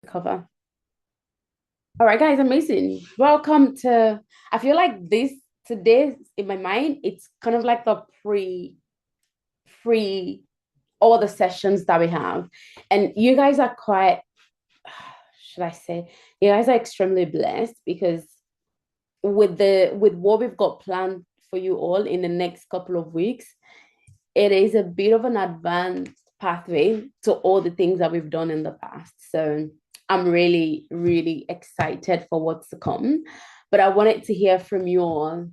cover. All right, guys, amazing. Welcome to, I feel like this today in my mind, it's kind of like the free all the sessions that we have. And you guys are quite, should I say, you guys are extremely blessed because with what we've got planned for you all in the next couple of weeks, it is a bit of an advanced pathway to all the things that we've done in the past. So I'm really, really excited for what's to come. But I wanted to hear from you all.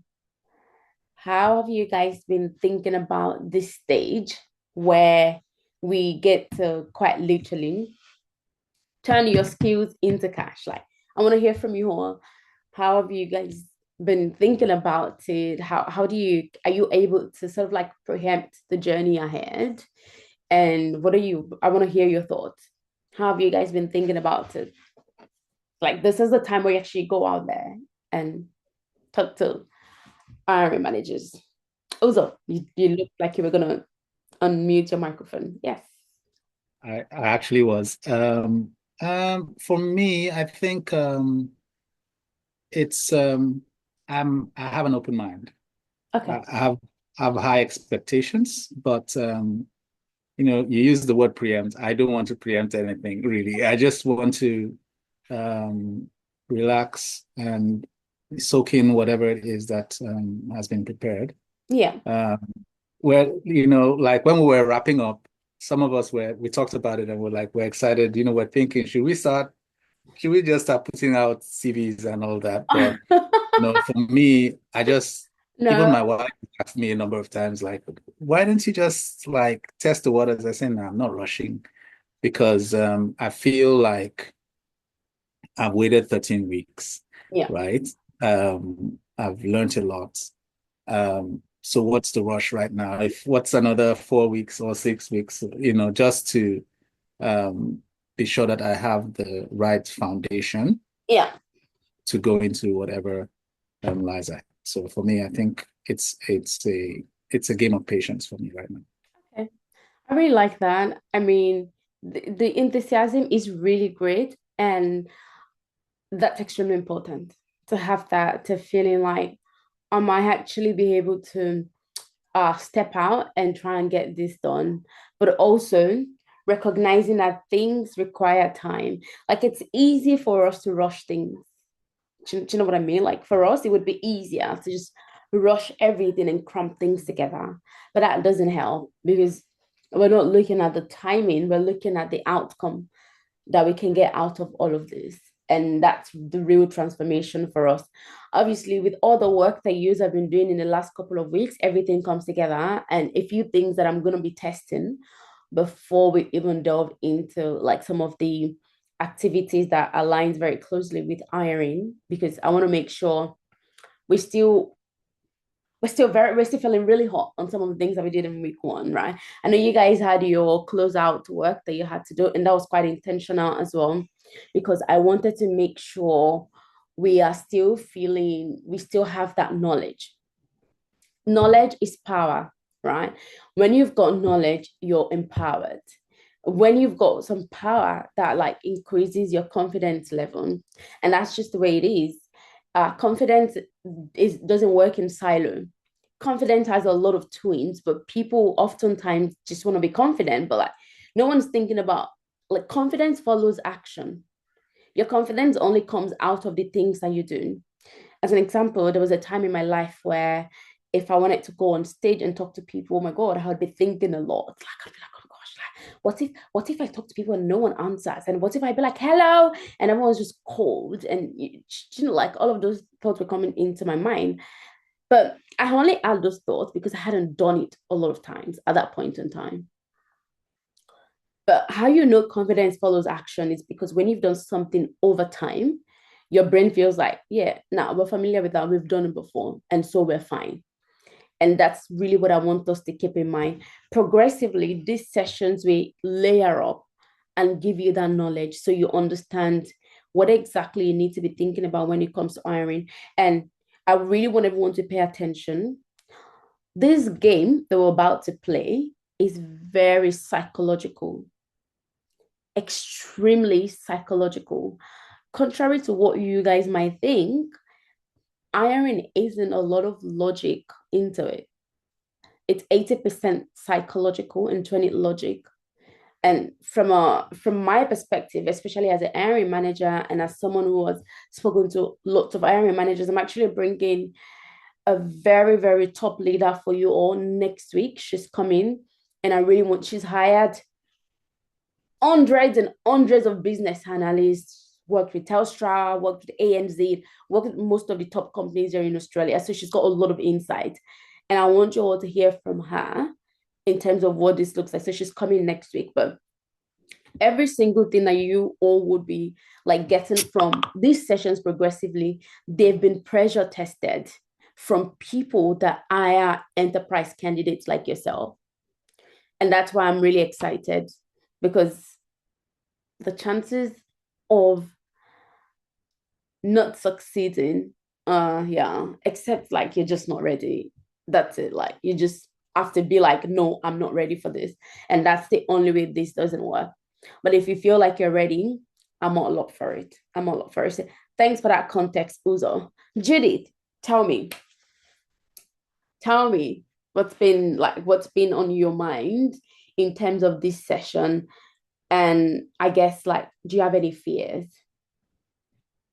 How have you guys been thinking about this stage where we get to quite literally turn your skills into cash? Like, I want to hear from you all. How have you guys been thinking about it? How do you are you able to sort of like preempt the journey ahead? And what are you? I want to hear your thoughts. How have you guys been thinking about it? Like, this is the time where you actually go out there and talk to hiring managers. Also, you look like you were gonna unmute your microphone. Yes. I actually was. For me, I think it's I have an open mind. Okay. I have high expectations, but you use the word preempt. I don't want to preempt anything really. I just want to um relax and soak in whatever it is that has been prepared. Yeah. Um, where like when we were wrapping up, some of us we talked about it and we're excited. We're thinking, should we just start putting out CVs and all that? But for me, even No. my wife asked me a number of times, like, why don't you just like test the waters? I said, no, I'm not rushing because I feel like I've waited 13 weeks, Yeah. right? I've learned a lot. So what's the rush right now? If what's another 4 weeks or 6 weeks, just to um, be sure that I have the right foundation Yeah. to go into whatever lies ahead. So for me, I think it's a game of patience for me right now. Okay. I really like that. I mean, the enthusiasm is really great, and that's extremely important to have that, to feeling like I might actually be able to step out and try and get this done, but also recognizing that things require time. Like, it's easy for us to rush things. Do you know what I mean? Like, for us, it would be easier to just rush everything and crump things together. But that doesn't help because we're not looking at the timing, we're looking at the outcome that we can get out of all of this. And that's the real transformation for us. Obviously, with all the work that you have been doing in the last couple of weeks, everything comes together. And a few things that I'm going to be testing before we even delve into like some of the activities that aligns very closely with hiring, because I want to make sure we still we're still feeling really hot on some of the things that we did in week one, right? I know you guys had your closeout work that you had to do, and that was quite intentional as well, because I wanted to make sure we are still feeling we still have that knowledge. Knowledge is power, right? When you've got knowledge, you're empowered. When you've got some power, that like increases your confidence level, and that's just the way it is. Confidence is doesn't work in silo. Confidence has a lot of twins, but people oftentimes just want to be confident, but like no one's thinking about, like, confidence follows action. Your confidence only comes out of the things that you do. As an example, there was a time in my life where if I wanted to go on stage and talk to people, oh my God, I would be thinking a lot. Like, I'd be like, oh gosh, like, what if I talk to people and no one answers? And what if I be like, hello? And everyone's just cold. And like all of those thoughts were coming into my mind. But I only had those thoughts because I hadn't done it a lot of times at that point in time. But how you know confidence follows action is because when you've done something over time, your brain feels like, yeah, now we're familiar with that, we've done it before, and so we're fine. And that's really what I want us to keep in mind. Progressively, these sessions will layer up and give you that knowledge so you understand what exactly you need to be thinking about when it comes to hiring. And I really want everyone to pay attention. This game that we're about to play is very psychological. extremely psychological. Contrary to what you guys might think, hiring isn't a lot of logic into it. It's 80% psychological and 20 logic. And from my perspective, especially as an hiring manager and as someone who has spoken to lots of hiring managers, I'm actually bringing a very, very top leader for you all next week. She's coming, and she's hired hundreds and hundreds of business analysts, worked with Telstra, worked with ANZ, worked with most of the top companies here in Australia. So she's got a lot of insight. And I want you all to hear from her in terms of what this looks like. So she's coming next week. But every single thing that you all would be like getting from these sessions progressively, they've been pressure tested from people that are enterprise candidates like yourself. And that's why I'm really excited, because the chances of not succeeding, yeah, except like you're just not ready. That's it. Like you just have to be like, no, I'm not ready for this. And that's the only way this doesn't work. But if you feel like you're ready, I'm all up for it. I'm all up for it. Thanks for that context, Uzo. Judith, tell me, what's been on your mind in terms of this session, and I guess like, do you have any fears?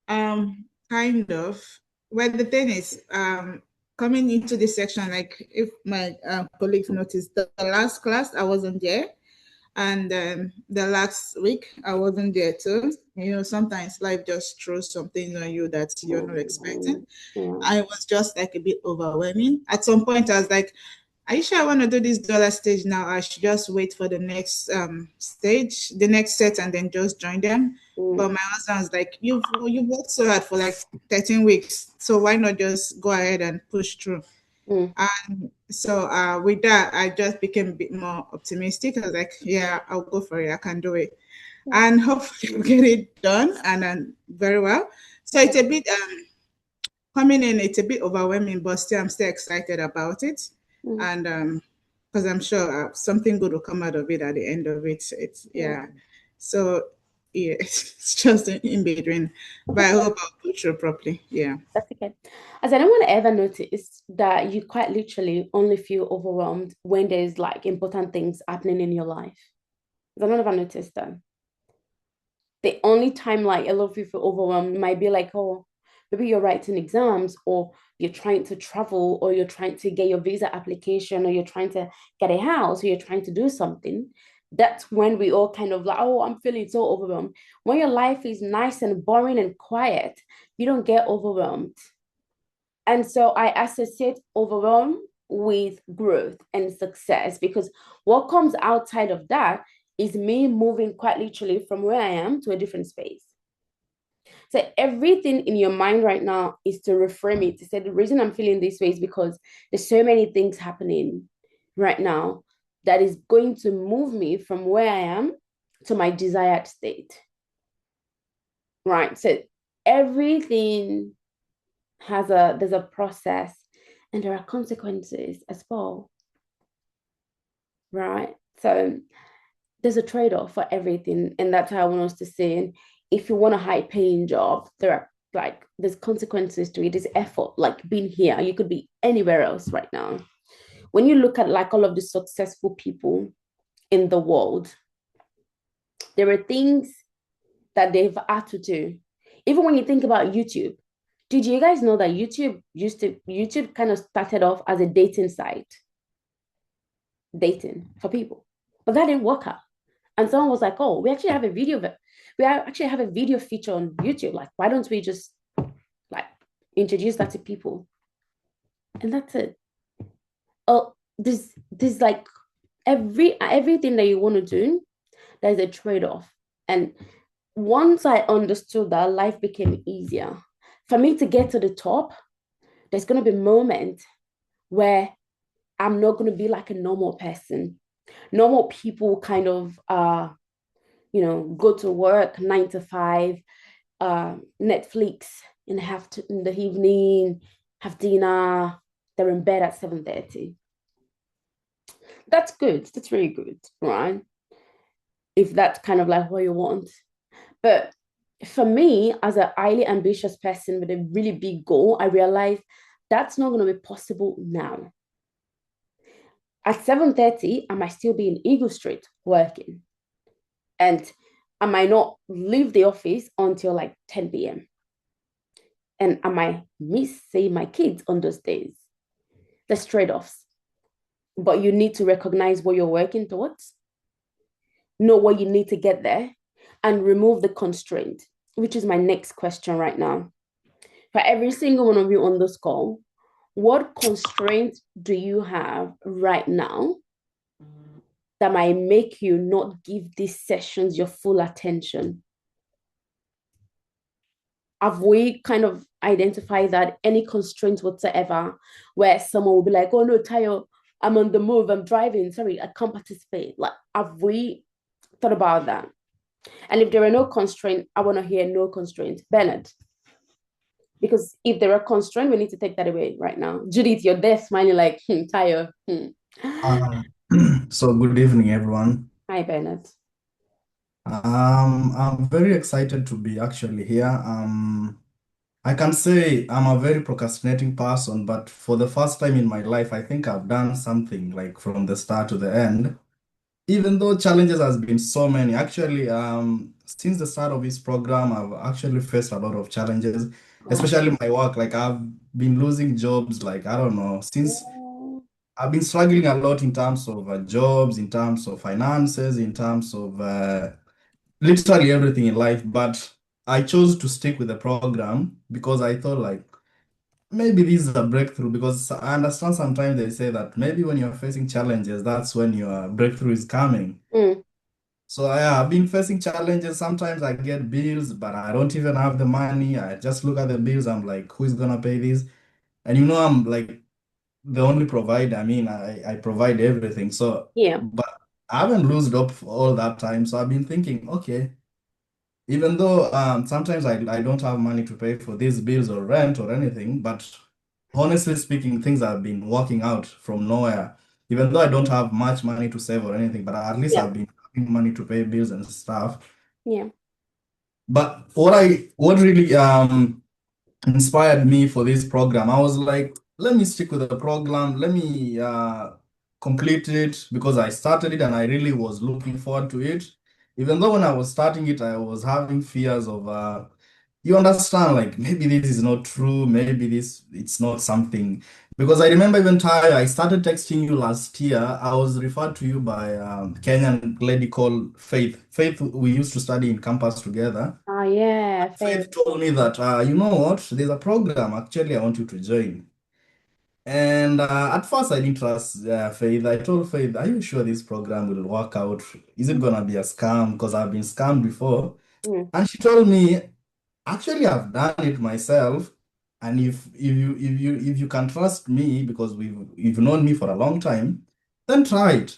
Kind of. Well, the thing is, coming into this section, like if my colleagues noticed, the last class I wasn't there, and the last week I wasn't there too. Sometimes life just throws something on you that you're not expecting. Yeah. I was just like a bit overwhelming. At some point, I was like, are you sure I want to do this dollar stage now? I should just wait for the next stage, the next set, and then just join them. But my husband was like, you've worked so hard for like 13 weeks, so why not just go ahead and push through? And so with that, I just became a bit more optimistic. I was like, yeah, I'll go for it. I can do it. And hopefully I'll get it done and then very well. So it's a bit coming in, it's a bit overwhelming, but still I'm still excited about it. And because I'm sure something good will come out of it at the end of it. It's yeah. So yeah, it's just in between. But I hope I'll go through properly. Yeah. That's okay. Has anyone ever noticed that you quite literally only feel overwhelmed when there's like important things happening in your life? Has anyone ever noticed that? The only time like a lot of people feel overwhelmed might be like, oh, maybe you're writing exams, or you're trying to travel, or you're trying to get your visa application, or you're trying to get a house, or you're trying to do something. That's when we all kind of like, oh, I'm feeling so overwhelmed. When your life is nice and boring and quiet, you don't get overwhelmed. And so I associate overwhelm with growth and success, because what comes outside of that is me moving quite literally from where I am to a different space. So everything in your mind right now is to reframe it, to say the reason I'm feeling this way is because there's so many things happening right now that is going to move me from where I am to my desired state. Right. So everything there's a process, and there are consequences as well. Right. So there's a trade-off for everything. And that's how I want us to see. And if you want a high-paying job, there's consequences to it, there's effort, like being here. You could be anywhere else right now. When you look at like all of the successful people in the world, there are things that they've had to do. Even when you think about YouTube, did you guys know that YouTube kind of started off as a dating site? Dating for people. But that didn't work out. And someone was like, oh, we actually have a video feature on YouTube. Like, why don't we just like introduce that to people? And that's it. Oh, this like everything that you want to do, there's a trade-off. And once I understood that, life became easier. For me to get to the top, there's going to be moments where I'm not going to be like a normal person. Normal people kind of go to work 9 to 5, Netflix in the evening, have dinner, they're in bed at 7:30. That's good. That's really good, right? if that's kind of like what you want. But for me, as a highly ambitious person with a really big goal, I realized that's not going to be possible now. At 7:30, I might still be in Eagle Street working. And I might not leave the office until like 10 p.m. And I might miss seeing my kids on those days. There's trade-offs. But you need to recognize what you're working towards, know what you need to get there, and remove the constraint, which is my next question right now. For every single one of you on this call, what constraints do you have right now that might make you not give these sessions your full attention? Have we kind of identified that any constraints whatsoever where someone will be like, oh no, Tayo, I'm on the move, I'm driving, sorry, I can't participate? Like, have we thought about that? And if there are no constraints, I want to hear no constraints. Bernard, because if there are constraints, we need to take that away right now. Judith, you're there smiling like, Tayo. Um, so good evening, everyone. Hi, Bernard. I'm very excited to be actually here. I can say I'm a very procrastinating person, but for the first time in my life, I think I've done something like from the start to the end. Even though challenges has been so many, actually, since the start of this program, I've actually faced a lot of challenges, especially my work. Like I've been losing jobs, like I don't know, since I've been struggling a lot in terms of jobs, in terms of finances, in terms of literally everything in life. But I chose to stick with the program because I thought like maybe this is a breakthrough because I understand sometimes they say that maybe when you're facing challenges, that's when your breakthrough is coming. Mm, So yeah, I've been facing challenges. Sometimes I get bills, but I don't even have the money. I just look at the bills. I'm like, who is gonna pay this? And I'm like the only provider. I mean, I provide everything. So, yeah, but I haven't lost up for all that time. So I've been thinking, okay, even though sometimes I don't have money to pay for these bills or rent or anything, but honestly speaking, things have been working out from nowhere. Even though I don't have much money to save or anything, but at least yeah, I've been having money to pay bills and stuff. yeah, But what really inspired me for this program. I was like, let me stick with the program. Let me complete it because I started it and I really was looking forward to it. Even though when I was starting it, I was having fears of, you understand, like maybe this is not true, maybe it's not something. Because I remember even Ty, I started texting you last year. I was referred to you by a Kenyan lady called Faith. Faith, we used to study in campus together. yeah, Faith faith. told me that, you know what, there's a program actually I want you to join. And at first I didn't trust Faith. I told Faith, are you sure this program will work out? Is it gonna be a scam? Because I've been scammed before. Mm, And she told me, actually I've done it myself. And if you can trust me because you've known me for a long time, then try it.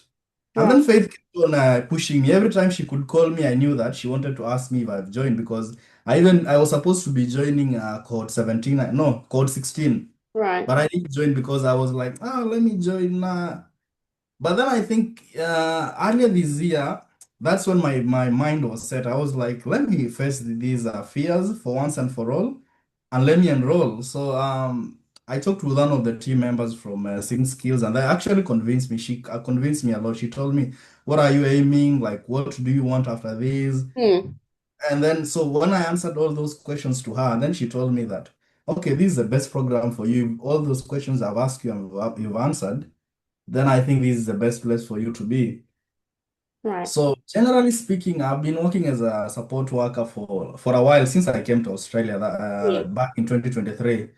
And right, then Faith kept on pushing me. Every time she could call me, I knew that she wanted to ask me if I've joined because I was supposed to be joining code 17, no, code 16, right, but I didn't join because I was like, let me join. But then I think earlier this year, that's when my mind was set. I was like, let me face these fears for once and for all, and let me enroll. So I talked with one of the team members from Sync Skills, and they actually convinced me. She convinced me a lot. She told me, "What are you aiming? Like, what do you want after this?" mm, And then, so when I answered all those questions to her, then she told me that, "Okay, this is the best program for you. All those questions I've asked you and you've answered. Then I think this is the best place for you to be." right, So generally speaking, I've been working as a support worker for a while since I came to Australia yeah, back in 2023.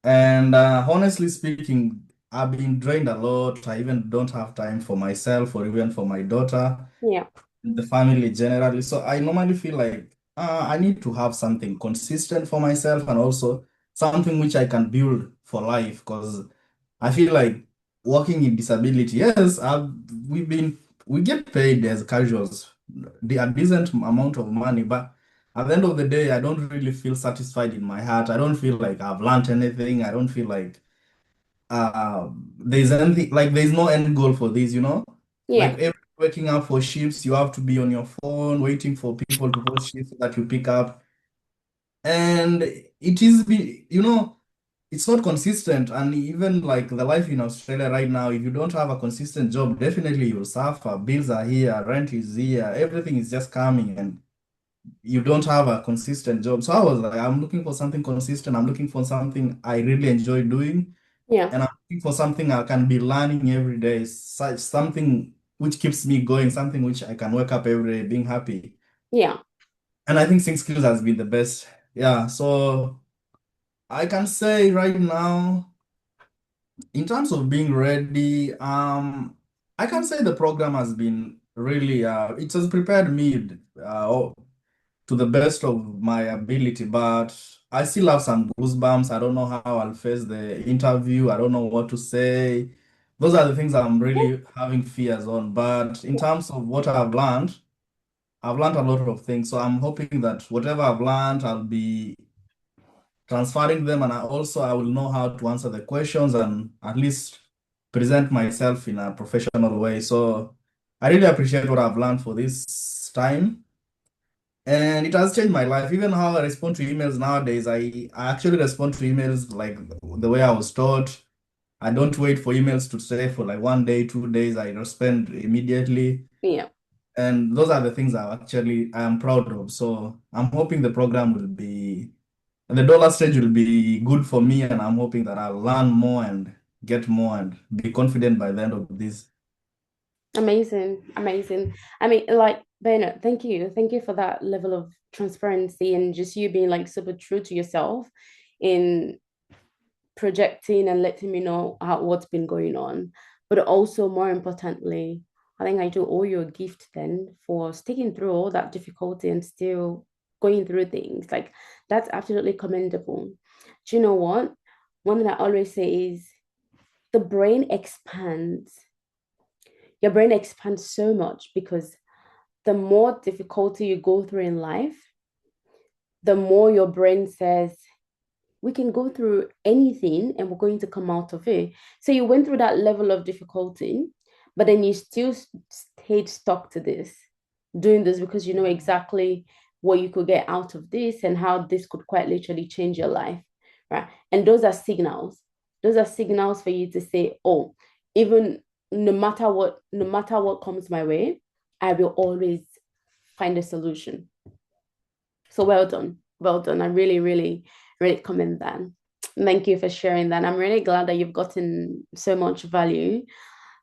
And honestly speaking, I've been drained a lot. I even don't have time for myself or even for my daughter, yeah, the family generally. So I normally feel like I need to have something consistent for myself and also something which I can build for life because I feel like working in disability, yes, we get paid as casuals, a decent amount of money, but at the end of the day, I don't really feel satisfied in my heart. I don't feel like I've learned anything. I don't feel like there's anything like there's no end goal for this. yeah, Like waking up for shifts, you have to be on your phone waiting for people to post shifts that you pick up. And it's not consistent. And even like the life in Australia right now, if you don't have a consistent job, definitely you'll suffer. Bills are here, rent is here, everything is just coming, and you don't have a consistent job. So I was like, I'm looking for something consistent. I'm looking for something I really enjoy doing. Yeah. And I'm looking for something I can be learning every day, such something which keeps me going, something which I can wake up every day being happy. Yeah. And I think SyncSkills has been the best. Yeah, so I can say right now, in terms of being ready, I can say the program has been really, it has prepared me to the best of my ability, but I still have some goosebumps. I don't know how I'll face the interview. I don't know what to say. Those are the things I'm really having fears on. But in terms of what I've learned a lot of things. So I'm hoping that whatever I've learned, I'll be transferring them, and I will know how to answer the questions and at least present myself in a professional way. So I really appreciate what I've learned for this time. And it has changed my life. Even how I respond to emails nowadays, I actually respond to emails like the way I was taught. I don't wait for emails to stay for like 1 day, 2 days. I respond immediately. Yeah. And those are the things I am proud of. So I'm hoping the program will be, the dollar stage will be good for me. And I'm hoping that I'll learn more and get more and be confident by the end of this. Amazing, amazing. I mean, like, Bernard, thank you. Thank you for that level of transparency and just you being like super true to yourself in projecting and letting me know what's been going on. But also, more importantly, I think I do owe you a gift then for sticking through all that difficulty and still going through things. Like, that's absolutely commendable. Do you know what? One thing I always say is the brain expands. Your brain expands so much because the more difficulty you go through in life, the more your brain says, we can go through anything and we're going to come out of it. So you went through that level of difficulty, but then you still stayed stuck to this, doing this because you know exactly what you could get out of this and how this could quite literally change your life, right? And those are signals. Those are signals for you to say, oh, even no matter what comes my way, I will always find a solution. So well done. Well done. I really, really, really commend that. Thank you for sharing that. I'm really glad that you've gotten so much value.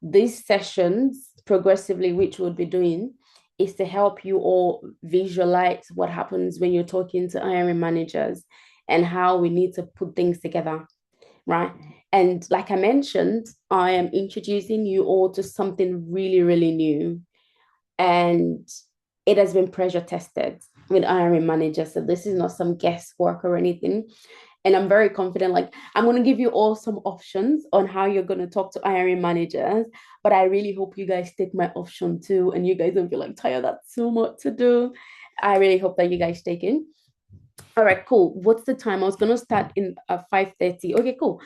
These sessions, progressively, which we'll be doing, is to help you all visualize what happens when you're talking to hiring managers and how we need to put things together, right? And like I mentioned, I am introducing you all to something really, really new. And it has been pressure tested with hiring managers. So this is not some guesswork or anything. And I'm very confident, like I'm going to give you all some options on how you're going to talk to hiring managers. But I really hope you guys take my option too. And you guys don't feel like, Taya, that's so much to do. I really hope that you guys take it. All right, cool. What's the time? I was going to start in at 5:30. Okay, cool.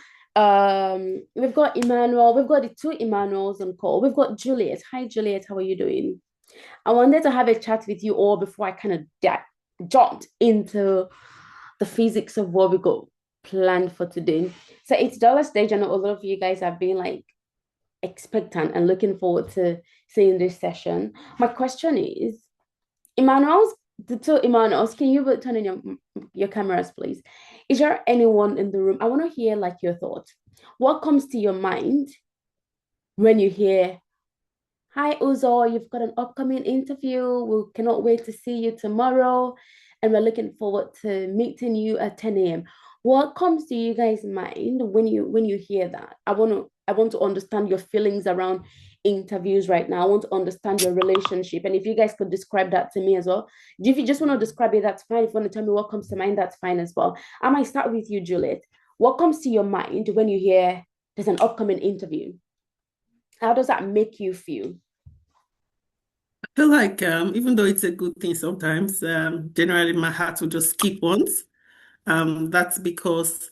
We've got Emmanuel. We've got the two Emmanuels on call. We've got Juliet. Hi, Juliet. How are you doing? I wanted to have a chat with you all before I kind of jumped into the physics of what we got planned for today. So it's dollar stage. I know a lot of you guys have been like expectant and looking forward to seeing this session. My question is, the two Emmanuels, can you turn on your cameras, please? Is there anyone in the room? I want to hear like your thoughts. What comes to your mind when you hear, hi, Uzo, you've got an upcoming interview. We cannot wait to see you tomorrow. And we're looking forward to meeting you at 10 a.m. What comes to you guys' mind when you hear that? I want to understand your feelings around interviews right now. I want to understand your relationship. And if you guys could describe that to me as well. If you just want to describe it, that's fine. If you want to tell me what comes to mind, that's fine as well. I might start with you, Juliet. What comes to your mind when you hear there's an upcoming interview? How does that make you feel? I feel like even though it's a good thing sometimes, generally my heart will just skip once. That's because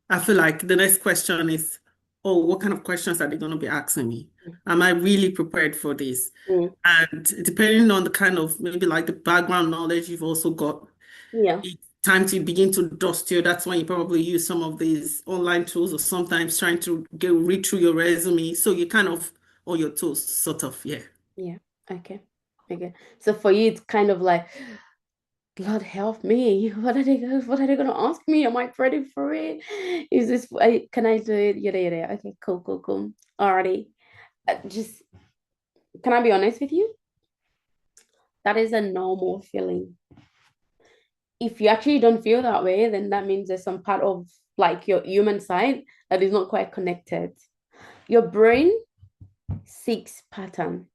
I feel like the next question is, oh, what kind of questions are they going to be asking me? Am I really prepared for this? And depending on the kind of, maybe like the background knowledge you've also got, Yeah. it's time to begin to dust you. That's when you probably use some of these online tools, or sometimes trying to read through your resume. So you kind of on your toes, sort of, yeah. Yeah. Okay. So for you, it's kind of like, Lord help me. What are they gonna ask me? Am I ready for it? Is this can I do it? Yada yada. Okay, cool. Alrighty. Just can I be honest with you? That is a normal feeling. If you actually don't feel that way, then that means there's some part of like your human side that is not quite connected. Your brain seeks pattern.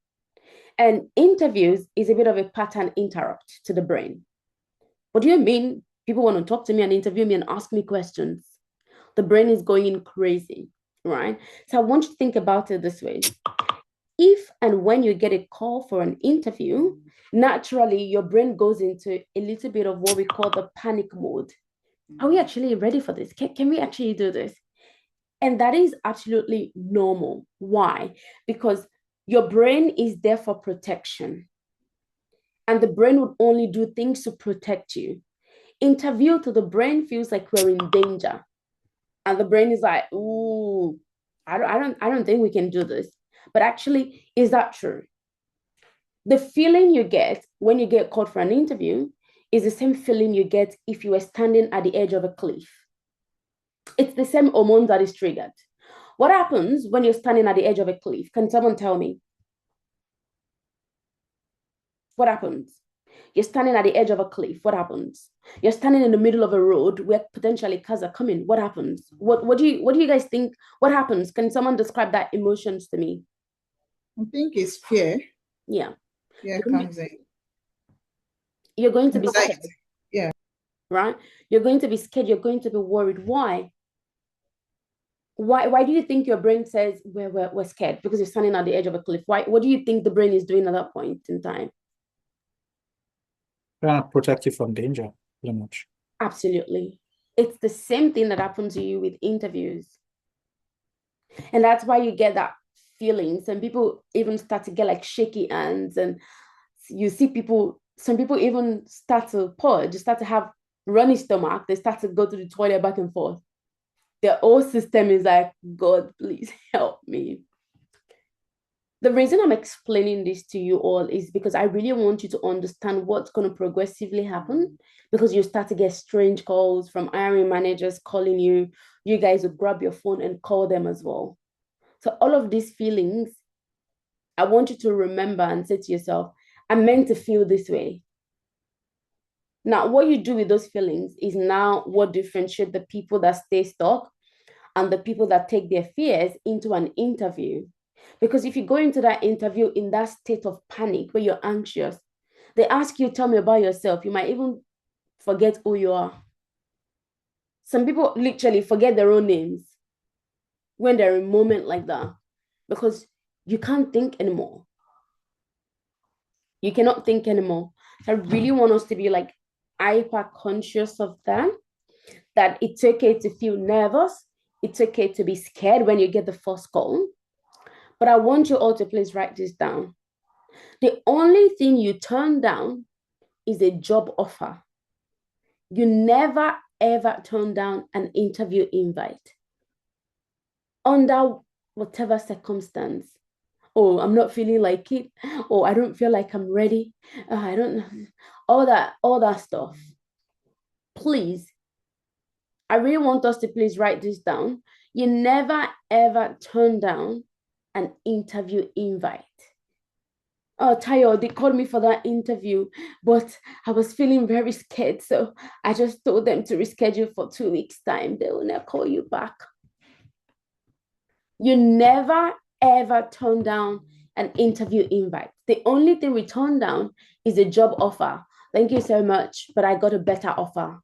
And interviews is a bit of a pattern interrupt to the brain. What do you mean? People want to talk to me and interview me and ask me questions. The brain is going crazy, right? So I want you to think about it this way. If and when you get a call for an interview, naturally your brain goes into a little bit of what we call the panic mode. Are we actually ready for this? Can we actually do this? And that is absolutely normal. Why? Because your brain is there for protection. And the brain would only do things to protect you. Interview to the brain feels like we're in danger. And the brain is like, ooh, I don't think we can do this. But actually, is that true? The feeling you get when you get called for an interview is the same feeling you get if you were standing at the edge of a cliff. It's the same hormone that is triggered. What happens when you're standing at the edge of a cliff? Can someone tell me? What happens? You're standing at the edge of a cliff. What happens? You're standing in the middle of a road where potentially cars are coming. What happens? What do you guys think? What happens? Can someone describe that emotions to me? I think it's fear. Yeah. Fear comes in. You're going to be Like, scared. yeah. Right? You're going to be scared. You're going to be worried. Why? Why do you think your brain says we're scared? Because you're standing at the edge of a cliff. Why? What do you think the brain is doing at that point in time? Trying to protect you from danger, pretty much. Absolutely. It's the same thing that happens to you with interviews. And that's why you get that feeling. Some people even start to get like shaky hands, and you see some people even start to purge, start to have runny stomach. They start to go to the toilet back and forth. Their whole system is like, God, please help me. The reason I'm explaining this to you all is because I really want you to understand what's going to progressively happen, because you start to get strange calls from hiring managers calling you. You guys would grab your phone and call them as well. So all of these feelings, I want you to remember and say to yourself, I'm meant to feel this way. Now, what you do with those feelings is now what differentiates the people that stay stuck and the people that take their fears into an interview. Because if you go into that interview in that state of panic where you're anxious, they ask you, tell me about yourself. You might even forget who you are. Some people literally forget their own names when they're in a moment like that, because you can't think anymore. You cannot think anymore. I really want us to be like hyper conscious of that it's okay to feel nervous. It's okay to be scared when you get the first call. But I want you all to please write this down. The only thing you turn down is a job offer. You never, ever turn down an interview invite under whatever circumstance. Oh, I'm not feeling like it. Oh, I don't feel like I'm ready. I don't know. All that stuff. Please, I really want us to please write this down. You never, ever turn down an interview invite. Oh, Tayo, they called me for that interview, but I was feeling very scared. So I just told them to reschedule for 2 weeks' time. They will not call you back. You never, ever turn down an interview invite. The only thing we turn down is a job offer. Thank you so much, but I got a better offer.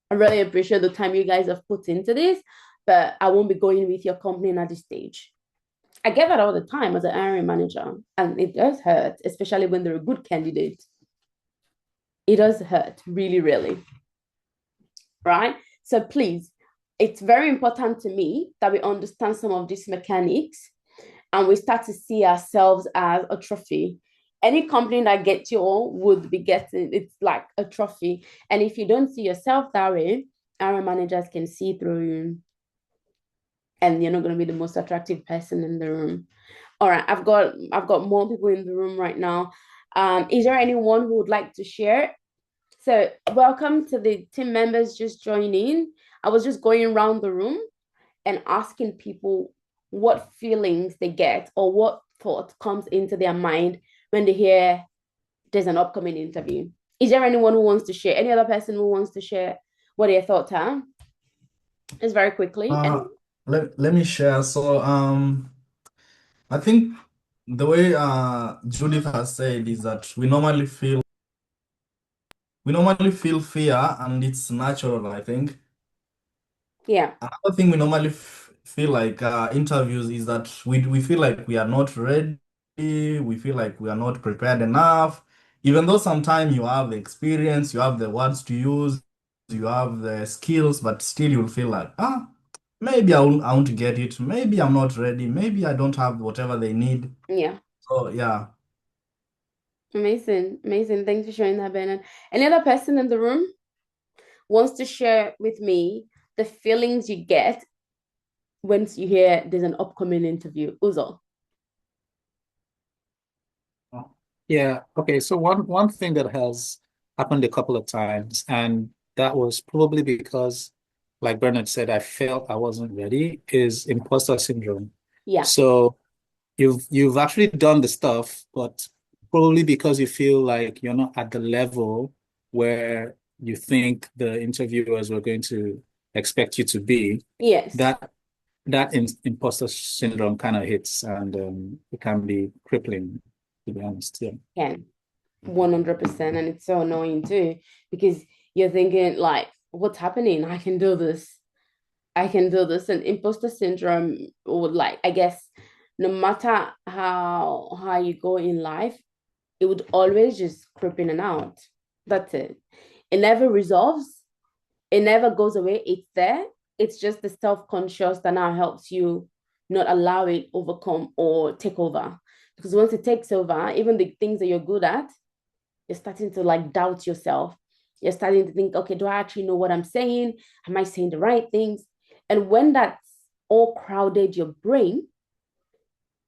I really appreciate the time you guys have put into this, but I won't be going with your company at this stage. I get that all the time as an hiring manager, and it does hurt, especially when they're a good candidate. It does hurt, really, really. Right? So please, it's very important to me that we understand some of these mechanics and we start to see ourselves as a trophy. Any company that gets you on would be getting, it's like a trophy. And if you don't see yourself that way, our managers can see through you. And you're not going to be the most attractive person in the room. All right, I've got more people in the room right now. Is there anyone who would like to share? So welcome to the team members just joining. I was just going around the room and asking people what feelings they get or what thought comes into their mind when they hear there's an upcoming interview. Is there anyone who wants to share? Any other person who wants to share what their thoughts are? Just very quickly. Let me share. So I think the way Judith has said is that we normally feel fear, and it's natural, I think. Yeah. Another thing we normally feel like interviews is that we feel like we are not ready, we feel like we are not prepared enough, even though sometimes you have the experience, you have the words to use, you have the skills, but still you'll feel like, maybe I won't get it, maybe I'm not ready, maybe I don't have whatever they need. Yeah. So yeah. Amazing. Amazing. Thanks for sharing that, Bernard. Any other person in the room wants to share with me the feelings you get once you hear there's an upcoming interview? Uzo. Yeah. Okay. So one thing that has happened a couple of times, and that was probably because, like Bernard said, I felt I wasn't ready, is imposter syndrome. Yeah. So you've actually done the stuff, but probably because you feel like you're not at the level where you think the interviewers were going to expect you to be. Yes. That imposter syndrome kind of hits, and it can be crippling, to be honest. Yeah. Can 100%, and it's so annoying too because you're thinking like, what's happening? I can do this. And imposter syndrome would, like, I guess, no matter how you go in life, it would always just creep in and out. That's it. It never resolves. It never goes away. It's there. It's just the self-conscious that now helps you not allow it overcome or take over. Because once it takes over, even the things that you're good at, you're starting to like doubt yourself. You're starting to think, okay, do I actually know what I'm saying? Am I saying the right things? And when that's all crowded your brain,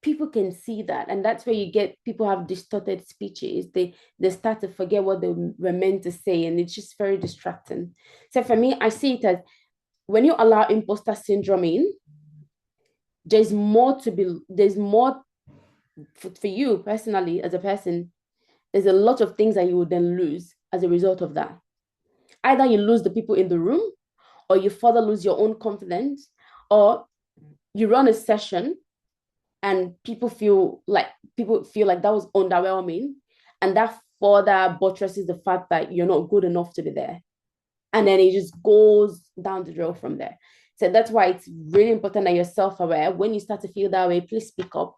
people can see that. And that's where you get people have distorted speeches. They start to forget what they were meant to say. And it's just very distracting. So for me, I see it as when you allow imposter syndrome in, there's more for you personally as a person. There's a lot of things that you would then lose as a result of that. Either you lose the people in the room, or you further lose your own confidence, or you run a session and people feel like that was underwhelming, and that further buttresses the fact that you're not good enough to be there. And then it just goes down the road from there. So that's why it's really important that you're self-aware. When you start to feel that way, please speak up.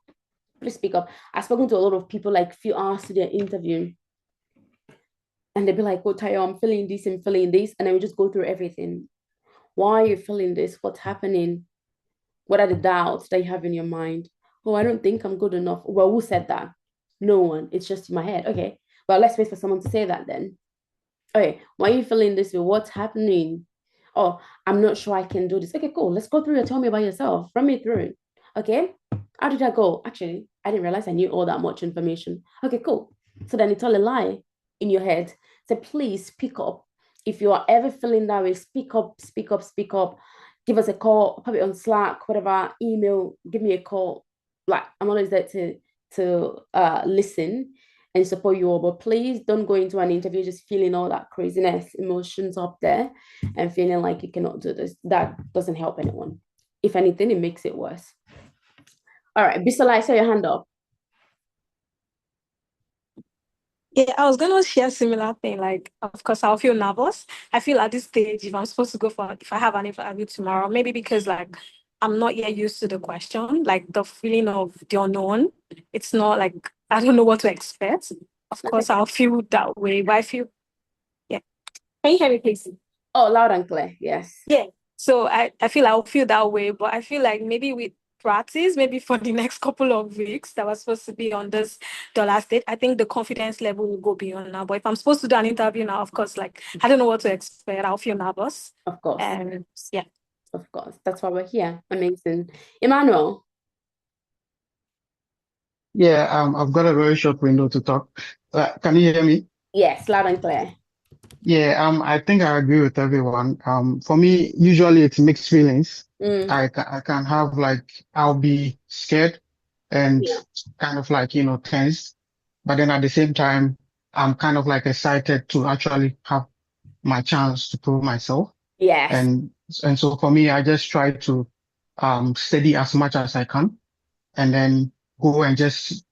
Please speak up. I've spoken to a lot of people like a few hours to their interview, and they'd be like, oh, Tayo, I'm feeling this and feeling this. And then we just go through everything. Why are you feeling this? What's happening? What are the doubts that you have in your mind? Oh, I don't think I'm good enough. Well, who said that? No one. It's just in my head. Okay. Well, let's wait for someone to say that then. Okay. Why are you feeling this way? What's happening? Oh, I'm not sure I can do this. Okay, cool. Let's go through and tell me about yourself. Run me through it. Okay. How did I go? Actually, I didn't realize I knew all that much information. Okay, cool. So then it's all a lie in your head. So please speak up. If you are ever feeling that way, speak up, speak up, speak up. Give us a call, put it on Slack, whatever, email, give me a call. Like, I'm always there to listen and support you all. But please don't go into an interview just feeling all that craziness, emotions up there and feeling like you cannot do this. That doesn't help anyone. If anything, it makes it worse. All right, Bisola, I saw your hand up. Yeah, I was gonna share similar thing. Like, of course, I'll feel nervous. I feel at this stage, if I'm supposed to if I have an interview tomorrow, maybe because like I'm not yet used to the question, like the feeling of the unknown. It's not like I don't know what to expect. Of course, I'll feel that way, but I feel, yeah. Can you hear me, please? Oh, loud and clear. Yes. Yeah. So I feel I'll feel that way, but I feel like maybe with practice, maybe for the next couple of weeks that was supposed to be on this dollar state, I think the confidence level will go beyond now. But if I'm supposed to do an interview now, of course, like I don't know what to expect. I'll feel nervous. Of course. And yeah. Of course. That's why we're here. Amazing. Emmanuel. Yeah, I've got a very short window to talk. Can you hear me? Yes, loud and clear. Yeah, I think I agree with everyone. For me, usually it's mixed feelings. I can have like, I'll be scared and kind of like, tense. But then at the same time, I'm kind of like excited to actually have my chance to prove myself. Yes. And so for me, I just try to study as much as I can and then go and just,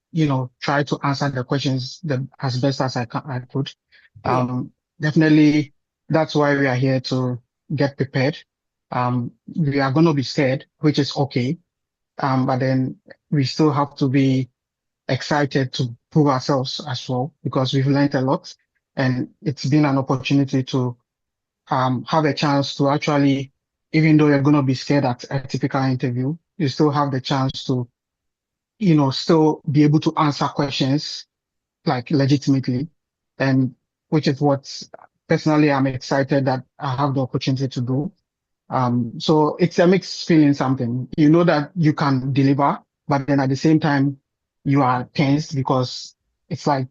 try to answer the questions as best as I could. Definitely, that's why we are here to get prepared. We are going to be scared, which is okay. But then we still have to be excited to prove ourselves as well, because we've learned a lot and it's been an opportunity to have a chance to actually, even though you're going to be scared at a typical interview, you still have the chance to, still be able to answer questions like legitimately, and which is what personally I'm excited that I have the opportunity to do. So it's a mixed feeling something. You know that you can deliver, but then at the same time, you are tensed because it's like,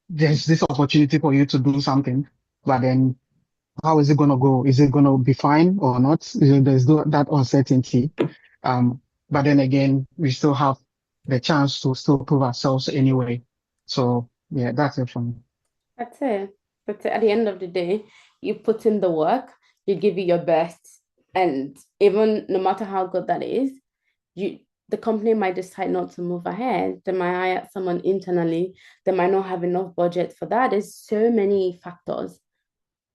there's this opportunity for you to do something, but then how is it going to go? Is it going to be fine or not? There's that uncertainty. But then again, we still have the chance to still prove ourselves anyway. So yeah, that's it for me. That's it. That's it. At the end of the day, you put in the work, you give it your best, and even no matter how good that is, the company might decide not to move ahead. They might hire someone internally. They might not have enough budget for that. There's so many factors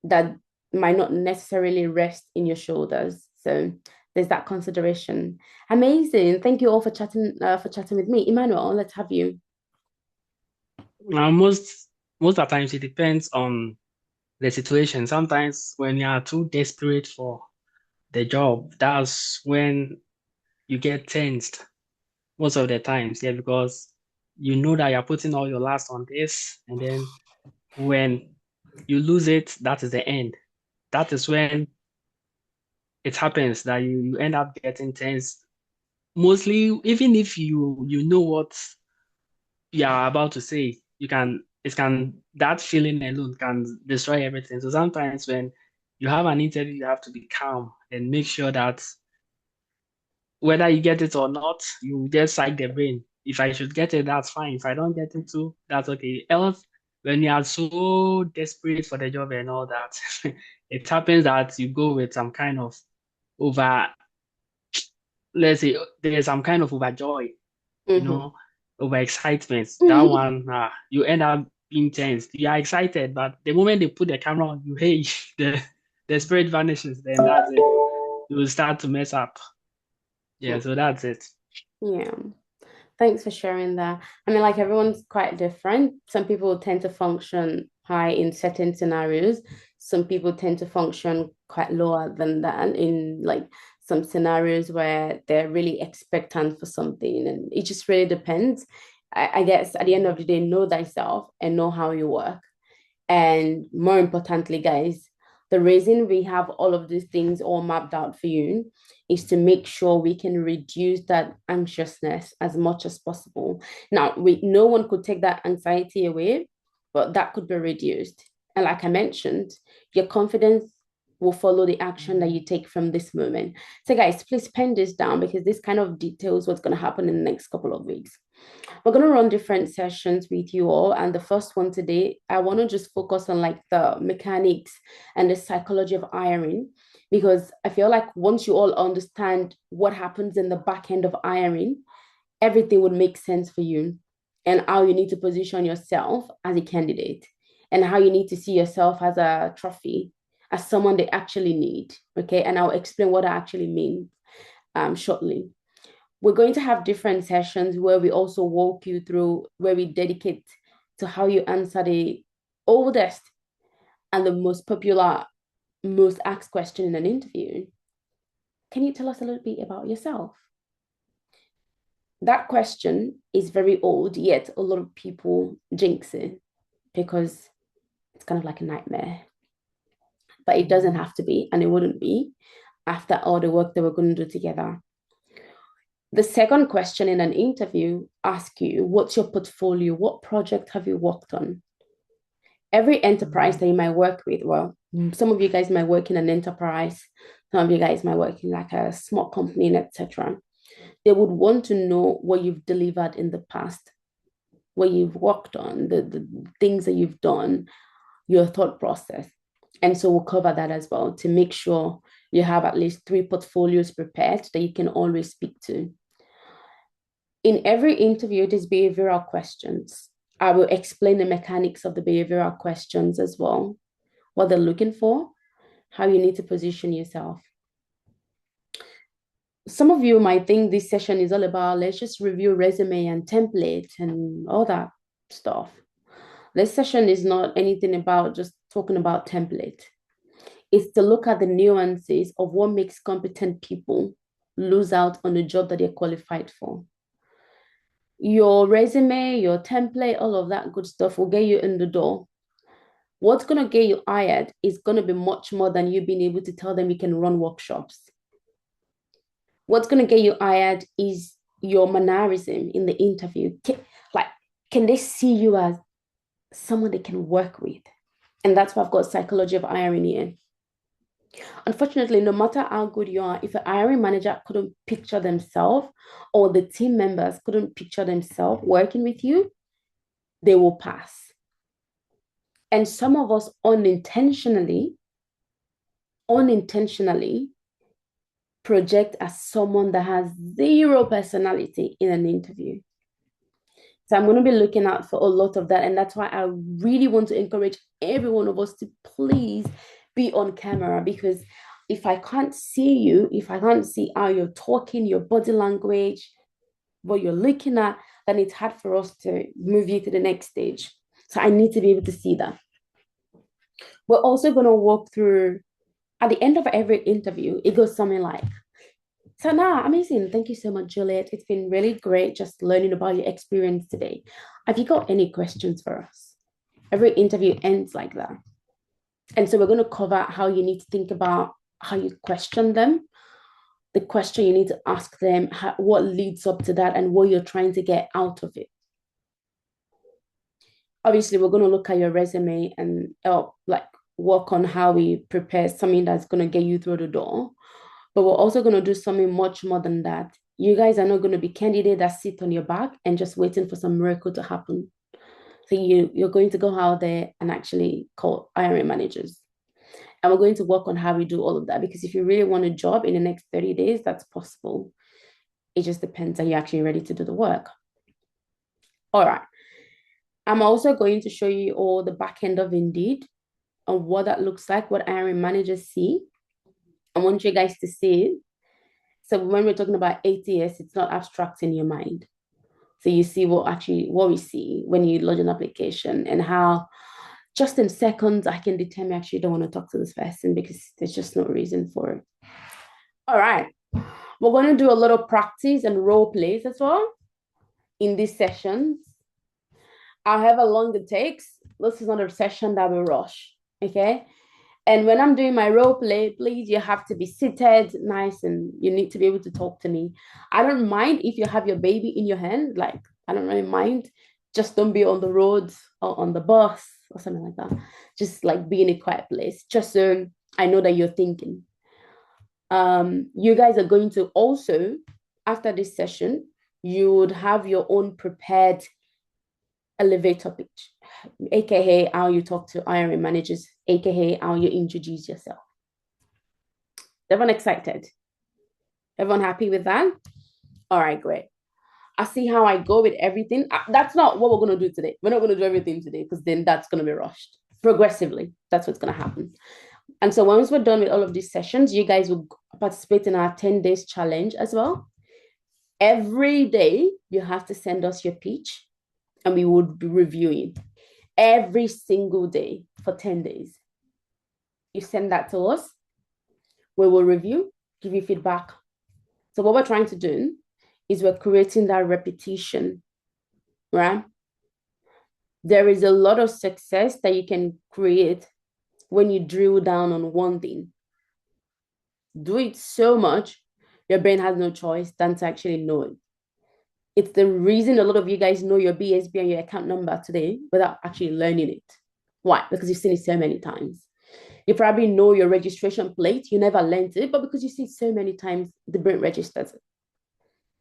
that might not necessarily rest in your shoulders. So there's that consideration. Amazing. Thank you all for chatting with me. Emmanuel, let's have you. Most of the times it depends on the situation. Sometimes when you are too desperate for the job, that's when you get tensed. Most of the times, yeah, because you know that you're putting all your last on this, and then when you lose it, that is the end. That is when it happens that you end up getting tense. Mostly, even if you know what you are about to say, that feeling alone can destroy everything. So sometimes when you have an interview, you have to be calm and make sure that whether you get it or not, you just psych the brain. If I should get it, that's fine. If I don't get it too, that's okay. Else, when you are so desperate for the job and all that, it happens that you go with some kind of let's say there's some kind of overjoy, over excitement. That one, you end up being tense. You are excited, but the moment they put the camera on you, hey, the spirit vanishes, then that's it. You will start to mess up. Yeah, so that's it. Yeah. Thanks for sharing that. I mean, like everyone's quite different. Some people tend to function high in certain scenarios. Some people tend to function quite lower than that in like some scenarios where they're really expectant for something. And it just really depends. I guess at the end of the day, know thyself and know how you work. And more importantly, guys, the reason we have all of these things all mapped out for you is to make sure we can reduce that anxiousness as much as possible. Now, no one could take that anxiety away, but that could be reduced. And like I mentioned, your confidence will follow the action that you take from this moment. So guys, please pen this down because this kind of details what's going to happen in the next couple of weeks. We're going to run different sessions with you all. And the first one today, I want to just focus on like the mechanics and the psychology of hiring, because I feel like once you all understand what happens in the back end of hiring, everything would make sense for you and how you need to position yourself as a candidate and how you need to see yourself as a trophy, as someone they actually need. Okay. And I'll explain what I actually mean shortly. We're going to have different sessions where we also walk you through, where we dedicate to how you answer the oldest and the most popular, most asked question in an interview. can you tell us a little bit about yourself? That question is very old, yet a lot of people jinx it because it's kind of like a nightmare. But it doesn't have to be, and it wouldn't be after all the work that we're going to do together. The second question in an interview asks you, what's your portfolio? What project have you worked on? Every enterprise that you might work with, well, some of you guys might work in an enterprise, some of you guys might work in like a small company, etc. They would want to know what you've delivered in the past, what you've worked on, the things that you've done, your thought process. And so we'll cover that as well to make sure you have at least 3 portfolios prepared that you can always speak to. In every interview, there's behavioral questions. I will explain the mechanics of the behavioral questions as well, what they're looking for, how you need to position yourself. Some of you might think this session is all about, let's just review resume and template and all that stuff. This session is not anything about just talking about template. It's to look at the nuances of what makes competent people lose out on the job that they're qualified for. Your resume, your template, all of that good stuff will get you in the door. What's going to get you hired is going to be much more than you being able to tell them you can run workshops. What's going to get you hired is your mannerism in the interview. Can they see you as someone they can work with? And that's why I've got psychology of hiring here. Unfortunately, no matter how good you are, if a hiring manager couldn't picture themselves or the team members couldn't picture themselves working with you, they will pass. And some of us unintentionally project as someone that has 0 personality in an interview. So I'm going to be looking out for a lot of that. And that's why I really want to encourage every one of us to please be on camera, because if I can't see you, if I can't see how you're talking, your body language, what you're looking at, then it's hard for us to move you to the next stage. So I need to be able to see that. We're also going to walk through, at the end of every interview, it goes something like, Sana, amazing. Thank you so much, Juliet. It's been really great just learning about your experience today. Have you got any questions for us? Every interview ends like that. And so we're going to cover how you need to think about how you question them, the question you need to ask them, what leads up to that, and what you're trying to get out of it. Obviously, we're going to look at your resume and work on how we prepare something that's going to get you through the door. But we're also going to do something much more than that. You guys are not going to be candidates that sit on your back and just waiting for some miracle to happen. So you're going to go out there and actually call hiring managers. And we're going to work on how we do all of that, because if you really want a job in the next 30 days, that's possible. It just depends, are you actually ready to do the work? All right. I'm also going to show you all the back end of Indeed and what that looks like, what hiring managers see. I want you guys to see it. So when we're talking about ATS, it's not abstract in your mind. So you see what we see when you lodge an application, and how just in seconds I can determine I actually don't want to talk to this person because there's just no reason for it. All right. We're going to do a lot of practice and role plays as well in these sessions. However long it takes, this is not a session that we rush, okay? And when I'm doing my role play, please, you have to be seated nice, and you need to be able to talk to me. I don't mind if you have your baby in your hand, I don't really mind. Just don't be on the road or on the bus or something like that. Just be in a quiet place, just so I know that you're thinking. You guys are going to also, after this session, you would have your own prepared elevator pitch, aka how you talk to hiring managers, aka how you introduce yourself. Everyone excited? Everyone happy with that? All right, great. I see how I go with everything. That's not what we're going to do today. We're not going to do everything today, because then that's going to be rushed. Progressively, that's what's going to happen. And so once we're done with all of these sessions, you guys will participate in our 10 days challenge as well. Every day, you have to send us your pitch, and we would be reviewing every single day for 10 days. You send that to us. We will review, give you feedback. So what we're trying to do is we're creating that repetition, right? There is a lot of success that you can create when you drill down on one thing. Do it so much, your brain has no choice than to actually know it. It's the reason a lot of you guys know your BSB and your account number today without actually learning it. Why? Because you've seen it so many times. You probably know your registration plate. You never learned it, but because you see it so many times, the brain registers it.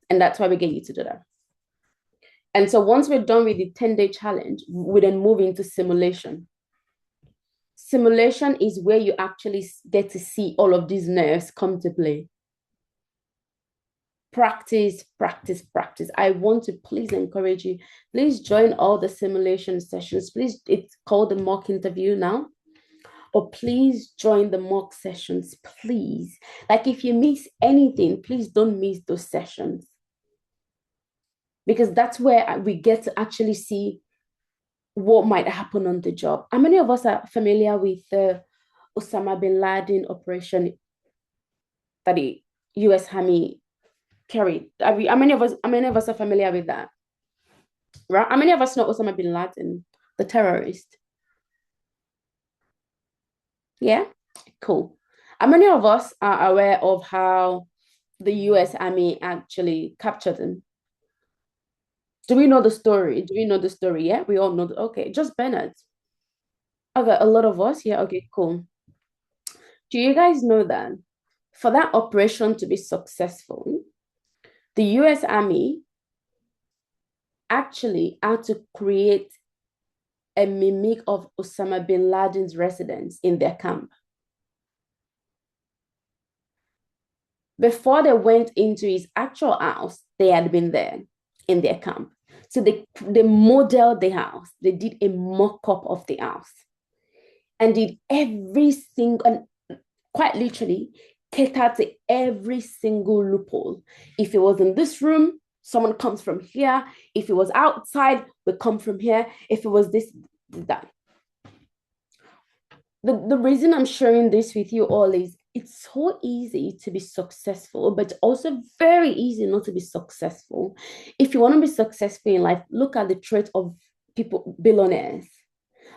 And that's why we get you to do that. And so once we're done with the 10-day challenge, we then move into simulation. Simulation is where you actually get to see all of these nerves come to play. Practice, practice, practice. I want to please encourage you. Please join all the simulation sessions. Please, it's called the mock interview now. Or please join the mock sessions, please. Like if you miss anything, please don't miss those sessions. Because that's where we get to actually see what might happen on the job. How many of us are familiar with the Osama bin Laden operation that the US Army carried? How many of us are familiar with that? Right? How many of us know Osama bin Laden, the terrorist? Yeah, cool. How many of us are aware of how the US Army actually captured him? Do we know the story? Do we know the story? Yeah, we all know. Okay, just Bernard. Okay, a lot of us. Yeah, okay, cool. Do you guys know that for that operation to be successful, the US Army actually had to create a mimic of Osama bin Laden's residence in their camp. Before they went into his actual house, they had been there in their camp. So they modeled the house. They did a mock-up of the house and did every single, and quite literally, catered to every single loophole. If it was in this room, someone comes from here. If it was outside, we come from here. If it was this, that. The reason I'm sharing this with you all is it's so easy to be successful, but also very easy not to be successful. If you want to be successful in life, look at the trait of people, billionaires.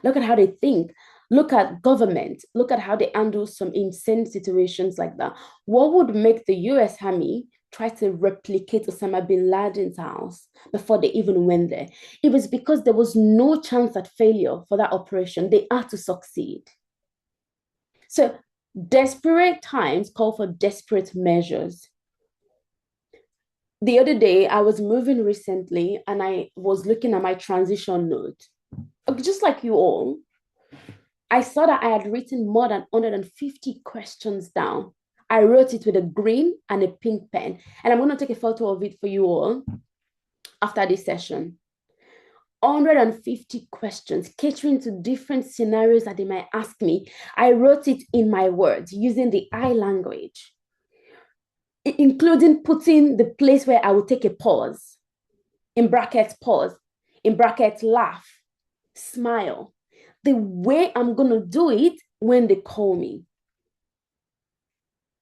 Look at how they think. Look at government. Look at how they handle some insane situations like that. What would make the US Army try to replicate Osama bin Laden's house before they even went there? It was because there was no chance at failure for that operation. They had to succeed. So desperate times call for desperate measures. The other day, I was moving recently and I was looking at my transition note. Just like you all, I saw that I had written more than 150 questions down. I wrote it with a green and a pink pen. And I'm going to take a photo of it for you all after this session. 150 questions catering to different scenarios that they might ask me. I wrote it in my words using the I language, including putting the place where I would take a pause, in brackets, pause, in brackets, laugh, smile, the way I'm going to do it when they call me.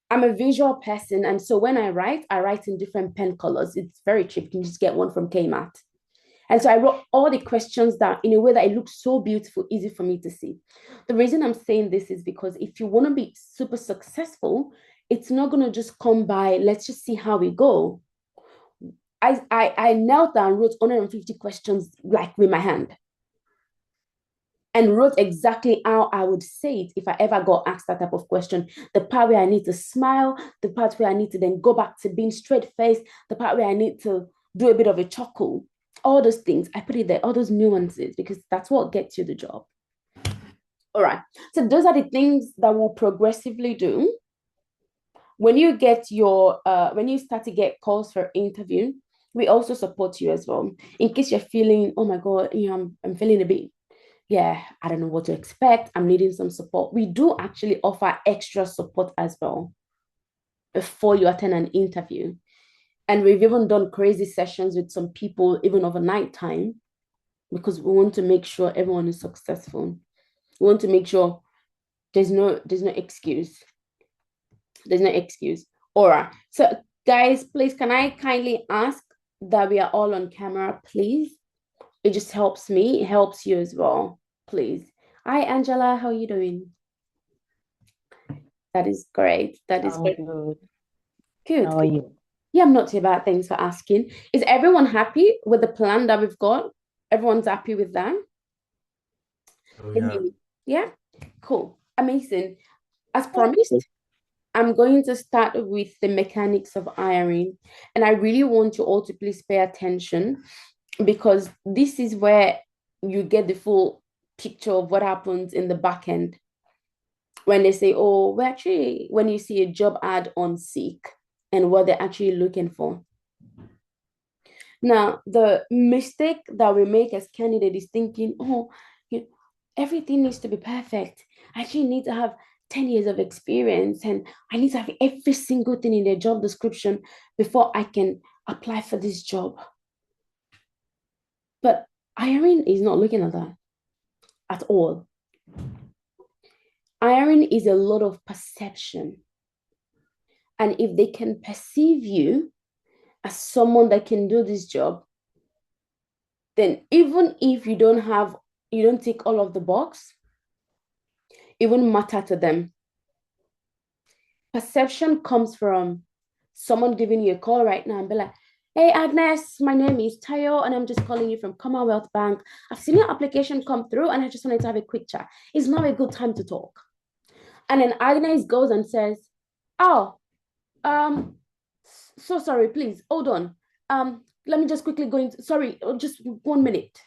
I'm a visual person. And so when I write in different pen colors. It's very cheap. You can just get one from Kmart. And so I wrote all the questions down in a way that it looks so beautiful, easy for me to see. The reason I'm saying this is because if you want to be super successful, it's not going to just come by, let's just see how we go. I knelt down, wrote 150 questions like with my hand and wrote exactly how I would say it if I ever got asked that type of question. The part where I need to smile, the part where I need to then go back to being straight-faced, the part where I need to do a bit of a chuckle. All those things, I put it there, all those nuances, because that's what gets you the job. All right. So those are the things that we'll progressively do. When you get your, when you start to get calls for interview, we also support you as well. In case you're feeling, oh my God, I'm feeling a bit, I don't know what to expect. I'm needing some support. We do actually offer extra support as well before you attend an interview. And we've even done crazy sessions with some people, even overnight time, because we want to make sure everyone is successful. We want to make sure there's no excuse. There's no excuse. All right. So, guys, please, can I kindly ask that we are all on camera, please? It just helps me. It helps you as well, please. Hi, Angela. How are you doing? That is great. That is I'm great. good. Good. How are you? Yeah, I'm not too bad. Thanks for asking. Is everyone happy with the plan that we've got? Everyone's happy with that? Oh, Can yeah. you- Yeah? Cool. Amazing. As promised, I'm going to start with the mechanics of hiring. And I really want you all to please pay attention because this is where you get the full picture of what happens in the back end. When they say, oh, we're actually, when you see a job ad on Seek and what they're actually looking for. Now, the mistake that we make as candidates is thinking, oh, everything needs to be perfect. I actually need to have 10 years of experience and I need to have every single thing in their job description before I can apply for this job. But hiring is not looking at that at all. Hiring is a lot of perception. And if they can perceive you as someone that can do this job, then even if you don't tick all of the box, it won't matter to them. Perception comes from someone giving you a call right now and be like, hey, Agnes, my name is Tayo, and I'm just calling you from Commonwealth Bank. I've seen your application come through, and I just wanted to have a quick chat. It's not a good time to talk. And then Agnes goes and says, oh, so sorry, please, hold on. Let me just quickly go into, sorry, just 1 minute.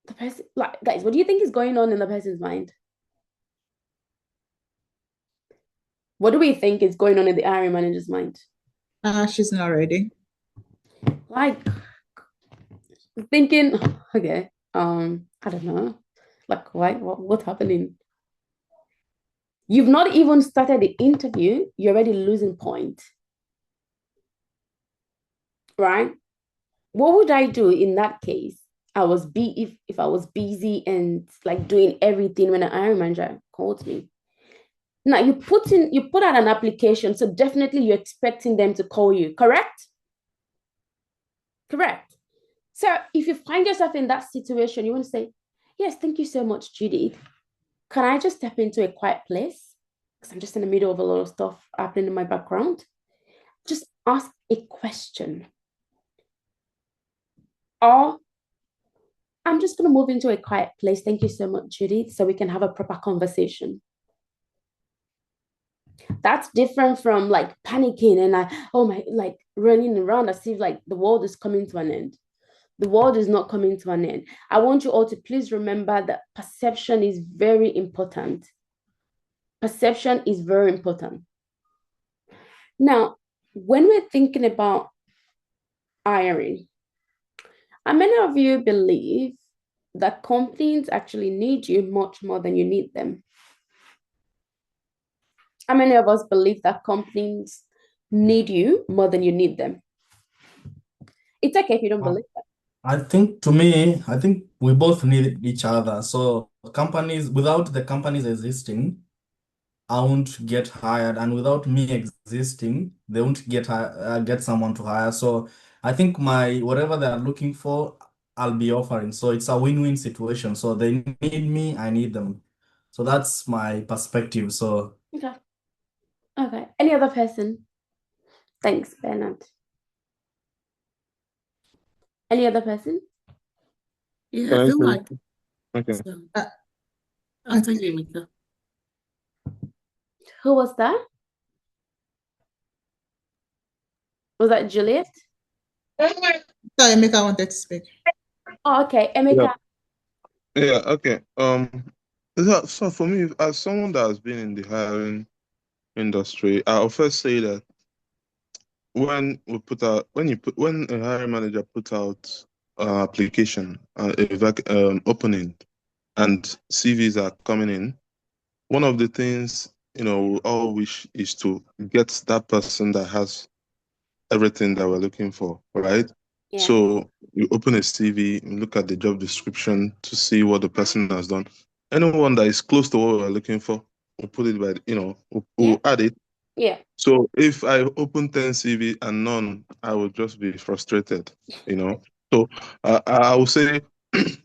The person, like, guys, what do you think is going on in the person's mind? What do we think is going on in the hiring manager's mind? She's not ready. Like, thinking, okay, I don't know, like, why, what's happening? You've not even started the interview, you're already losing point, right? What would I do in that case? If I was busy and like doing everything when an hiring manager called me. Now you put out an application, so definitely you're expecting them to call you, correct? Correct. So if you find yourself in that situation, you want to say, yes, thank you so much, Judith. Can I just step into a quiet place? Because I'm just in the middle of a lot of stuff happening in my background. Just ask a question. Or I'm just going to move into a quiet place. Thank you so much, Judith, so we can have a proper conversation. That's different from like panicking and like running around as if like the world is coming to an end. The world is not coming to an end. I want you all to please remember that perception is very important. Perception is very important. Now, when we're thinking about hiring, how many of you believe that companies actually need you much more than you need them? How many of us believe that companies need you more than you need them? It's okay if you don't believe that. I think we both need each other. So companies, without the companies existing, I won't get hired, and without me existing, they won't get someone to hire. So I think whatever they are looking for, I'll be offering. So it's a win-win situation. So they need me, I need them. So that's my perspective. So Okay. Okay. Any other person? Thanks, Bernard. Any other person? Yeah, I feel like Okay. so. I think Emeka. Who was that? Was that Juliet? Sorry, Emeka wanted to speak. Oh, okay. Emeka. Yeah, okay. So for me, as someone that has been in the hiring industry, I'll first say that when a hiring manager put out application, opening, and CVs are coming in, one of the things we all wish is to get that person that has everything that we're looking for, right? Yeah. So you open a CV, you look at the job description to see what the person has done. Anyone that is close to what we're looking for, we'll put it by, we'll add it. Yeah. So if I open 10 CV and none, I would just be frustrated, you know. So I would say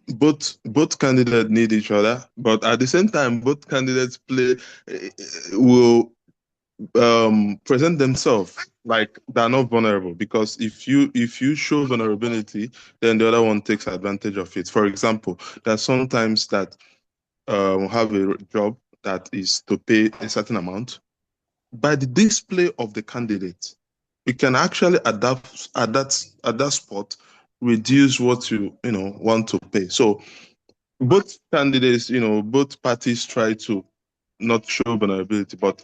both candidates need each other, but at the same time, both candidates will present themselves like they're not vulnerable, because if you show vulnerability, then the other one takes advantage of it. For example, there's sometimes that have a job that is to pay a certain amount. By the display of the candidate, you can actually adapt at that spot, reduce what you want to pay. So both candidates, both parties try to not show vulnerability, but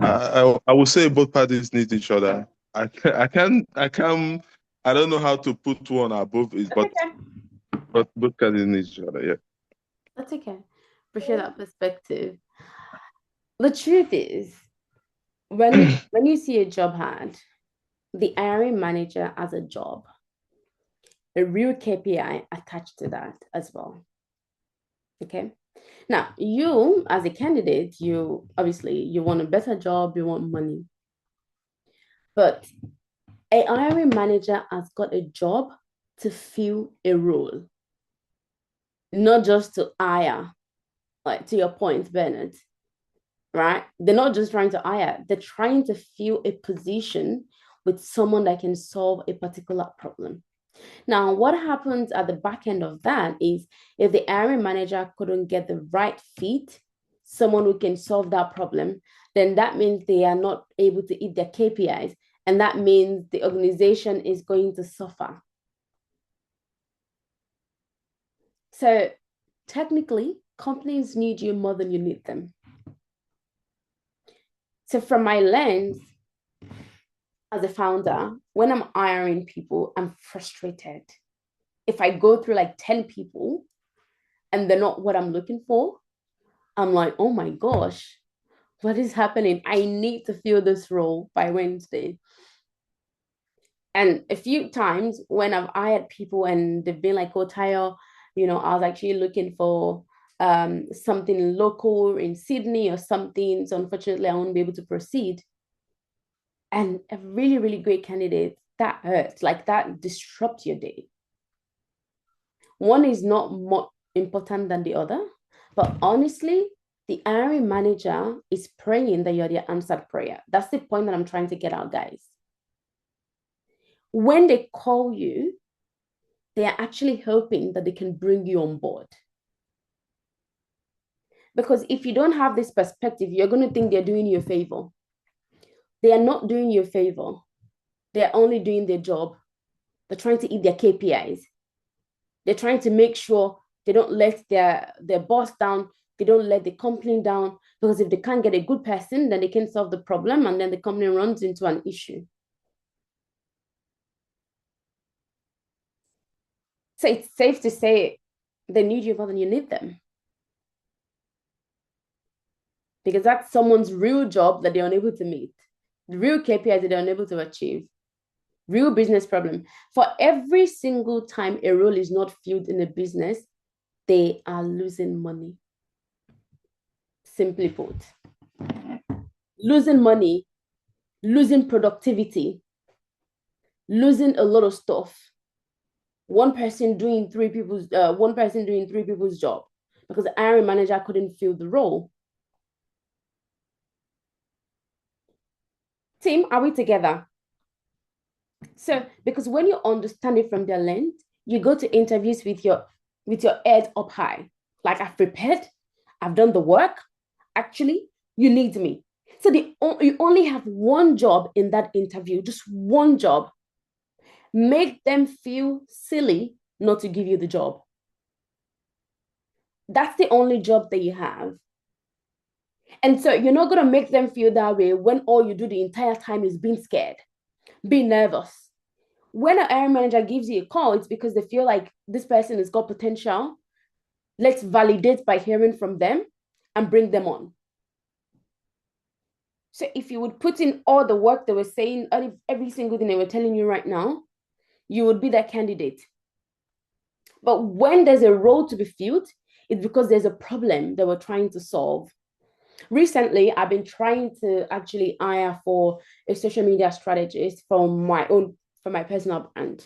I would say both parties need each other. I don't know how to put one above it, That's okay. but both candidates need each other. Yeah. That's okay. Appreciate that perspective. The truth is, when you see a job ad, the hiring manager has a job, a real KPI attached to that as well. Okay. Now, you as a candidate, you obviously you want a better job, you want money. But a hiring manager has got a job to fill a role, not just to hire, like to your point, Bernard, right? They're not just trying to hire, they're trying to fill a position with someone that can solve a particular problem. Now, what happens at the back end of that is if the hiring manager couldn't get the right fit, someone who can solve that problem, then that means they are not able to hit their KPIs. And that means the organization is going to suffer. So technically, companies need you more than you need them. So from my lens, as a founder, when I'm hiring people, I'm frustrated. If I go through like 10 people and they're not what I'm looking for, I'm like, oh my gosh, what is happening? I need to fill this role by Wednesday. And a few times when I've hired people and they've been like, oh, Tayo, I was actually looking for something local in Sydney or something. So unfortunately, I won't be able to proceed. And a really, really great candidate, that hurts. Like that disrupts your day. One is not more important than the other. But honestly, the hiring manager is praying that you're the answered prayer. That's the point that I'm trying to get out, guys. When they call you, they are actually hoping that they can bring you on board. Because if you don't have this perspective, you're going to think they're doing you a favor. They are not doing you a favor. They're only doing their job. They're trying to eat their KPIs. They're trying to make sure they don't let their boss down. They don't let the company down. Because if they can't get a good person, then they can solve the problem and then the company runs into an issue. So it's safe to say they need you more than you need them. Because that's someone's real job that they're unable to meet. The real KPIs that they're unable to achieve. Real business problem. For every single time a role is not filled in a business, they are losing money. Simply put. Losing money, losing productivity, losing a lot of stuff. One person doing three people's job because the hiring manager couldn't fill the role. Team, are we together? So, because when you understand it from their lens, you go to interviews with your head up high. Like, I've prepared, I've done the work. Actually, you need me. So you only have one job in that interview, just one job. Make them feel silly not to give you the job. That's the only job that you have. And so you're not going to make them feel that way when all you do the entire time is being scared, being nervous. When a hiring manager gives you a call, it's because they feel like this person has got potential. Let's validate by hearing from them and bring them on. So if you would put in all the work they were saying, every single thing they were telling you right now, you would be that candidate. But when there's a role to be filled, it's because there's a problem that we're trying to solve. Recently, I've been trying to actually hire for a social media strategist for my personal brand.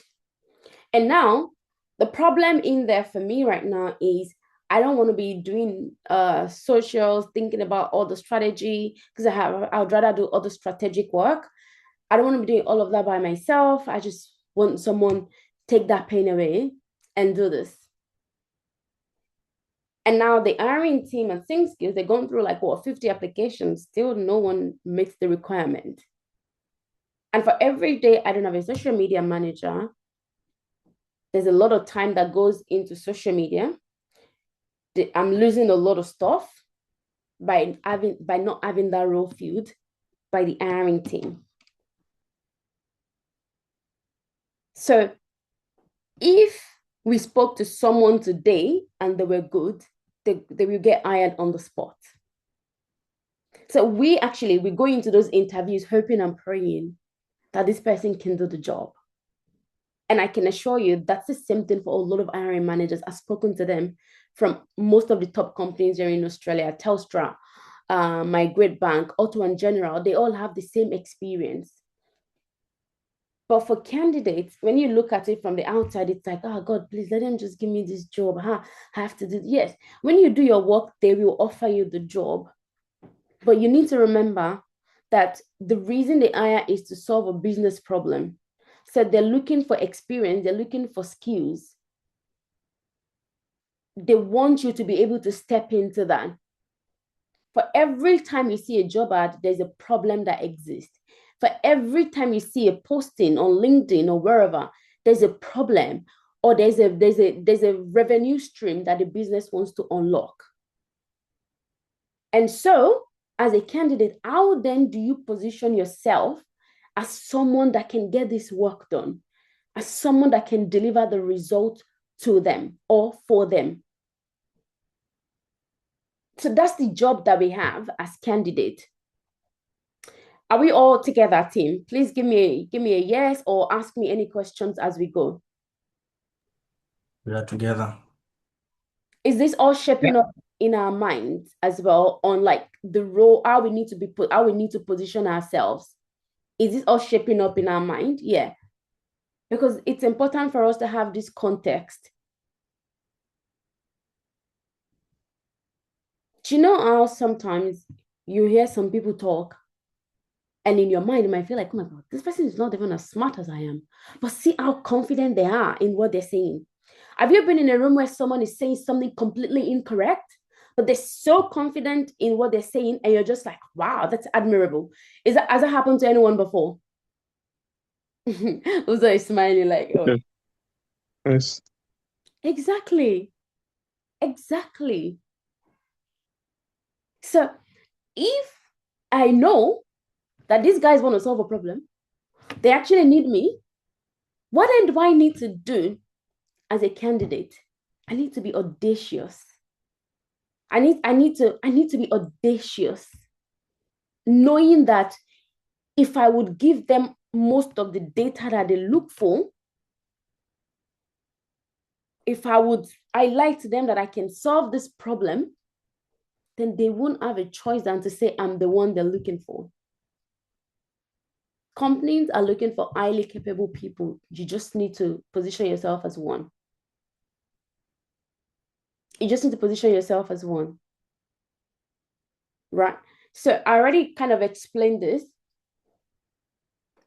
And now the problem in there for me right now is I don't want to be doing socials, thinking about all the strategy, because I'd rather do all the strategic work. I don't want to be doing all of that by myself. I just want someone take that pain away and do this. And now the hiring team and ThinkSkills, they're going through like 50 applications. Still, no one meets the requirement. And for every day I don't have a social media manager, there's a lot of time that goes into social media. I'm losing a lot of stuff by not having that role filled by the hiring team. So if we spoke to someone today and they were good, they will get hired on the spot. So we go into those interviews hoping and praying that this person can do the job. And I can assure you that's the same thing for a lot of hiring managers. I've spoken to them from most of the top companies here in Australia, Telstra, My Great Bank, Auto and General, they all have the same experience. But for candidates, when you look at it from the outside, it's like, oh God, please let them just give me this job. I have to do this. Yes, when you do your work, they will offer you the job. But you need to remember that the reason they hire is to solve a business problem. So they're looking for experience, they're looking for skills. They want you to be able to step into that. For every time you see a job ad, there's a problem that exists. For every time you see a posting on LinkedIn or wherever, there's a problem or there's a revenue stream that the business wants to unlock. And so, as a candidate, how then do you position yourself as someone that can get this work done, as someone that can deliver the result to them or for them? So that's the job that we have as candidates. Are we all together, team? Please give me a yes or ask me any questions as we go. We are together. Is this all shaping up in our minds as well on like the role, how we need to position ourselves? Is this all shaping up in our mind? Yeah. Because it's important for us to have this context. Do you know how sometimes you hear some people talk and in your mind, you might feel like, oh my God, this person is not even as smart as I am. But see how confident they are in what they're saying. Have you been in a room where someone is saying something completely incorrect, but they're so confident in what they're saying, and you're just like, wow, that's admirable. Has that happened to anyone before? Uzo is smiling like, oh. Yes. Exactly. So if I know that these guys want to solve a problem, they actually need me, what then do I need to do as a candidate? I need to be audacious. I need to be audacious, knowing that if I would give them most of the data that they look for, if I lie to them that I can solve this problem, then they won't have a choice than to say I'm the one they're looking for. Companies are looking for highly capable people. You just need to position yourself as one. You just need to position yourself as one. Right? So I already kind of explained this.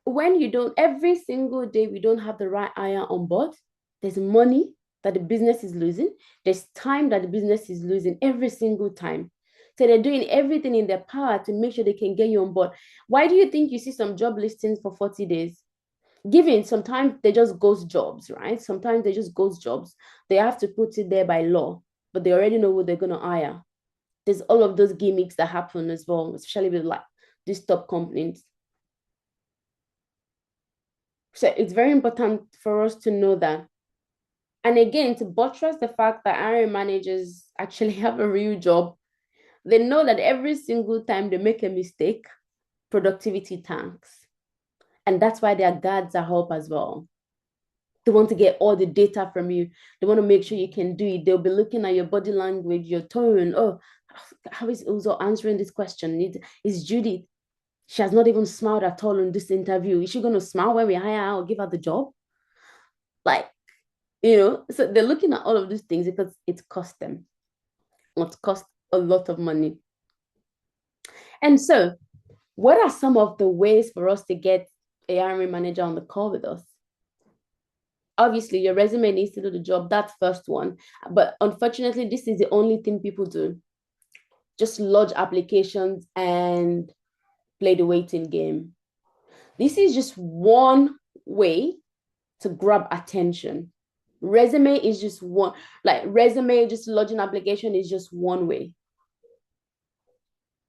When you don't, every single day we don't have the right hire on board, there's money that the business is losing. There's time that the business is losing every single time. So they're doing everything in their power to make sure they can get you on board. Why do you think you see some job listings for 40 days? Given sometimes they just ghost jobs, right? Sometimes they just ghost jobs. They have to put it there by law, but they already know what they're going to hire. There's all of those gimmicks that happen as well, especially with like these top companies. So it's very important for us to know that. And again, to buttress the fact that hiring managers actually have a real job, they know that every single time they make a mistake, productivity tanks. And that's why their guards are up as well. They want to get all the data from you. They want to make sure you can do it. They'll be looking at your body language, your tone. Oh, how is Uzo answering this question? Is Judith, she has not even smiled at all in this interview. Is she going to smile when we hire her or give her the job? Like, so they're looking at all of these things because it costs them. It costs a lot of money. And so, what are some of the ways for us to get a hiring manager on the call with us? Obviously, your resume needs to do the job. That's first one. But unfortunately, this is the only thing people do. Just lodge applications and play the waiting game. This is just one way to grab attention. Resume is just one, just lodging application is just one way.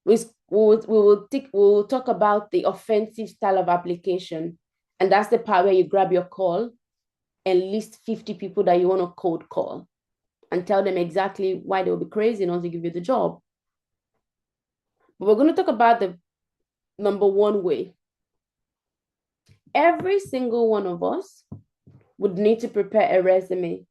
We'll talk about the offensive style of application. And that's the part where you grab your call and list 50 people that you want to cold call and tell them exactly why they'll be crazy not to give you the job. But we're going to talk about the number one way. Every single one of us would need to prepare a resume.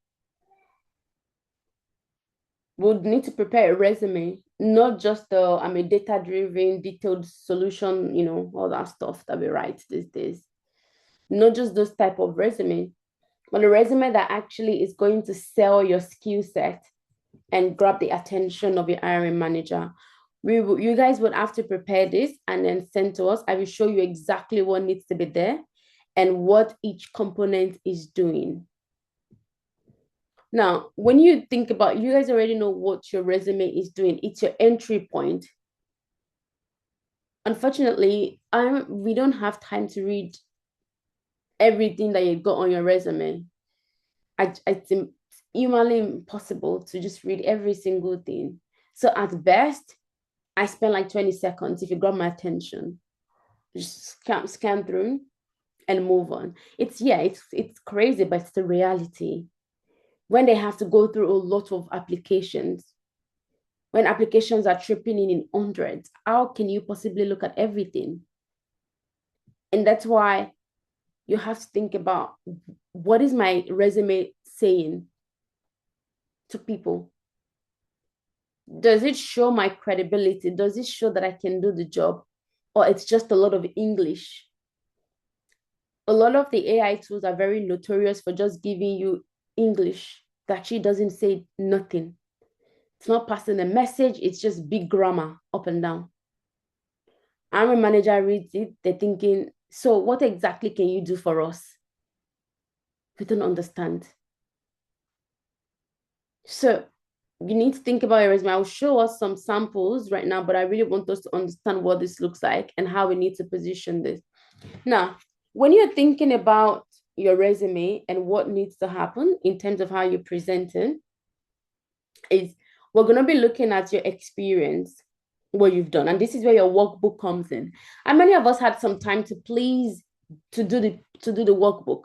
Would need to prepare a resume, not just I'm a data-driven, detailed solution, all that stuff that we write these days. Not just those type of resume, but a resume that actually is going to sell your skill set and grab the attention of your hiring manager. You guys would have to prepare this and then send to us. I will show you exactly what needs to be there and what each component is doing. Now, when you think about, you guys already know what your resume is doing. It's your entry point. Unfortunately, we don't have time to read everything that you got on your resume. It's humanly impossible to just read every single thing. So at best, I spend like 20 seconds if you grab my attention. Just scan through and move on. It's crazy, but it's the reality. When they have to go through a lot of applications, when applications are tripping in hundreds, how can you possibly look at everything? And that's why you have to think about, what is my resume saying to people? Does it show my credibility? Does it show that I can do the job? Or it's just a lot of English? A lot of the AI tools are very notorious for just giving you English that she doesn't say nothing. It's not passing a message. It's just big grammar up and down. Hiring manager reads it. They're thinking, so what exactly can you do for us? We don't understand. So you need to think about your resume. I'll show us some samples right now, but I really want us to understand what this looks like and how we need to position this. Now, when you're thinking about your resume and what needs to happen in terms of how you present it, is we're going to be looking at your experience, what you've done. And this is where your workbook comes in. How many of us had some time to do the workbook?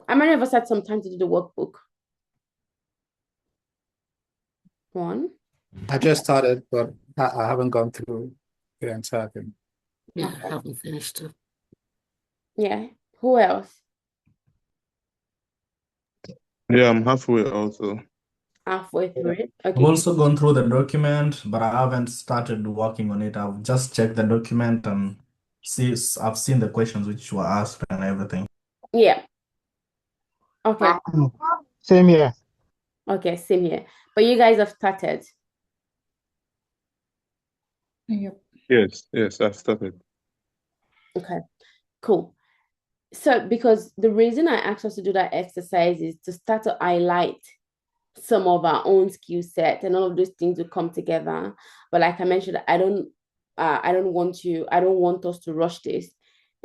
How many of us had some time to do the workbook? One. I just started, but I haven't gone through the entire thing. Yeah, I haven't finished it. Yeah. Who else? Yeah, I'm halfway also. Halfway through it. Okay. I've also gone through the document, but I haven't started working on it. I've just checked the document and I've seen the questions which were asked and everything. Yeah. Okay. Same here. Okay, same here. But you guys have started. Yep. Yes, I've started. Okay, cool. So because the reason I asked us to do that exercise is to start to highlight some of our own skill set, and all of those things will come together. But like I mentioned, I don't want us to rush this.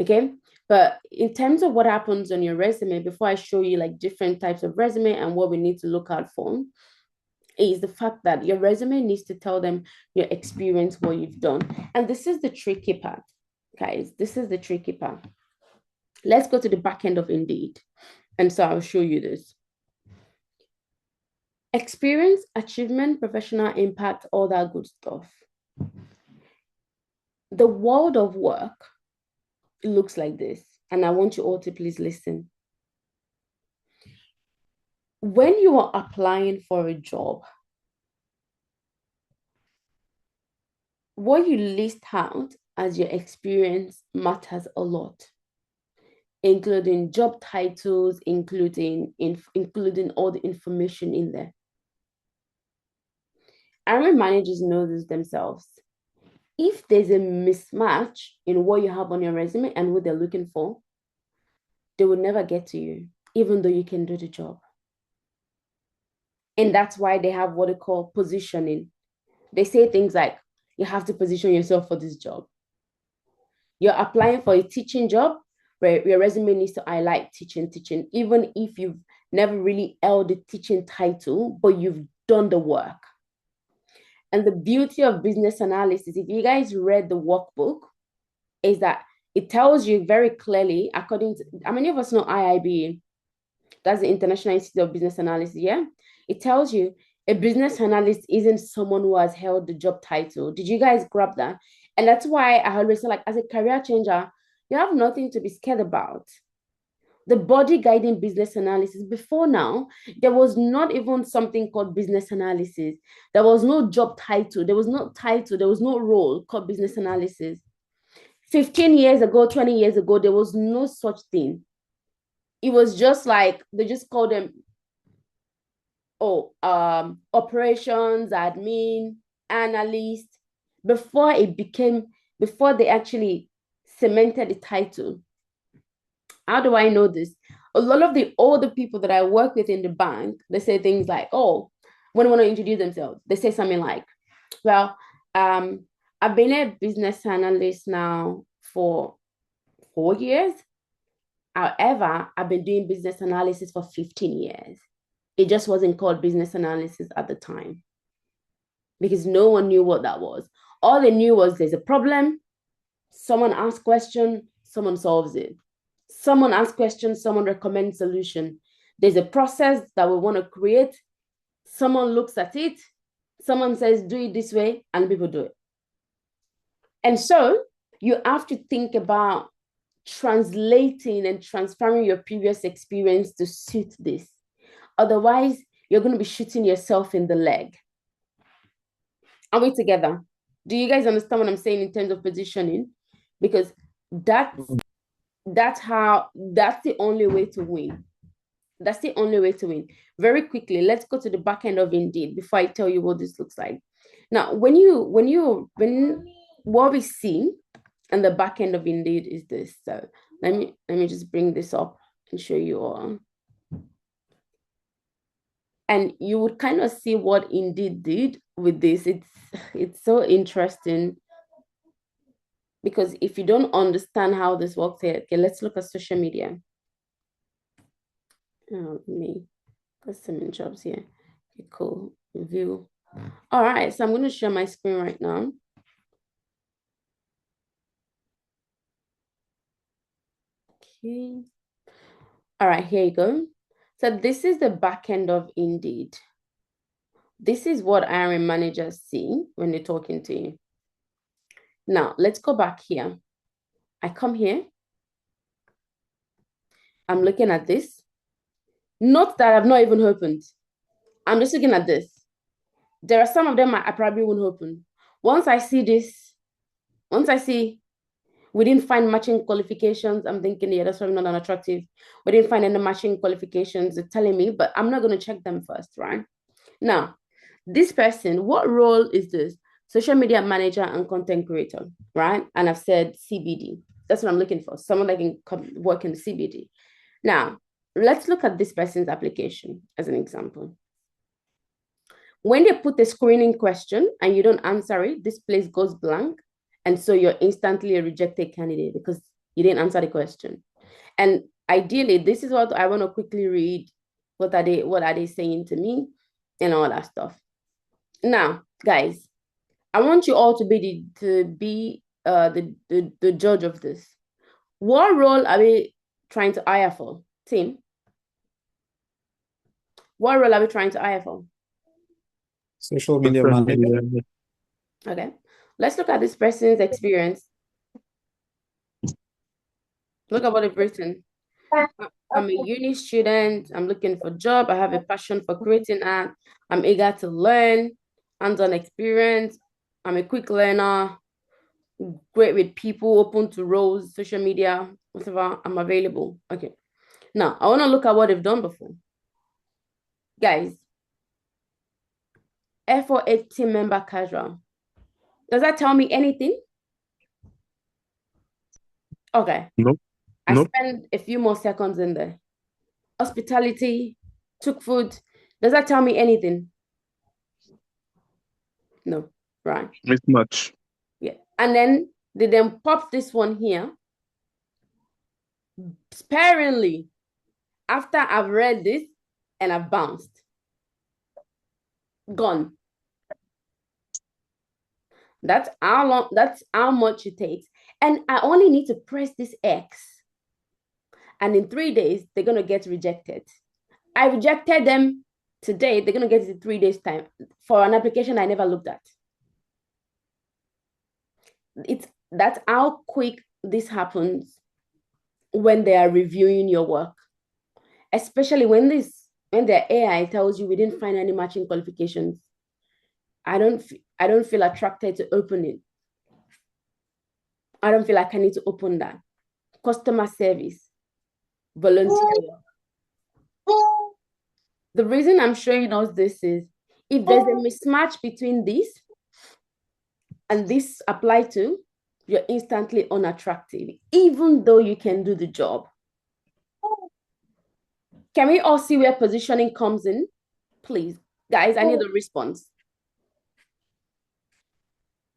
Okay. But in terms of what happens on your resume, before I show you like different types of resume and what we need to look out for, is the fact that your resume needs to tell them your experience, what you've done. And this is the tricky part, guys. This is the tricky part. Let's go to the back end of Indeed. And so I'll show you this. Experience, achievement, professional impact, all that good stuff. The world of work looks like this. And I want you all to please listen. When you are applying for a job, what you list out as your experience matters a lot, including job titles, including all the information in there. Hiring managers know this themselves. If there's a mismatch in what you have on your resume and what they're looking for, they will never get to you, even though you can do the job. And that's why they have what they call positioning. They say things like, you have to position yourself for this job. You're applying for a teaching job where your resume needs to highlight teaching, even if you've never really held the teaching title, but you've done the work. And the beauty of business analysis, if you guys read the workbook, is that it tells you very clearly, according to, how many of us know IIB? That's the International Institute of Business Analysis, yeah? It tells you a business analyst isn't someone who has held the job title. Did you guys grab that? And that's why I always say, like, as a career changer, you have nothing to be scared about. The body guiding business analysis, before now, there was not even something called business analysis. There was no job title. There was no title. There was no role called business analysis. 15 years ago, 20 years ago, there was no such thing. It was just like, they just called them, operations, admin, analyst, before they actually cemented the title. How do I know this? A lot of the older people that I work with in the bank, they say things like, when they want to introduce themselves, they say something like, well, I've been a business analyst now for 4 years. However, I've been doing business analysis for 15 years. It just wasn't called business analysis at the time because no one knew what that was. All they knew was there's a problem, someone asks question, someone solves it. Someone asks questions, someone recommends solution. There's a process that we want to create. Someone looks at it, someone says, do it this way, and people do it. And so you have to think about translating and transferring your previous experience to suit this. Otherwise, you're going to be shooting yourself in the leg. Are we together? Do you guys understand what I'm saying in terms of positioning? Because that's the only way to win. That's the only way to win. Very quickly, let's go to the back end of Indeed before I tell you what this looks like. Now, when what we see on the back end of Indeed is this. So let me just bring this up and show you all. And you would kind of see what Indeed did with this. It's so interesting. Because if you don't understand how this works here, okay, let's look at social media. Me, custom jobs here. Okay, cool. View. All right, so I'm going to share my screen right now. Okay. All right, here you go. So this is the back end of Indeed. This is what hiring managers see when they're talking to you. Now, let's go back here. I come here. I'm looking at this. Note that I've not even opened. I'm just looking at this. There are some of them I probably won't open. Once I see this, we didn't find matching qualifications, I'm thinking, yeah, that's probably not unattractive. We didn't find any matching qualifications, they're telling me, but I'm not going to check them first, right? Now, this person, what role is this? Social media manager and content creator, right? And I've said CBD. That's what I'm looking for. Someone that can work in the CBD. Now, let's look at this person's application as an example. When they put a screening question and you don't answer it, this place goes blank. And so you're instantly a rejected candidate because you didn't answer the question. And ideally, this is what I want to quickly read. What are they saying to me and all that stuff. Now, guys, I want you all to be the judge of this. What role are we trying to hire for? Team? What role are we trying to hire for? Social media manager. Okay. Let's look at this person's experience. Look at what they've written. I'm a uni student. I'm looking for a job. I have a passion for creating art. I'm eager to learn. Hands-on experience. I'm a quick learner, great with people, open to roles, social media, whatever. I'm available. Okay. Now, I want to look at what they've done before. Guys, F48 team member casual. Does that tell me anything? Okay. Nope. I Nope. spend a few more seconds in there. Hospitality, took food. Does that tell me anything? No. Right. Mismatch. Yeah. And then they then pop this one here sparingly after I've read this and I've bounced. Gone. That's how much it takes. And I only need to press this X. And in 3 days, they're going to get rejected. I rejected them today. They're going to get it in 3 days' time for an application I never looked at. That's how quick this happens when they are reviewing your work. Especially when the AI tells you we didn't find any matching qualifications. I don't feel attracted to open it. I don't feel like I need to open that. Customer service, volunteer. The reason I'm showing us this is if there's a mismatch between this and this apply to, you're instantly unattractive, even though you can do the job. Can we all see where positioning comes in? Please, guys, I need a response.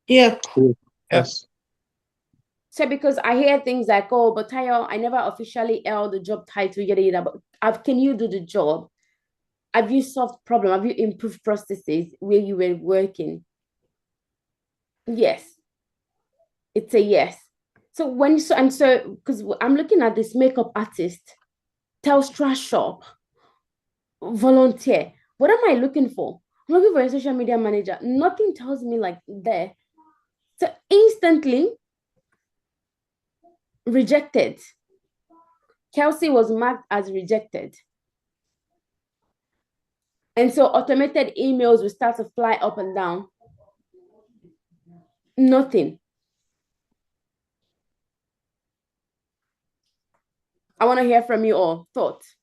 Yeah. Yes. So because I hear things like, oh, but Tayo, I never officially held the job title, but can you do the job? Have you solved problem? Have you improved processes where you were working? Yes. It's a yes. So because I'm looking at this makeup artist, Telstra shop, volunteer. What am I looking for? I'm looking for a social media manager. Nothing tells me like there. So instantly rejected. Kelsey was marked as rejected. And so automated emails will start to fly up and down. Nothing. I want to hear from you all. Thoughts?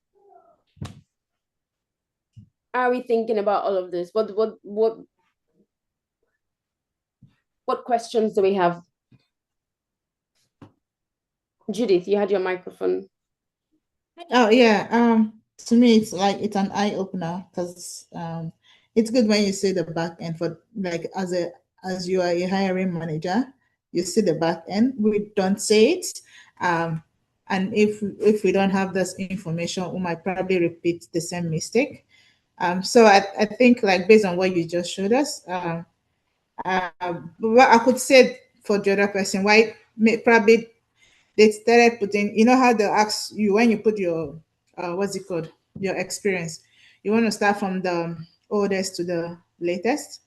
Are we thinking about all of this? What questions do we have? Judith, you had your microphone. Oh yeah. To me, it's like it's an eye opener because it's good when you see the back end for like as you are a hiring manager, you see the back end. We don't say it. And if we don't have this information, we might probably repeat the same mistake. So I think like based on what you just showed us, what I could say for the other person, why probably they started putting, you know how they ask you when you put your what's it called, your experience, you want to start from the oldest to the latest.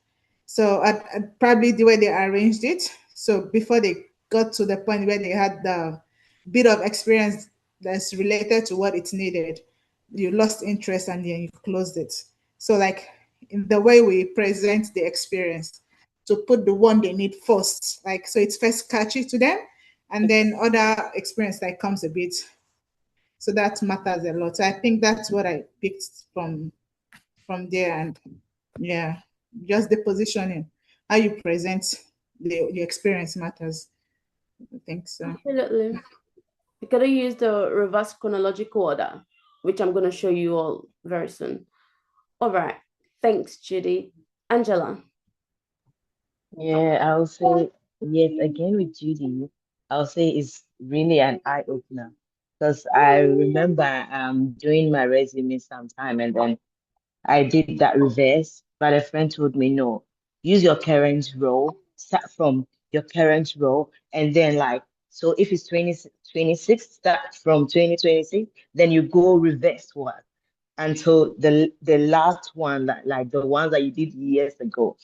So I'd probably the way they arranged it, so before they got to the point where they had the bit of experience that's related to what it's needed, you lost interest and then you closed it. So like in the way we present the experience, to put the one they need first, like so it's first catchy to them, and then other experience that comes a bit. So that matters a lot. So I think that's what I picked from there. And yeah, just the positioning, how you present the experience matters. I think so. Absolutely. You gotta use the reverse chronological order, which I'm gonna show you all very soon. All right. Thanks, Judy. Angela. Yeah, I'll say yes again with Judy. I'll say it's really an eye opener because I remember doing my resume sometime and then I did that reverse, but a friend told me no, use your current role, start from your current role, and then like so if it's 2026, start from 2026, then you go reverse one until the last one, like the ones that you did years ago.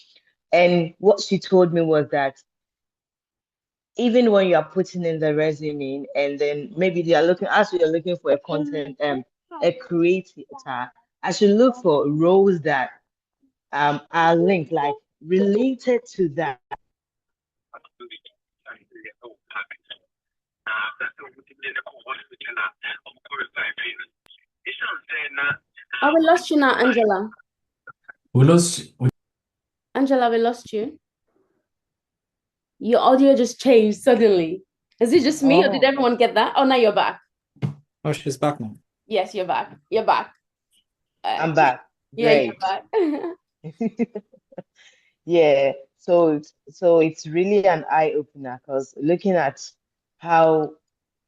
And what she told me was that even when you are putting in the resume and then maybe they are looking, as you're looking for a content, a creator, I should look for roles that are linked, like related to that, Oh, we lost you now, Angela. We lost. Angela, we lost you. Your audio just changed suddenly. Is it just me or did oh, everyone get that? Oh, now you're back. Oh, she's back now. Yes, you're back. You're back. I'm back. Yeah, you're Great. back. Yeah, so it's really an eye opener because looking at how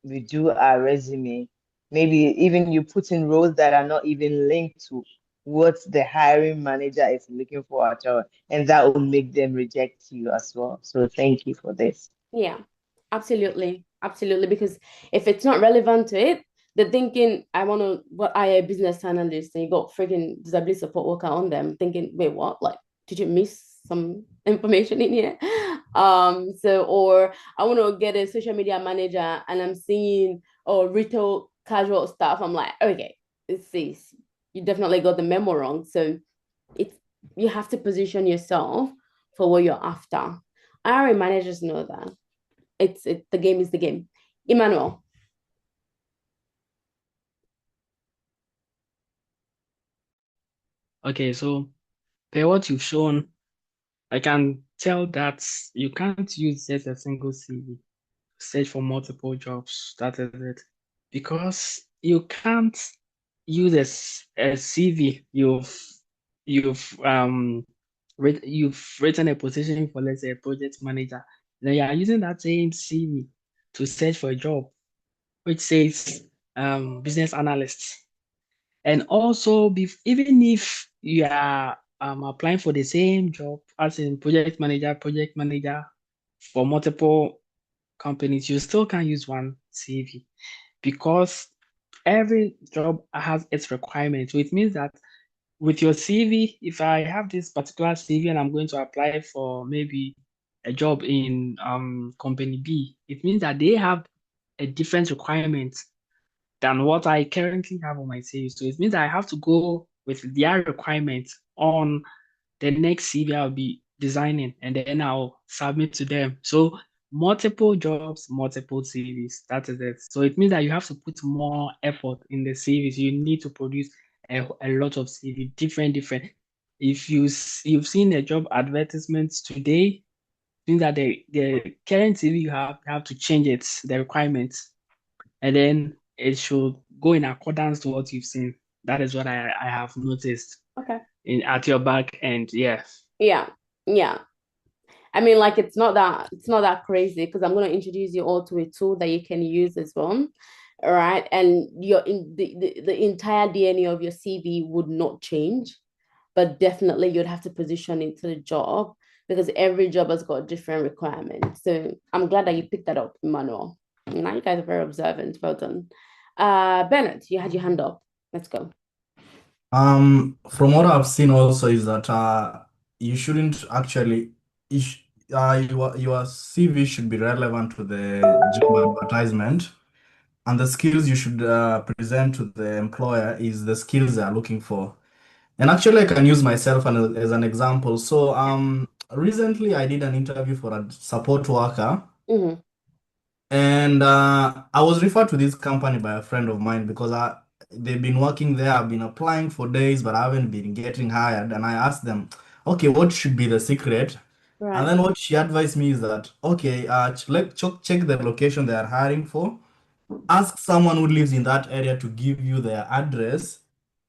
we do our resume, maybe even you put in roles that are not even linked to what the hiring manager is looking for at all, and that will make them reject you as well. So thank you for this. Yeah, absolutely. Absolutely. Because if it's not relevant to it, they're thinking, I want to what I a business analyst and you got freaking disability support worker on them, thinking, wait, what? Like, did you miss some information in here? Or I want to get a social media manager and I'm seeing retail casual stuff. I'm like, okay, this is you definitely got the memo wrong. So it's you have to position yourself for what you're after. Hiring managers know that. It's the game is the game. Emmanuel. Okay, so per what you've shown, I can tell that you can't use just a single CV to search for multiple jobs. That is it. Because you can't use a CV you've written a position for, let's say, a project manager. Then you are using that same CV to search for a job which says business analyst. And also, even if you are applying for the same job as in project manager for multiple companies, you still can't use one CV because every job has its requirements. So it means that with your CV, if I have this particular CV and I'm going to apply for maybe a job in company B, it means that they have a different requirement than what I currently have on my CV. So it means I have to go with their requirements on the next CV I'll be designing and then I'll submit to them. So multiple jobs, multiple CVs. That is it. So it means that you have to put more effort in the CVs. You need to produce a lot of CV, different. If you've seen the job advertisements today, it means that the current CV you have to change it, the requirements, and then it should go in accordance to what you've seen. That is what I have noticed Okay. at your back end. Yeah. Yeah. Yeah. I mean, like it's not that crazy because I'm going to introduce you all to a tool that you can use as well. All right. And your in the entire DNA of your CV would not change, but definitely you'd have to position into the job because every job has got different requirements. So I'm glad that you picked that up, Emmanuel. Now you guys are very observant. Well done. Bennett, you had your hand up. Let's go. From what I've seen also is that you shouldn't actually your CV should be relevant to the job advertisement, and the skills you should present to the employer is the skills they are looking for. And actually, I can use myself as an example. So, recently I did an interview for a support worker, Mm-hmm. and I was referred to this company by a friend of mine because they've been working there. I've been applying for days, but I haven't been getting hired. And I asked them, okay, what should be the secret? And Right. then what she advised me is that, okay, check the location they are hiring for. Ask someone who lives in that area to give you their address,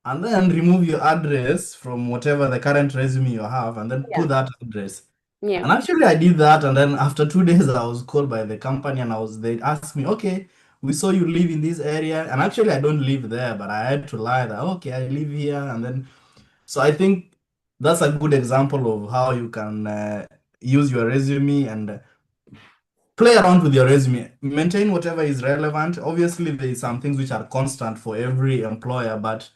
and then remove your address from whatever the current resume you have, and then Yeah. put that address. Yeah. And actually, I did that, and then after 2 days, I was called by the company, and they asked me, okay, we saw you live in this area, and actually, I don't live there, but I had to lie that, okay, I live here, and then so I think that's a good example of how you can use your resume and play around with your resume, maintain whatever is relevant. Obviously, there is some things which are constant for every employer, but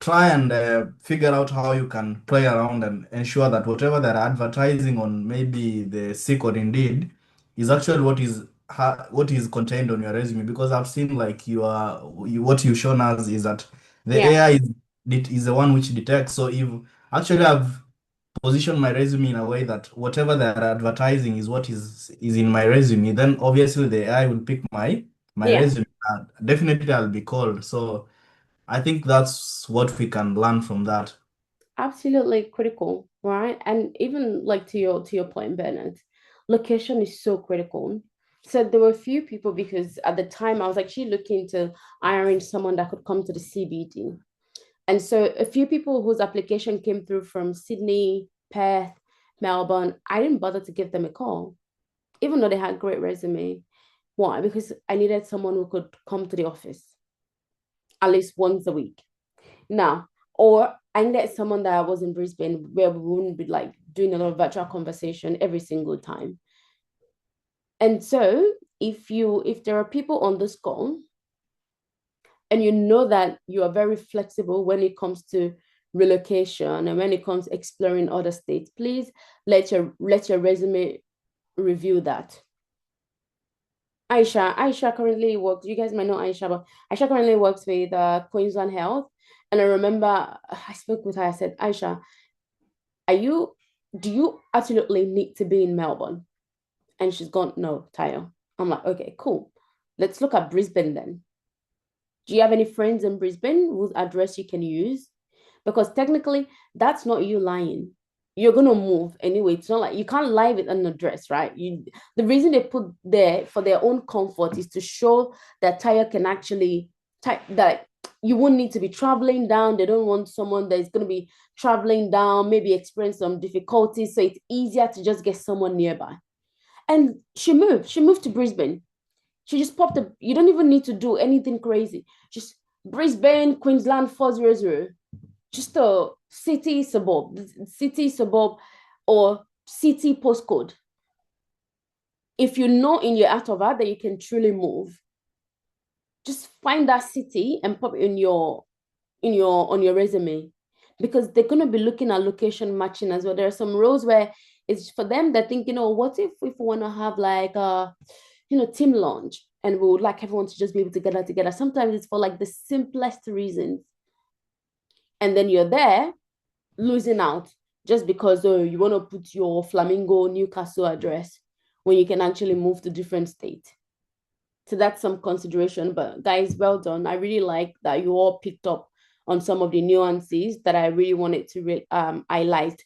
try and figure out how you can play around and ensure that whatever they're advertising on maybe the Seek or Indeed is actually what is contained on your resume. Because I've seen like what you've shown us is that the Yeah. AI is the one which detects. So if actually I've position my resume in a way that whatever they're advertising is what is in my resume, then obviously the AI will pick my Yeah. resume. Definitely I'll be called. So I think that's what we can learn from that. Absolutely critical, right? And even like to your point, Bernard, location is so critical. So there were a few people, because at the time I was actually looking to hiring someone that could come to the CBD. And so a few people whose application came through from Sydney, Perth, Melbourne, I didn't bother to give them a call, even though they had great resume. Why? Because I needed someone who could come to the office at least once a week. Now, or I needed someone that was in Brisbane where we wouldn't be like doing a lot of virtual conversation every single time. And so if there are people on this call and you know that you are very flexible when it comes to relocation and when it comes to exploring other states, please let your resume review that. Aisha currently works, you guys might know Aisha, but Aisha currently works with Queensland Health. And I remember I spoke with her, I said, Aisha, do you absolutely need to be in Melbourne? And she's gone, no, Tayo. I'm like, okay, cool. Let's look at Brisbane then. Do you have any friends in Brisbane whose address you can use? Because technically, that's not you lying. You're going to move anyway. It's not like you can't lie with an address, right? The reason they put there for their own comfort is to show that Tayo can actually, that you won't need to be traveling down. They don't want someone that is going to be traveling down, maybe experience some difficulties. So it's easier to just get someone nearby. And she moved to Brisbane. She just popped up. You don't even need to do anything crazy. Just Brisbane, Queensland 400. Just a city suburb or city postcode. If you know in your heart of heart that you can truly move, just find that city and pop it on your resume, because they're going to be looking at location matching as well. There are some roles where it's for them, they're thinking, oh, what if we want to have like team lunch and we would like everyone to just be able to gather together. Sometimes it's for like the simplest reasons. And then you're there losing out just because you want to put your Flamingo Newcastle address when you can actually move to different state. So that's some consideration. But guys, well done. I really like that you all picked up on some of the nuances that I really wanted to highlight.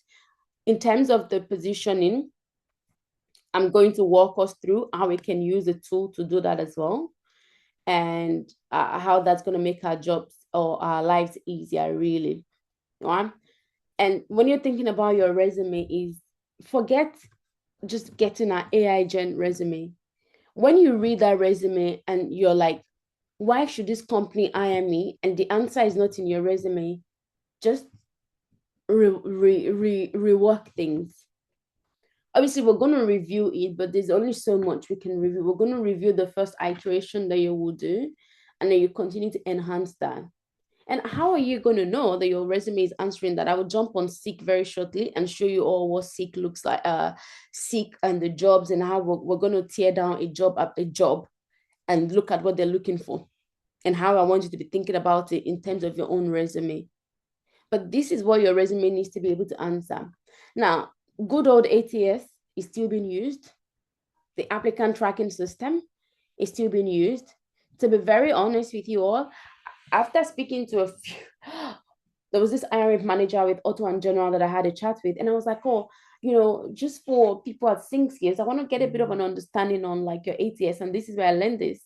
In terms of the positioning, I'm going to walk us through how we can use the tool to do that as well, and how that's going to make our jobs or our lives easier, really. Right? And when you're thinking about your resume, is forget just getting an AI gen resume. When you read that resume and you're like, why should this company hire me? And the answer is not in your resume, just rework things. Obviously, we're going to review it, but there's only so much we can review. We're going to review the first iteration that you will do, and then you continue to enhance that. And how are you going to know that your resume is answering that? I will jump on Seek very shortly and show you all what Seek looks like, Seek and the jobs, and how we're going to tear down a job and look at what they're looking for and how I want you to be thinking about it in terms of your own resume. But this is what your resume needs to be able to answer. Now, good old ATS is still being used. The applicant tracking system is still being used. To be very honest with you all, after speaking to a few, there was this hiring manager with Auto & General that I had a chat with, and I was like, oh, just for people at SyncSkills, I want to get a bit of an understanding on like your ATS, and this is where I learned this.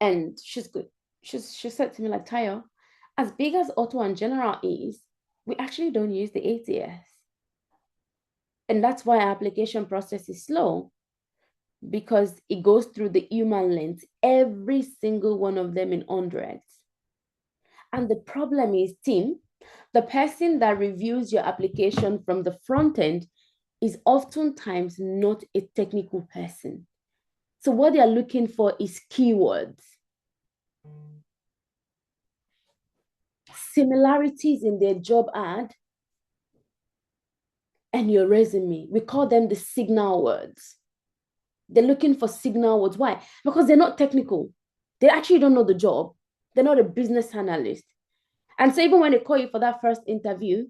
And she's good. She said to me like, Tayo, as big as Auto & General is, we actually don't use the ATS. And that's why our application process is slow, because it goes through the human lens, every single one of them in hundreds. And the problem is, team, the person that reviews your application from the front end is oftentimes not a technical person. So what they are looking for is keywords, similarities in their job ad and your resume. We call them the signal words. They're looking for signal words. Why? Because they're not technical. They actually don't know the job. They're not a business analyst. And so even when they call you for that first interview,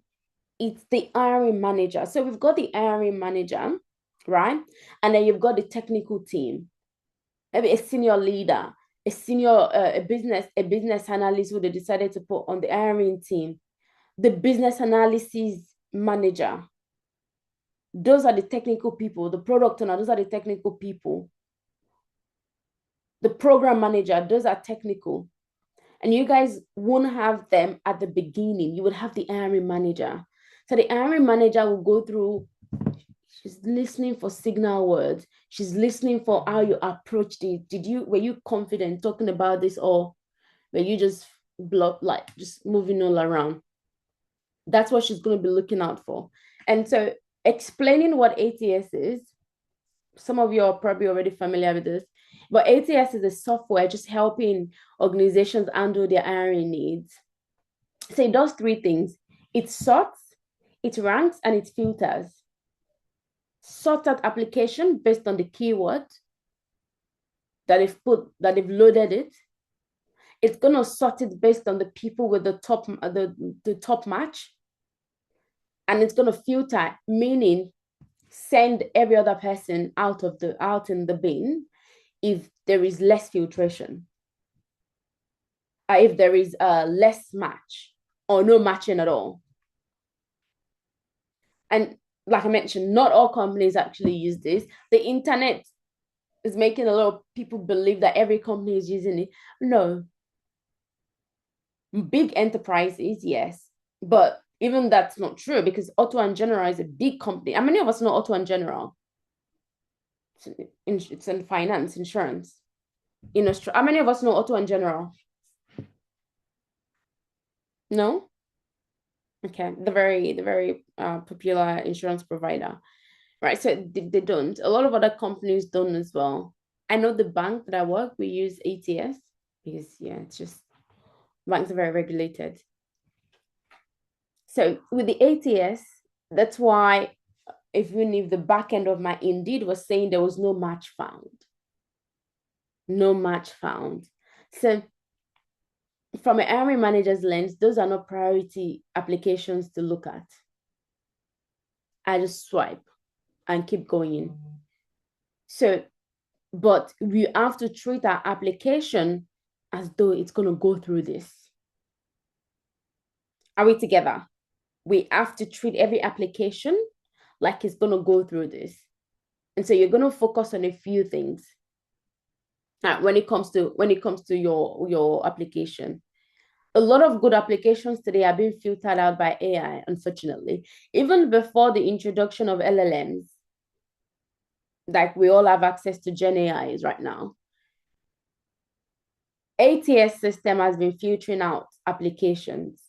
it's the hiring manager. So we've got the hiring manager, right? And then you've got the technical team, maybe a senior leader, a senior a business analyst who they decided to put on the hiring team, the business analysis manager. Those are the technical people. The product owner, those are the technical people. The program manager, those are technical. And you guys won't have them at the beginning. You would have the hiring manager. So the hiring manager will go through, she's listening for signal words. She's listening for how you approached it. Were you confident talking about this, or were you just just moving all around? That's what she's going to be looking out for. And so explaining what ATS is, some of you are probably already familiar with this, but ATS is a software just helping organizations handle their hiring needs. So it does three things. It sorts, it ranks, and it filters. Sort out application based on the keyword that they've loaded it. It's going to sort it based on the people with the top match. And it's going to filter, meaning send every other person out in the bin if there is less filtration, if there is less match or no matching at all. And like I mentioned, not all companies actually use this. The internet is making a lot of people believe that every company is using it. No. Big enterprises, yes. But even that's not true, because Auto & General is a big company. How many of us know Auto & General? It's in finance, insurance. In Australia, how many of us know Auto & General? No? Okay, the very popular insurance provider, right? So they don't. A lot of other companies don't as well. I know the bank that I work, we use ATS because it's just banks are very regulated. So with the ATS, that's why even if the back end of my Indeed was saying there was no match found. No match found. So from an hiring manager's lens, those are not priority applications to look at. I just swipe and keep going. So, but we have to treat our application as though it's going to go through this. Are we together? We have to treat every application like it's going to go through this. And so you're going to focus on a few things when it comes to your application. A lot of good applications today are being filtered out by AI, unfortunately. Even before the introduction of LLMs, like we all have access to Gen AIs right now, ATS system has been filtering out applications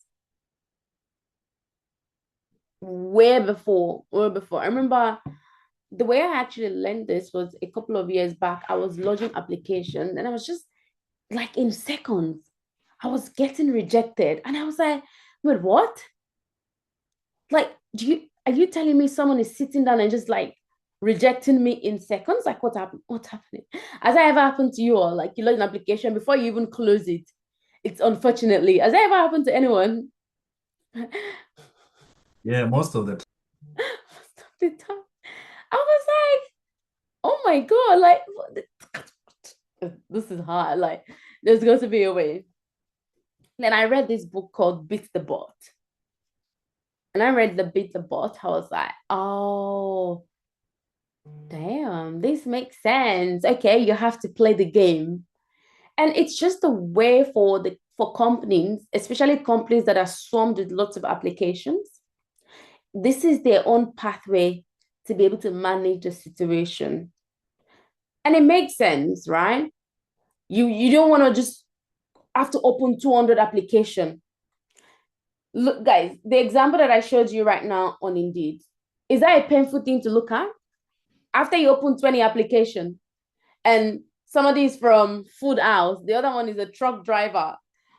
way before. I remember the way I actually learned this was a couple of years back. I was lodging applications and I was just like in seconds, I was getting rejected. And I was like, wait, what? Like, are you telling me someone is sitting down and just like rejecting me in seconds? Like, what's happening? Has that ever happened to you? Or like you lodge an application before you even close it? It's unfortunately, has that ever happened to anyone? Yeah, most of the Most of the time. I was like, oh my God, like this is hard. Like, there's got to be a way. Then I read this book called Beat the Bot. And I read the Beat the Bot. I was like, oh, damn, this makes sense. Okay, you have to play the game. And it's just a way for companies, especially companies that are swarmed with lots of applications. This is their own pathway to be able to manage the situation. And it makes sense, right? You don't want to just have to open 200 applications. Look, guys, the example that I showed you right now on Indeed, is that a painful thing to look at? After you open 20 applications and somebody is from food house, the other one is a truck driver,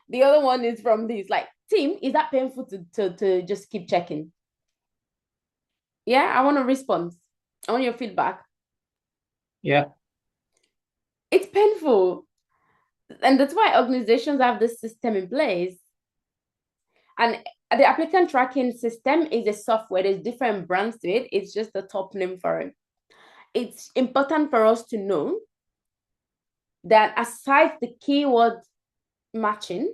the other one is from this, like, team, is that painful to just keep checking? Yeah, I want a response. I want your feedback. Yeah. It's painful. And that's why organizations have this system in place. And the applicant tracking system is a software. There's different brands to it. It's just the top name for it. It's important for us to know that aside the keyword matching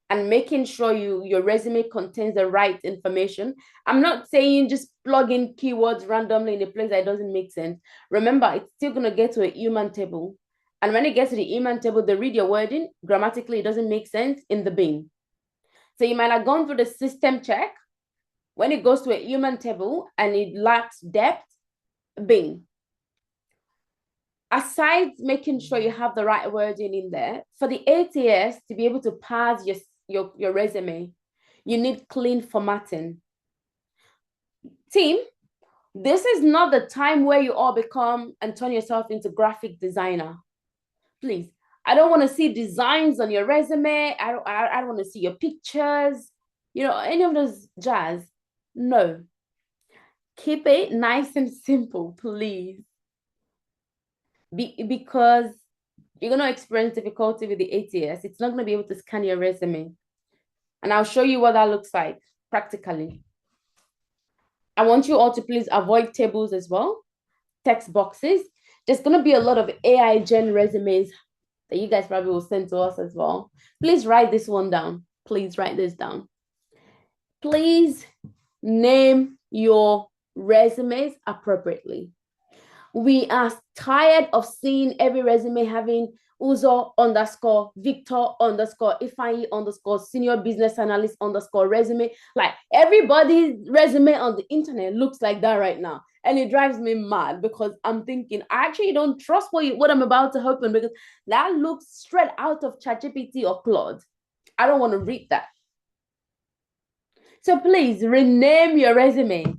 and making sure your resume contains the right information, I'm not saying just plug in keywords randomly in a place that doesn't make sense. Remember, it's still going to get to a human table. And when it gets to the human table, they read your wording. Grammatically, it doesn't make sense in the bin. So you might have gone through the system check. When it goes to a human table and it lacks depth, bin. Aside making sure you have the right wording in there, for the ATS to be able to pass your resume, you need clean formatting. Team, this is not the time where you all become and turn yourself into graphic designer. Please, I don't want to see designs on your resume. I don't want to see your pictures, any of those jazz. No. Keep it nice and simple, please. Because you're going to experience difficulty with the ATS. It's not going to be able to scan your resume. And I'll show you what that looks like practically. I want you all to please avoid tables as well, text boxes. There's going to be a lot of AI gen resumes that you guys probably will send to us as well. Please write this one down. Please write this down. Please name your resumes appropriately. We are tired of seeing every resume having Uzo _ Victor _ Ifeanyi _ senior business analyst _ resume. Like everybody's resume on the internet looks like that right now. And it drives me mad because I'm thinking, I actually don't trust what I'm about to open because that looks straight out of ChatGPT or Claude. I don't want to read that. So please rename your resume.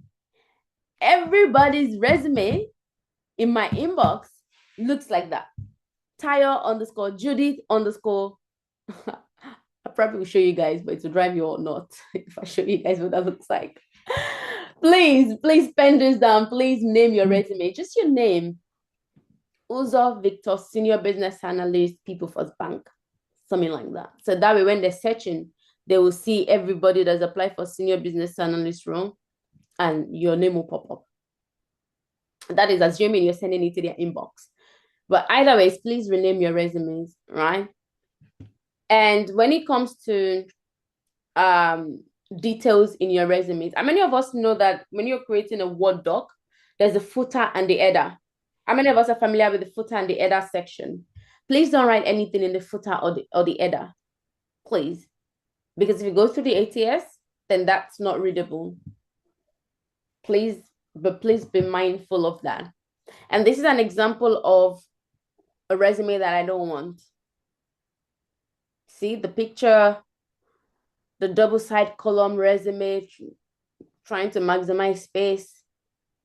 Everybody's resume in my inbox looks like that. Tayo _ Judith _ I probably will show you guys, but it will drive you all nuts if I show you guys what that looks like. Please pen this down. Please name your resume. Just your name. Uzo Victor, senior business analyst, People First Bank. Something like that. So that way when they're searching, they will see everybody that's applied for senior business analyst role and your name will pop up. That is assuming you're sending it to their inbox. But either way, please rename your resumes, right? And when it comes to details in your resumes, how many of us know that when you're creating a Word doc, there's a footer and the header? How many of us are familiar with the footer and the header section? Please don't write anything in the footer or the header, please. Because if you go through the ATS, then that's not readable. Please be mindful of that. And this is an example of a resume that I don't want. See the picture, the double side column resume, trying to maximize space.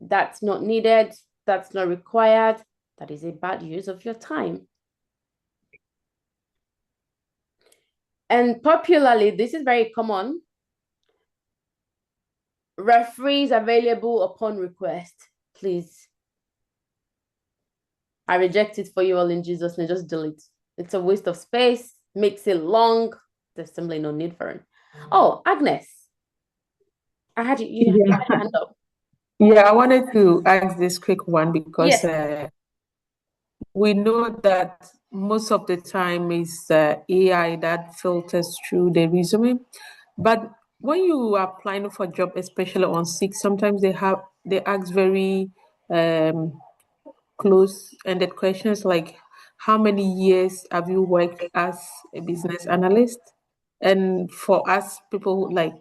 That's not needed. That's not required. That is a bad use of your time. And popularly, this is very common. Referees available upon request, please. I reject it for you all in Jesus' name. Just delete. It's a waste of space. Makes it long. There's simply no need for it. Oh, Agnes, I had you had your hand up. Yeah, I wanted to ask this quick one because Yes. we know that most of the time is AI that filters through the resume, but when you are applying for a job, especially on Seek, sometimes they ask very close-ended questions like, how many years have you worked as a business analyst? And for us, people like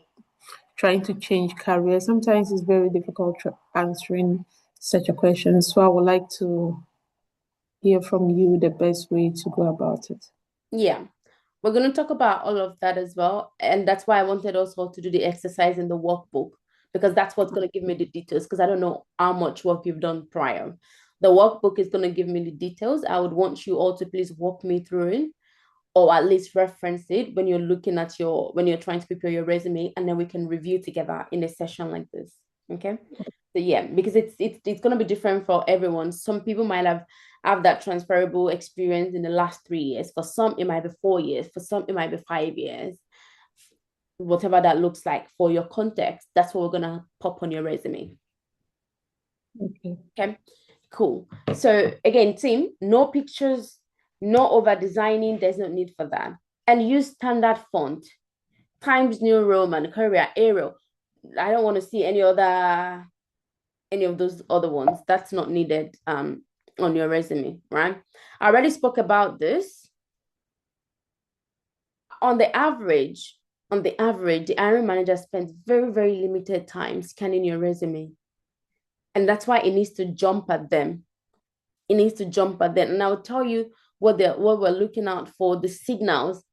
trying to change careers, sometimes it's very difficult answering such a question. So I would like to hear from you the best way to go about it. Yeah, we're going to talk about all of that as well. And that's why I wanted us all to do the exercise in the workbook, because that's what's going to give me the details, because I don't know how much work you've done prior. The workbook is going to give me the details. I would want you all to please walk me through it, or at least reference it when you're looking at when you're trying to prepare your resume, and then we can review together in a session like this. Okay. So yeah, because it's going to be different for everyone. Some people might have that transferable experience in the last 3 years. For some, it might be 4 years. For some, it might be 5 years. whatever that looks like for your context, that's what we're gonna pop on your resume. Okay, cool. So again, team, no pictures, no over designing, there's no need for that. And use standard font, Times New Roman, Courier, Arial. I don't want to see any of those other ones. That's not needed on your resume, right? I already spoke about this. On the average, the hiring manager spends very, very limited time scanning your resume. And that's why it needs to jump at them. It needs to jump at them. And I'll tell you what we're looking out for, the signals.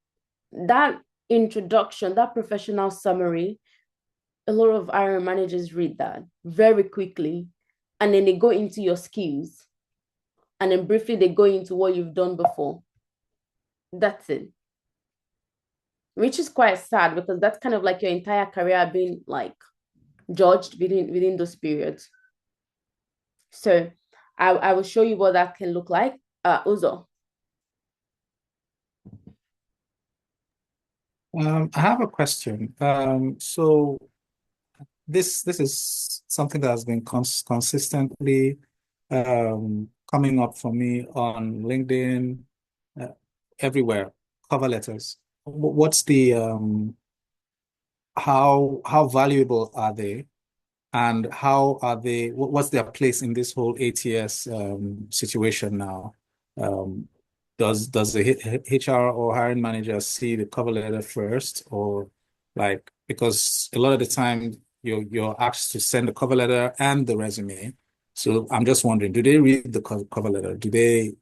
That introduction, that professional summary, a lot of hiring managers read that very quickly. And then they go into your skills. And then briefly they go into what you've done before. That's it. Which is quite sad, because that's kind of like your entire career being like judged within those periods. So I will show you what that can look like. Uzo. I have a question. So this is something that has been consistently coming up for me on LinkedIn, everywhere. Cover letters. What's the how valuable are they, and how are they? What's their place in this whole ATS situation now? Does the HR or hiring manager see the cover letter first, or like, because a lot of the time you're asked to send the cover letter and the resume. So I'm just wondering, do they read the cover letter? Do they,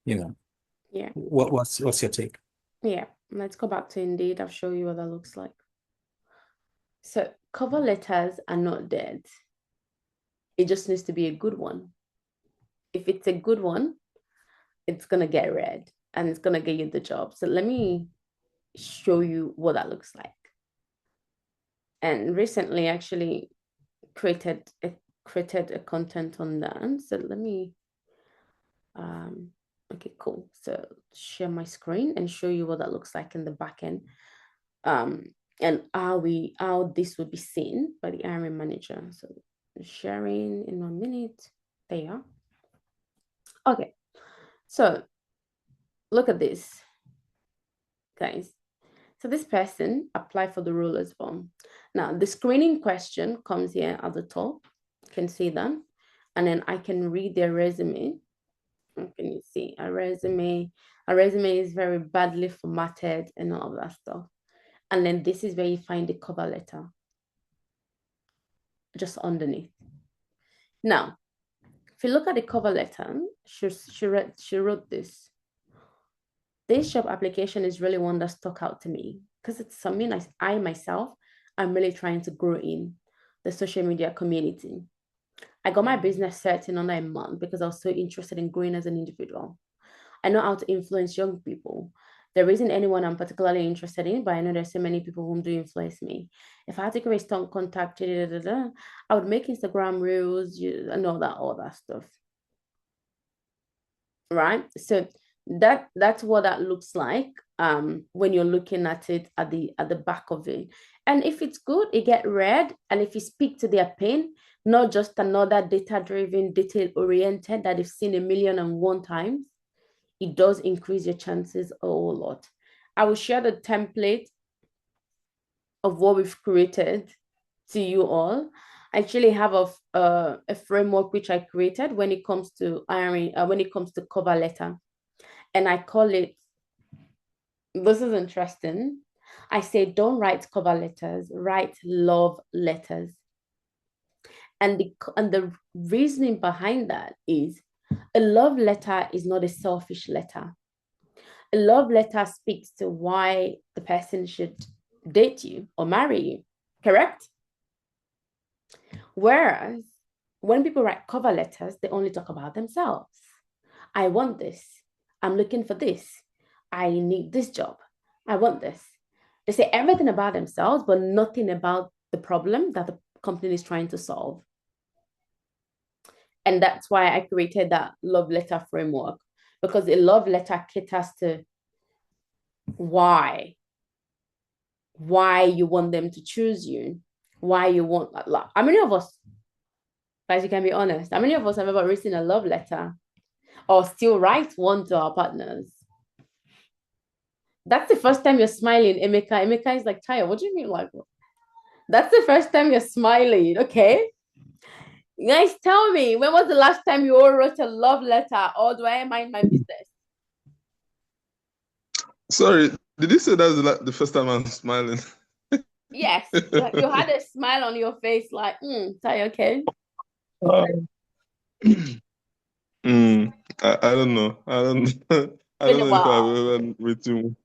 Yeah. What's your take? Yeah, let's go back to Indeed. I'll show you what that looks like. So cover letters are not dead. It just needs to be a good one. If it's a good one, it's going to get read and it's going to get you the job. So let me show you what that looks like. And recently actually created a content on that. So let me, okay, cool. So share my screen and show you what that looks like in the back end. And how this would be seen by the hiring manager. So sharing in 1 minute. There you are. Okay. So look at this, guys. So this person applied for the role as well. Now the screening question comes here at the top. You can see that. And then I can read their resume. Can you see a resume? A resume is very badly formatted and all of that stuff. And then this is where you find the cover letter, just underneath. Now, if you look at the cover letter, she wrote this. This job application is really one that stuck out to me because it's something I myself am really trying to grow in the social media community. I got my business set in under a month because I was so interested in growing as an individual. I know how to influence young people. There isn't anyone I'm particularly interested in, but I know there's so many people who do influence me. If I had to create strong contact, I would make Instagram reels and all that stuff. Right? So that's what that looks like when you're looking at it at the back of it. And if it's good, it get read. And if you speak to their pain, not just another data-driven, detail-oriented that they've seen 1,000,001 times, it does increase your chances a whole lot. I will share the template of what we've created to you all. I actually have a framework which I created when it comes to hiring, when it comes to cover letter. And I call it, this is interesting. I say, don't write cover letters, write love letters. And the reasoning behind that is a love letter is not a selfish letter. A love letter speaks to why the person should date you or marry you, correct? Whereas when people write cover letters, they only talk about themselves. I want this. I'm looking for this. I need this job. I want this. They say everything about themselves, but nothing about the problem that the company is trying to solve. And that's why I created that love letter framework, because a love letter caters to why why you want them to choose you, why you want, like, how many of us, guys, you can be honest, how many of us have ever written a love letter or still write one to our partners? That's the first time you're smiling, Emeka. Emeka is like, Taya, what do you mean? Like, that's the first time you're smiling. Okay. Guys, tell me, when was the last time you all wrote a love letter, or do I mind my business? Sorry, did you say that's the first time I'm smiling? Yes, you had a smile on your face, like, Taya, okay. I don't know. I don't know. I don't know if I've ever written.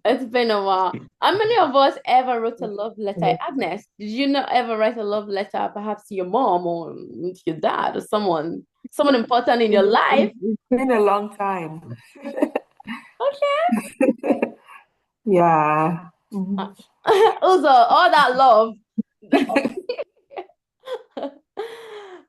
It's been a while. How many of us ever wrote a love letter? Agnes, did you not ever write a love letter, perhaps to your mom or to your dad or someone important in your life? It's been a long time. Okay. Yeah. Also, all that love.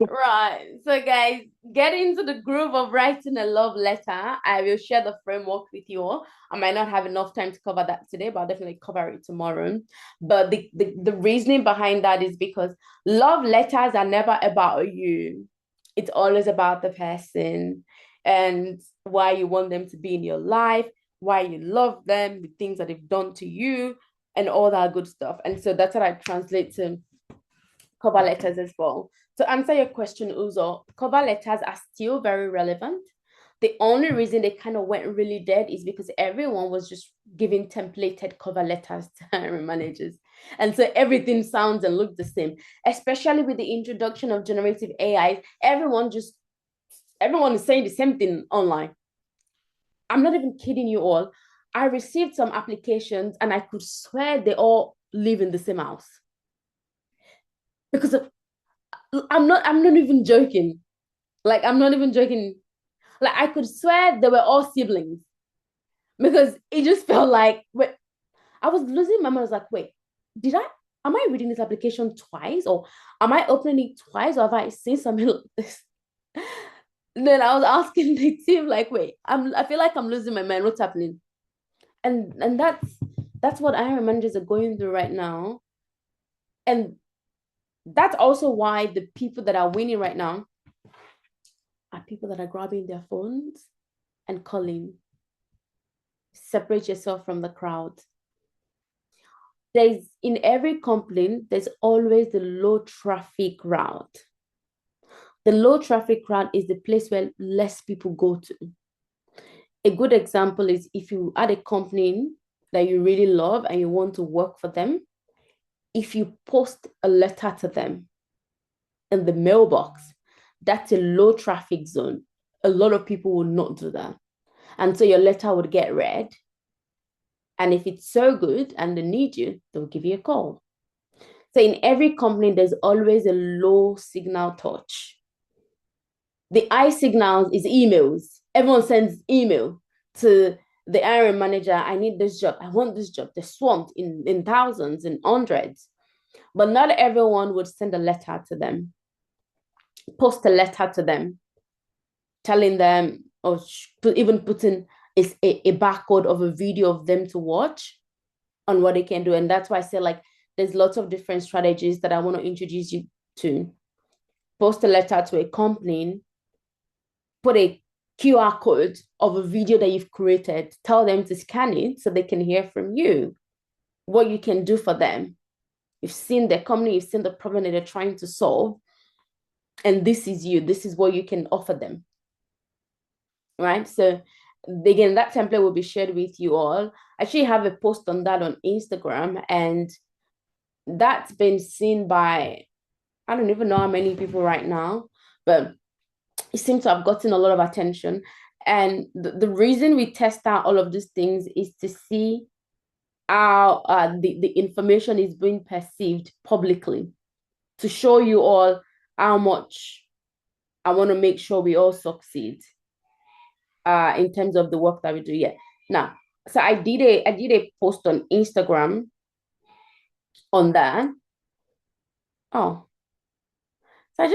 Right. So, guys, get into the groove of writing a love letter. I will share the framework with you all. I might not have enough time to cover that today, but I'll definitely cover it tomorrow. But the reasoning behind that is because love letters are never about you. It's always about the person and why you want them to be in your life, why you love them, the things that they've done to you, and all that good stuff. And so that's what I translate to cover letters as well. To answer your question, Uzo, cover letters are still very relevant. The only reason they kind of went really dead is because everyone was just giving templated cover letters to hiring managers. And so everything sounds and looks the same, especially with the introduction of generative AI. Everyone is saying the same thing online. I'm not even kidding you all. I received some applications and I could swear they all live in the same house. Because I'm not even joking. Like, I'm not even joking. Like, I could swear they were all siblings because it just felt like, wait, I was losing my mind. I was like, wait, am I reading this application twice, or am I opening it twice, or have I seen something like this? Then I was asking the team, like, wait, I feel like I'm losing my mind. What's happening? And that's what hiring managers are going through right now. And that's also why the people that are winning right now are people that are grabbing their phones and calling. Separate yourself from the crowd. In every company, there's always the low traffic route. The low traffic route is the place where less people go to. A good example is if you had a company that you really love and you want to work for them, if you post a letter to them in the mailbox, that's a low traffic zone. A lot of people will not do that. And so your letter would get read. And if it's so good and they need you, they'll give you a call. So in every company, there's always a low signal touch. The high signals is emails. Everyone sends email to the hiring manager. I need this job. I want this job. They're swamped in thousands and hundreds. But not everyone would send a letter to them, post a letter to them, telling them, or even putting a barcode of a video of them to watch on what they can do. And that's why I say, like, there's lots of different strategies that I want to introduce you to. Post a letter to a company, put a QR code of a video that you've created, tell them to scan it so they can hear from you what you can do for them. You've seen their company, you've seen the problem that they're trying to solve, and this is you. This is what you can offer them. Right? So again, that template will be shared with you all. I actually have a post on that on Instagram, and that's been seen by, I don't even know how many people right now, but it seems to have gotten a lot of attention. And the reason we test out all of these things is to see how the information is being perceived publicly, to show you all how much I want to make sure we all succeed in terms of the work that we do. Yeah. Now, so I did a post on Instagram on that. Oh, so I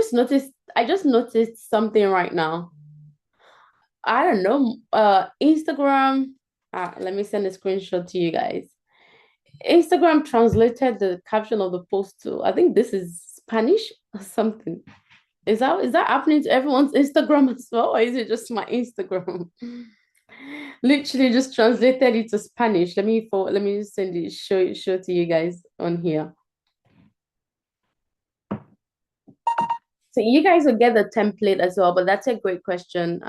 just noticed something right now. I don't know. Instagram. Let me send a screenshot to you guys. Instagram translated the caption of the post to, I think this is Spanish or something. Is that happening to everyone's Instagram as well, or is it just my Instagram? Literally just translated it to Spanish. Let me just send it, show to you guys on here. So you guys will get the template as well, but that's a great question.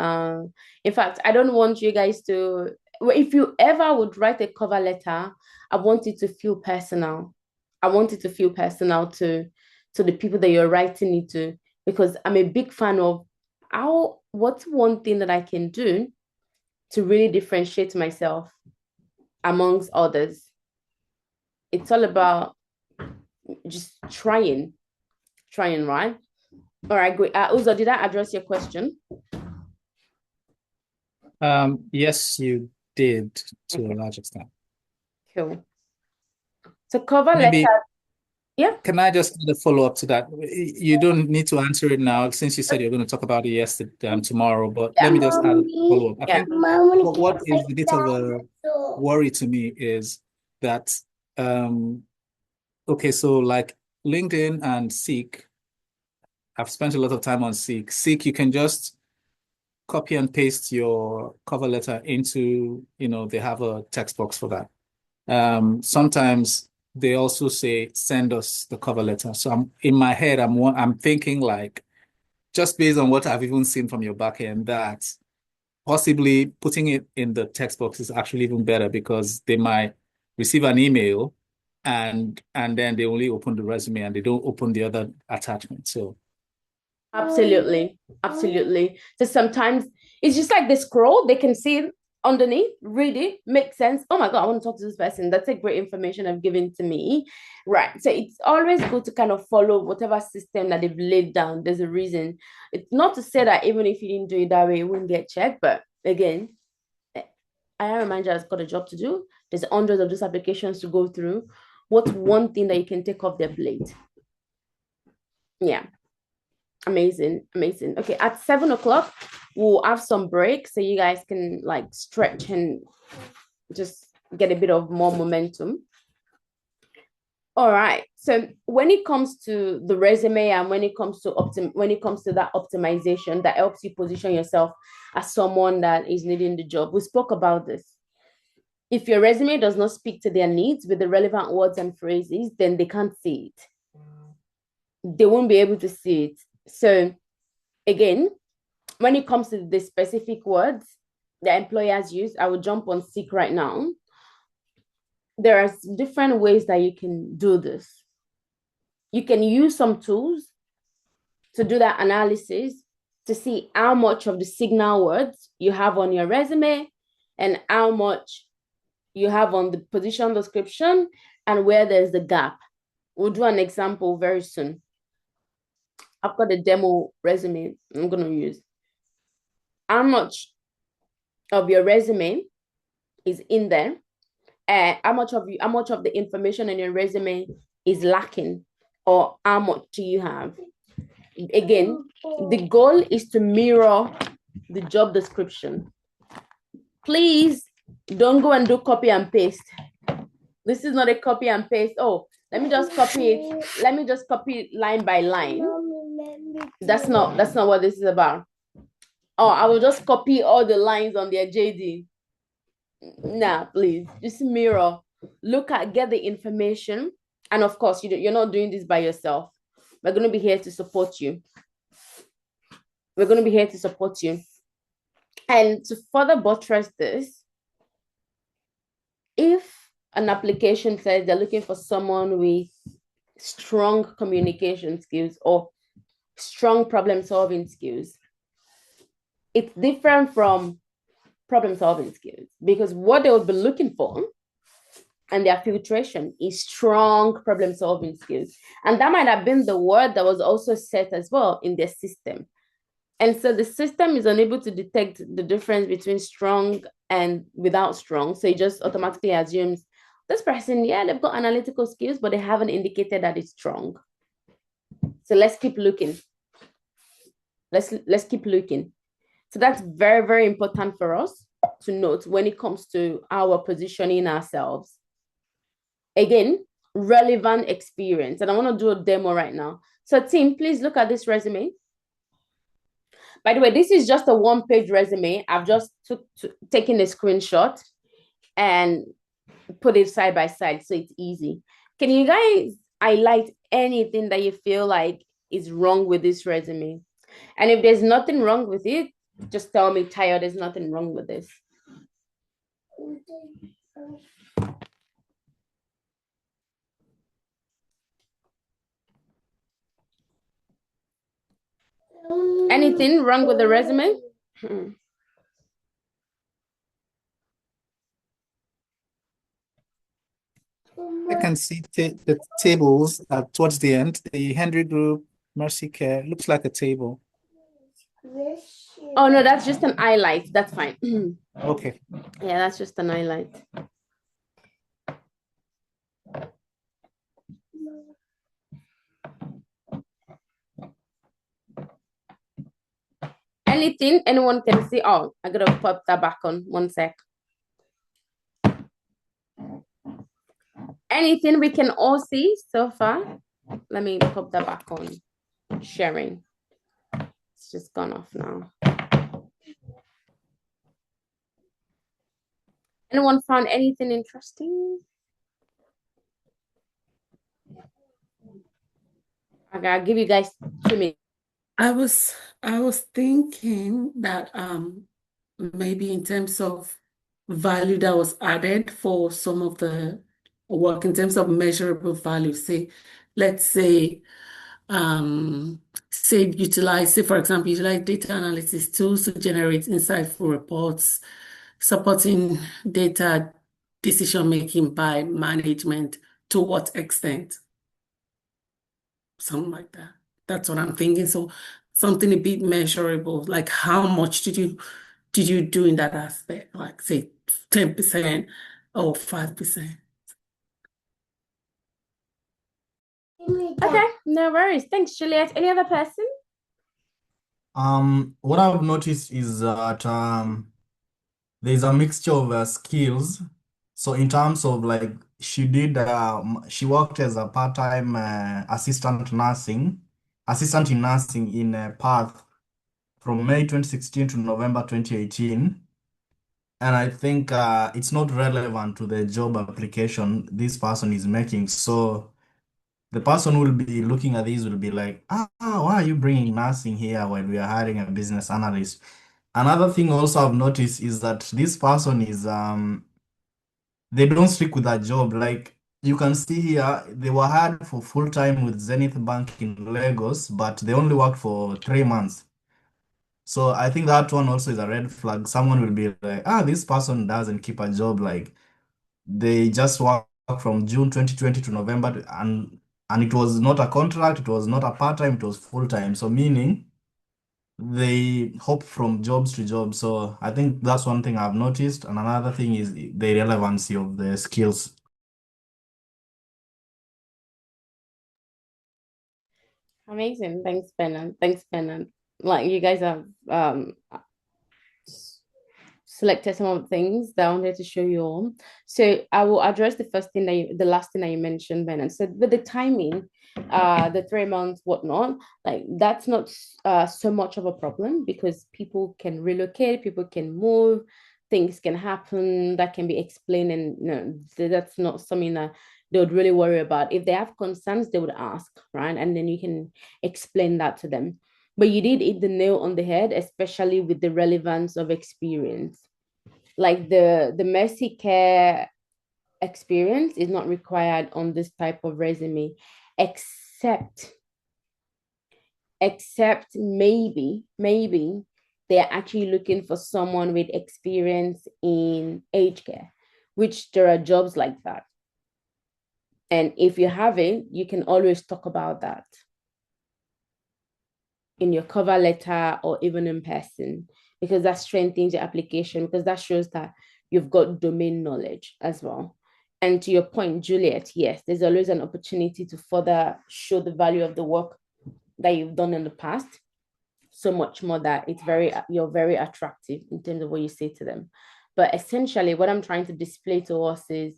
In fact, I don't want you guys to, if you ever would write a cover letter, I want it to feel personal. I want it to feel personal to the people that you're writing it to, because I'm a big fan of what's one thing that I can do to really differentiate myself amongst others. It's all about just trying, right? All right, great. Uzo, did I address your question? Yes, you did to a large extent. Cool. So cover Maybe, letter. Yeah. can I just do the follow-up to that? You don't need to answer it now, since you said you're going to talk about it yesterday, tomorrow, but let me just add a follow-up. I think what is a bit of a worry to me is that, okay, so like LinkedIn and Seek, I've spent a lot of time on Seek. Seek, you can just copy and paste your cover letter into, they have a text box for that. Sometimes they also say, send us the cover letter. So in my head, I'm thinking like, just based on what I've even seen from your back end, that possibly putting it in the text box is actually even better, because they might receive an email and then they only open the resume and they don't open the other attachment. So absolutely. So sometimes it's just like they scroll, they can see it underneath, read it, makes sense. Oh my God, I want to talk to this person. That's a great information I've given to me. Right. So it's always good to kind of follow whatever system that they've laid down. There's a reason. It's not to say that even if you didn't do it that way, it wouldn't get checked. But again, hiring manager has got a job to do. There's hundreds of these applications to go through. What's one thing that you can take off their plate? Yeah. Amazing. Okay, at 7 o'clock, we'll have some break so you guys can like stretch and just get a bit of more momentum. All right. So when it comes to the resume and when it comes to that optimization that helps you position yourself as someone that is needing the job, we spoke about this. If your resume does not speak to their needs with the relevant words and phrases, then they can't see it. They won't be able to see it. So again, when it comes to the specific words that employers use, I will jump on Seek right now. There are different ways that you can do this. You can use some tools to do that analysis to see how much of the signal words you have on your resume and how much you have on the position description and where there's the gap. We'll do an example very soon. I've got a demo resume I'm going to use. How much of your resume is in there? How much of the information in your resume is lacking, or how much do you have? Again, the goal is to mirror the job description. Please don't go and do copy and paste. This is not a copy and paste. Oh, let me just copy it. Let me just copy it line by line. That's not what this is about. Oh, I will just copy all the lines on their JD. Nah, please, just mirror. Get the information. And of course, you're not doing this by yourself. We're going to be here to support you. And to further buttress this, if an application says they're looking for someone with strong communication skills or strong problem-solving skills, it's different from problem-solving skills, because what they would be looking for and their filtration is strong problem-solving skills. And that might have been the word that was also set as well in their system. And so the system is unable to detect the difference between strong and without strong. So it just automatically assumes this person, yeah, they've got analytical skills, but they haven't indicated that it's strong. So let's keep looking. Let's keep looking. So that's very, very important for us to note when it comes to our positioning ourselves. again, relevant experience. And I want to do a demo right now. So team, please look at this resume. By the way, this is just a one-page resume. I've just taken a screenshot and put it side by side so it's easy. Can you guys highlight anything that you feel like is wrong with this resume? And if there's nothing wrong with it, just tell me, Tayo, there's nothing wrong with this. Anything wrong with the resume? I can see the tables towards the end. The Henry Group, Mercy Care, looks like a table. Oh, no, that's just an highlight. That's fine. Okay. Yeah, that's just an highlight. Anything anyone can see? Oh, I gotta pop that back on 1 sec. Anything we can all see so far? Let me pop that back on. Sharing. It's just gone off now. Anyone found anything interesting? Okay, I'll give you guys 2 minutes. I was thinking that maybe in terms of value that was added for some of the work, in terms of measurable value, say, let's say say for example, utilize data analysis tools to generate insightful reports, supporting data decision making by management. To what extent? Something like that. That's what I'm thinking. So something a bit measurable, like how much did you do in that aspect? Like say 10% or 5%. Okay, no worries. Thanks, Juliet. Any other person? What I've noticed is that there's a mixture of skills. So in terms of like she worked as a part-time assistant in nursing in Perth from May 2016 to November 2018. And I think it's not relevant to the job application this person is making. So the person will be looking at these will be like, why are you bringing nursing here when we are hiring a business analyst? Another thing also I've noticed is that this person is they don't stick with that job. Like you can see here, they were hired for full time with Zenith Bank in Lagos, but they only worked for 3 months. So I think that one also is a red flag. Someone will be like, this person doesn't keep a job. Like they just work from June 2020 to November, and it was not a contract, it was not a part-time, it was full-time. So meaning they hop from jobs to jobs. So I think that's one thing I've noticed. And another thing is the relevancy of the skills. Amazing. Thanks, Ben. Thanks, Ben. Like you guys have selected some of the things that I wanted to show you all. So I will address the last thing that you mentioned, Ben, and said with the timing, the 3 months, whatnot, like that's not so much of a problem because people can relocate, people can move, things can happen that can be explained, and that's not something that they would really worry about. If they have concerns, they would ask, right? And then you can explain that to them. But you did hit the nail on the head, especially with the relevance of experience. Like the Mercy Care experience is not required on this type of resume, except maybe they're actually looking for someone with experience in aged care, which there are jobs like that. And if you haven't, you can always talk about that in your cover letter or even in person, because that strengthens your application, because that shows that you've got domain knowledge as well. And to your point, Juliet, yes, there's always an opportunity to further show the value of the work that you've done in the past, so much more that you're very attractive in terms of what you say to them. But essentially, what I'm trying to display to us is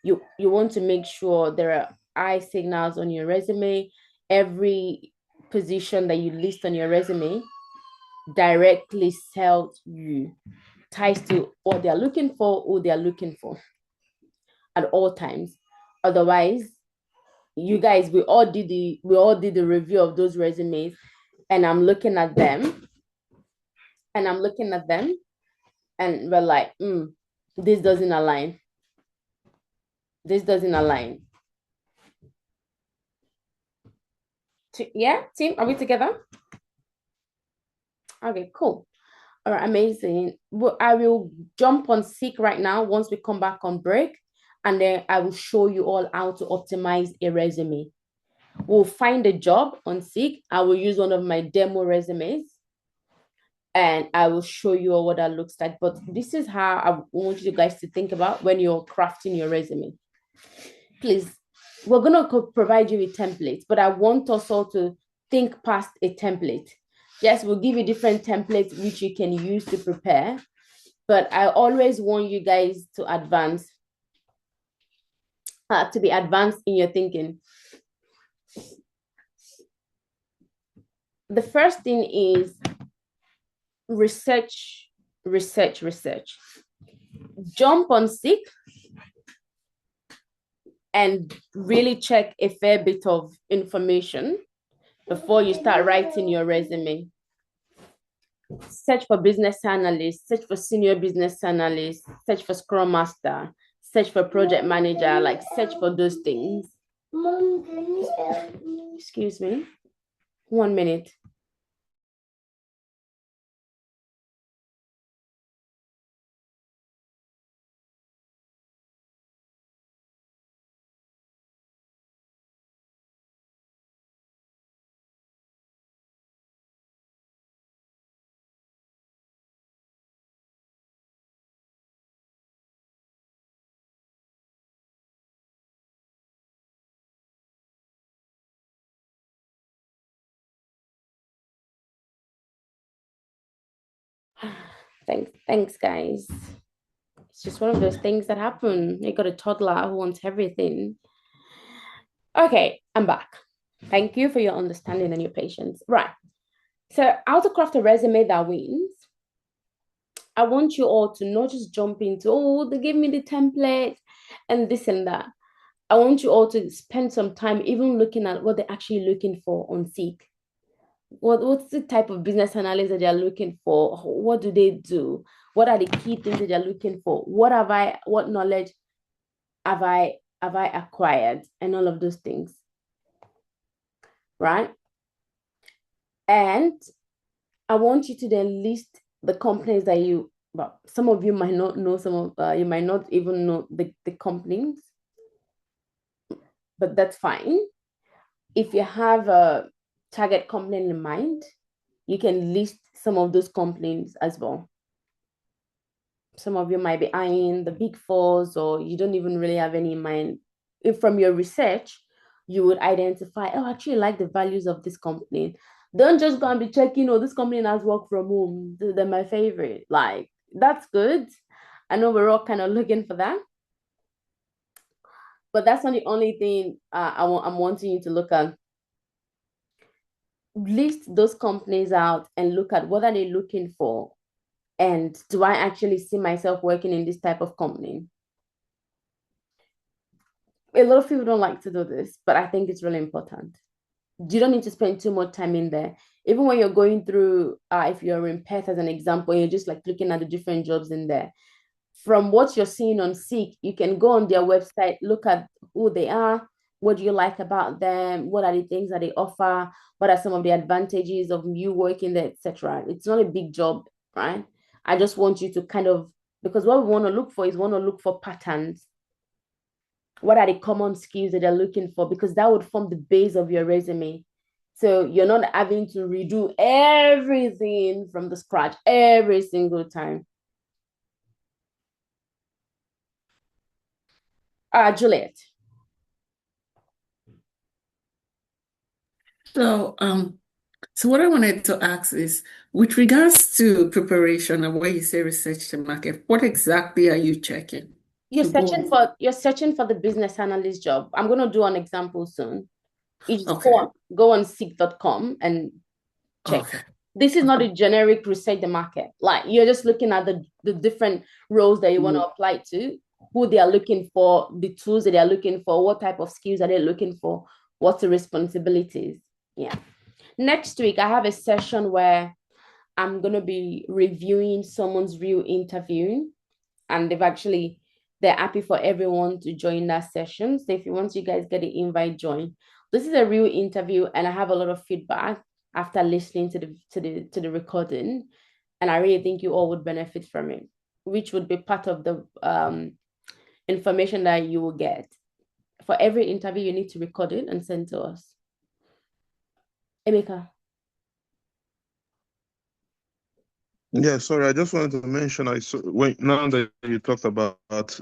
you want to make sure there are eye signals on your resume. Every position that you list on your resume directly sells you, ties to what they're looking for, who they're looking for at all times. Otherwise, you guys, we all did the review of those resumes, and I'm looking at them, and we're like, this doesn't align. This doesn't align. Yeah, team, are we together? Okay, cool. All right, amazing. Well, I will jump on Seek right now once we come back on break, and then I will show you all how to optimize a resume. We'll find a job on Seek. I will use one of my demo resumes, and I will show you all what that looks like. But this is how I want you guys to think about when you're crafting your resume. Please, we're going to provide you with templates, but I want us all to think past a template. Yes, we'll give you different templates which you can use to prepare, but I always want you guys to advance, to be advanced in your thinking. The first thing is research. Jump on Seek and really check a fair bit of information before you start writing your resume. Search for business analyst, search for senior business analyst, search for Scrum Master, search for project manager, like search for those things. Mom, can you help me? Excuse me. 1 minute. Thanks, guys. It's just one of those things that happen. You got a toddler who wants everything. Okay, I'm back. Thank you for your understanding and your patience. Right. So, how to craft a resume that wins? I want you all to not just jump into, oh, they gave me the template and this and that. I want you all to spend some time even looking at what they're actually looking for on Seek. What's the type of business analyst that they're looking for? What do they do? What are the key things that they're looking for? What knowledge have I acquired? And all of those things. Right? And I want you to then list the companies that some of you might not know, you might not even know the companies, but that's fine. If you have a target company in mind, you can list some of those companies as well. Some of you might be eyeing the big fours, or you don't even really have any in mind. If from your research, you would identify, oh, I actually like the values of this company. Don't just go and be checking, oh, this company has work from home. They're my favorite. Like, that's good. I know we're all kind of looking for that. But that's not the only thing I'm wanting you to look at. List those companies out and look at what are they looking for. And do I actually see myself working in this type of company? A lot of people don't like to do this, but I think it's really important. You don't need to spend too much time in there. Even when you're going through, if you're in Perth as an example, you're just like looking at the different jobs in there. From what you're seeing on Seek, you can go on their website, look at who they are, what do you like about them, what are the things that they offer, what are some of the advantages of you working there, etc. It's not a big job, right? I just want you to kind of, because what we want to look for is patterns. What are the common skills that they're looking for? Because that would form the base of your resume. So you're not having to redo everything from the scratch every single time. Juliet. So what I wanted to ask is, with regards to preparation and where you say research the market, what exactly are you checking? You're to go searching on? for the business analyst job. I'm gonna do an example soon. You just Okay. go on seek.com and check. Okay. This is not a generic research the market. Like you're just looking at the different roles that you want to apply to, who they are looking for, the tools that they are looking for, what type of skills are they looking for, what's the responsibilities. Yeah. Next week, I have a session where I'm going to be reviewing someone's real interview, and they're happy for everyone to join that session. So if you want, you guys get the invite, join. This is a real interview, and I have a lot of feedback after listening to the recording, and I really think you all would benefit from it, which would be part of the information that you will get. For every interview, you need to record it and send to us. Emeka. Yeah, sorry, I just wanted to mention now that you talked about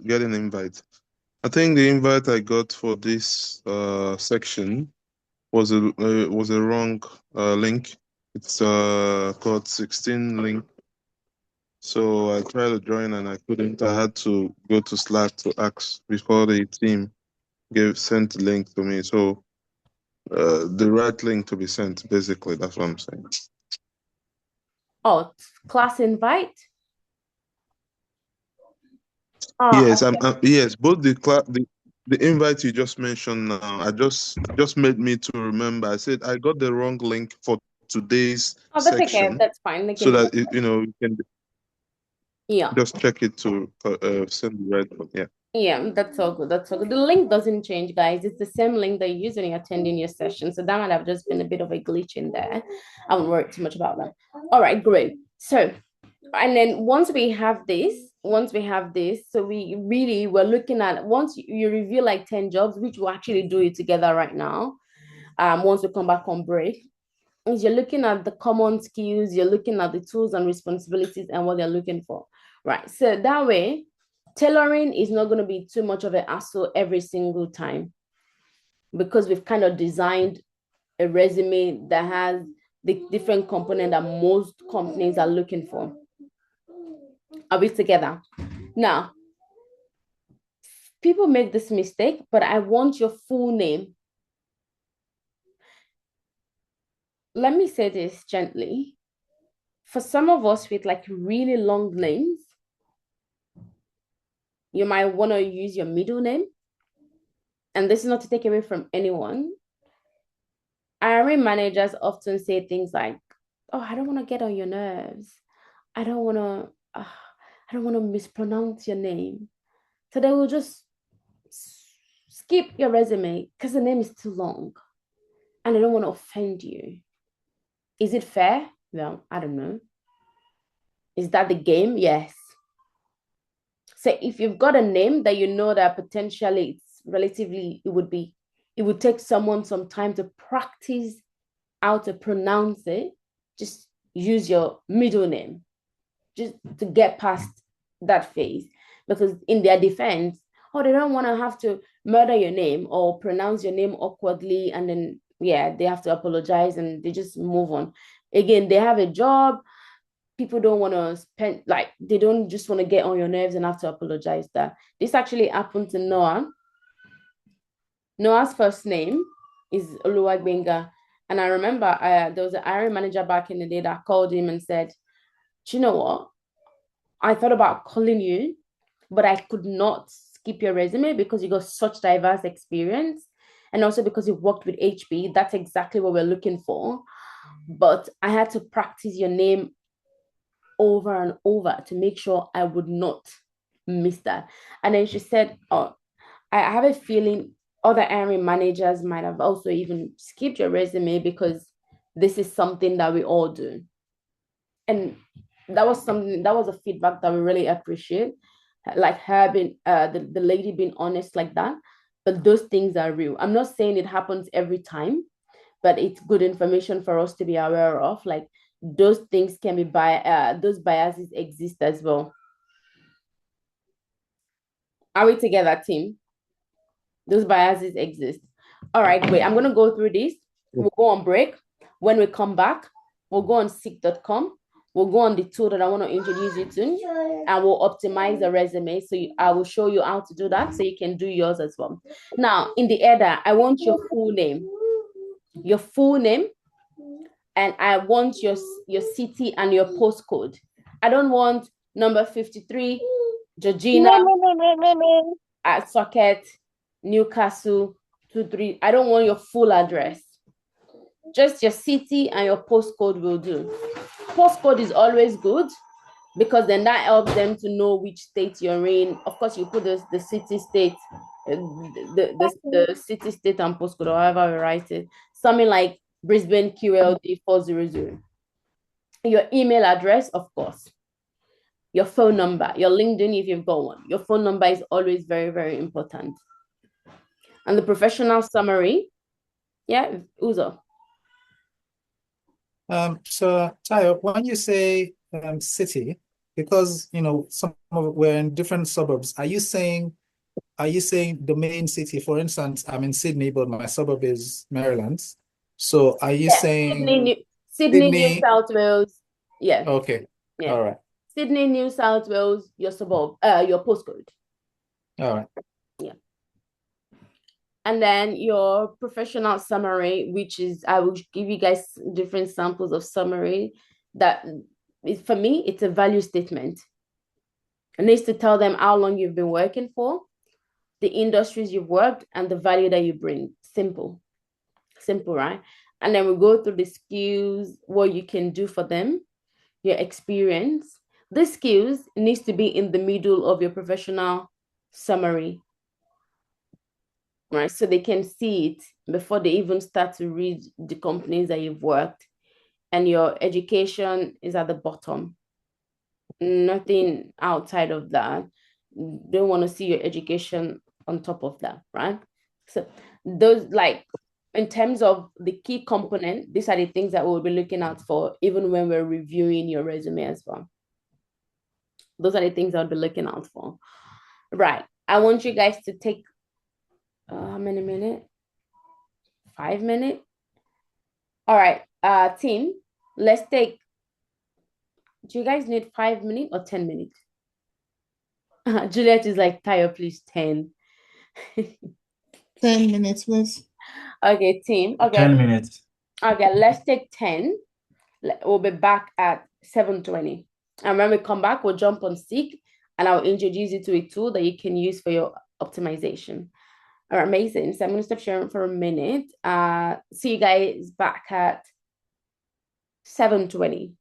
getting invites. I think the invite I got for this section was a wrong link. It's called 16 link. So I tried to join and I couldn't. I had to go to Slack to ask before the team sent the link to me. So the right link to be sent, basically, that's what I'm saying. Oh, class invite? Yes, Okay. yes, both the invite you just mentioned now, I just made me to remember. I said I got the wrong link for today's Oh, that's okay. section, That's fine. so that you can Yeah. just check it to send the right one. Yeah. Yeah, that's all good. That's all good. The link doesn't change, guys. It's the same link that you use when you're attending your session. So that might have just been a bit of a glitch in there. I won't worry too much about that. All right, great. So, and then once we have this, so we're looking at, once you review like 10 jobs, which we'll actually do it together right now. Once we come back on break, is you're looking at the common skills, you're looking at the tools and responsibilities and what they're looking for, right? So that way, tailoring is not going to be too much of an hassle every single time, because we've kind of designed a resume that has the different component that most companies are looking for. Are we together? Now, people make this mistake, but I want your full name. Let me say this gently. For some of us with like really long names, you might want to use your middle name. And this is not to take away from anyone. Hiring managers often say things like, oh, I don't want to get on your nerves. I don't want to mispronounce your name. So they will just skip your resume because the name is too long and they don't want to offend you. Is it fair? Well, I don't know. Is that the game? Yes. So if you've got a name that you know that potentially it's relatively, it would take someone some time to practice how to pronounce it, just use your middle name just to get past that phase. Because in their defense, they don't want to have to murder your name or pronounce your name awkwardly, and then they have to apologize and they just move on. Again, they have a job. People don't want to they don't just want to get on your nerves and have to apologize. That this actually happened to Noah. Noah's first name is Oluwagbenga. And I remember there was an hiring manager back in the day that called him and said, do you know what? I thought about calling you, but I could not skip your resume because you got such diverse experience. And also because you worked with HP, that's exactly what we're looking for. But I had to practice your name over and over to make sure I would not miss that. And then she said, I have a feeling other hiring managers might have also even skipped your resume because this is something that we all do. And that was a feedback that we really appreciate. Like her being the lady being honest like that. But those things are real. I'm not saying it happens every time, but it's good information for us to be aware of. Like those things can be those biases exist as well. Are we together, team? Those biases exist. All right, wait, I'm going to go through this. We'll go on break. When we come back, we'll go on seek.com we'll go on the tool that I want to introduce you to, and we'll optimize the resume. So I will show you how to do that so you can do yours as well. Now, in the header, I want your full name, and I want your city and your postcode. I don't want number 53, Georgina at Socket, Newcastle, 23. I don't want your full address. Just your city and your postcode will do. Postcode is always good because then that helps them to know which state you're in. Of course, you put the city, state, the city, state, and postcode, or however we write it. Something like Brisbane QLD 400. Your email address, of course. Your phone number, your LinkedIn if you've got one. Your phone number is always very, very important. And the professional summary, yeah, Uzo. So Tayo, when you say city, because some of we're in different suburbs, are you saying the main city? For instance, I'm in Sydney, but my suburb is Maryland. So are you saying Sydney, New South Wales? Yeah. Okay. Yeah. All right. Sydney, New South Wales, your suburb, your postcode. All right. Yeah. And then your professional summary, which is, I will give you guys different samples of summary that is, for me, it's a value statement. It needs to tell them how long you've been working for, the industries you've worked, and the value that you bring. Simple, right? And then we go through the skills, what you can do for them, your experience. The skills needs to be in the middle of your professional summary, right? So they can see it before they even start to read the companies that you've worked. And your education is at the bottom. Nothing outside of that. They want to see your education on top of that, right? So those, like, in terms of the key component, these are the things that we'll be looking out for, even when we're reviewing your resume as well. Those are the things I'll be looking out for. Right. I want you guys to take how many minutes? 5 minutes. All right. Team, let's take. Do you guys need 5 minutes or 10 minutes? Juliet is like, Tayo, please 10. 10 minutes, please. Okay, team. Okay. 10 minutes. Okay, let's take 10. We'll be back at 7:20. And when we come back, we'll jump on Seek and I'll introduce you to a tool that you can use for your optimization. All right, amazing. So I'm going to stop sharing for a minute. See you guys back at 7:20.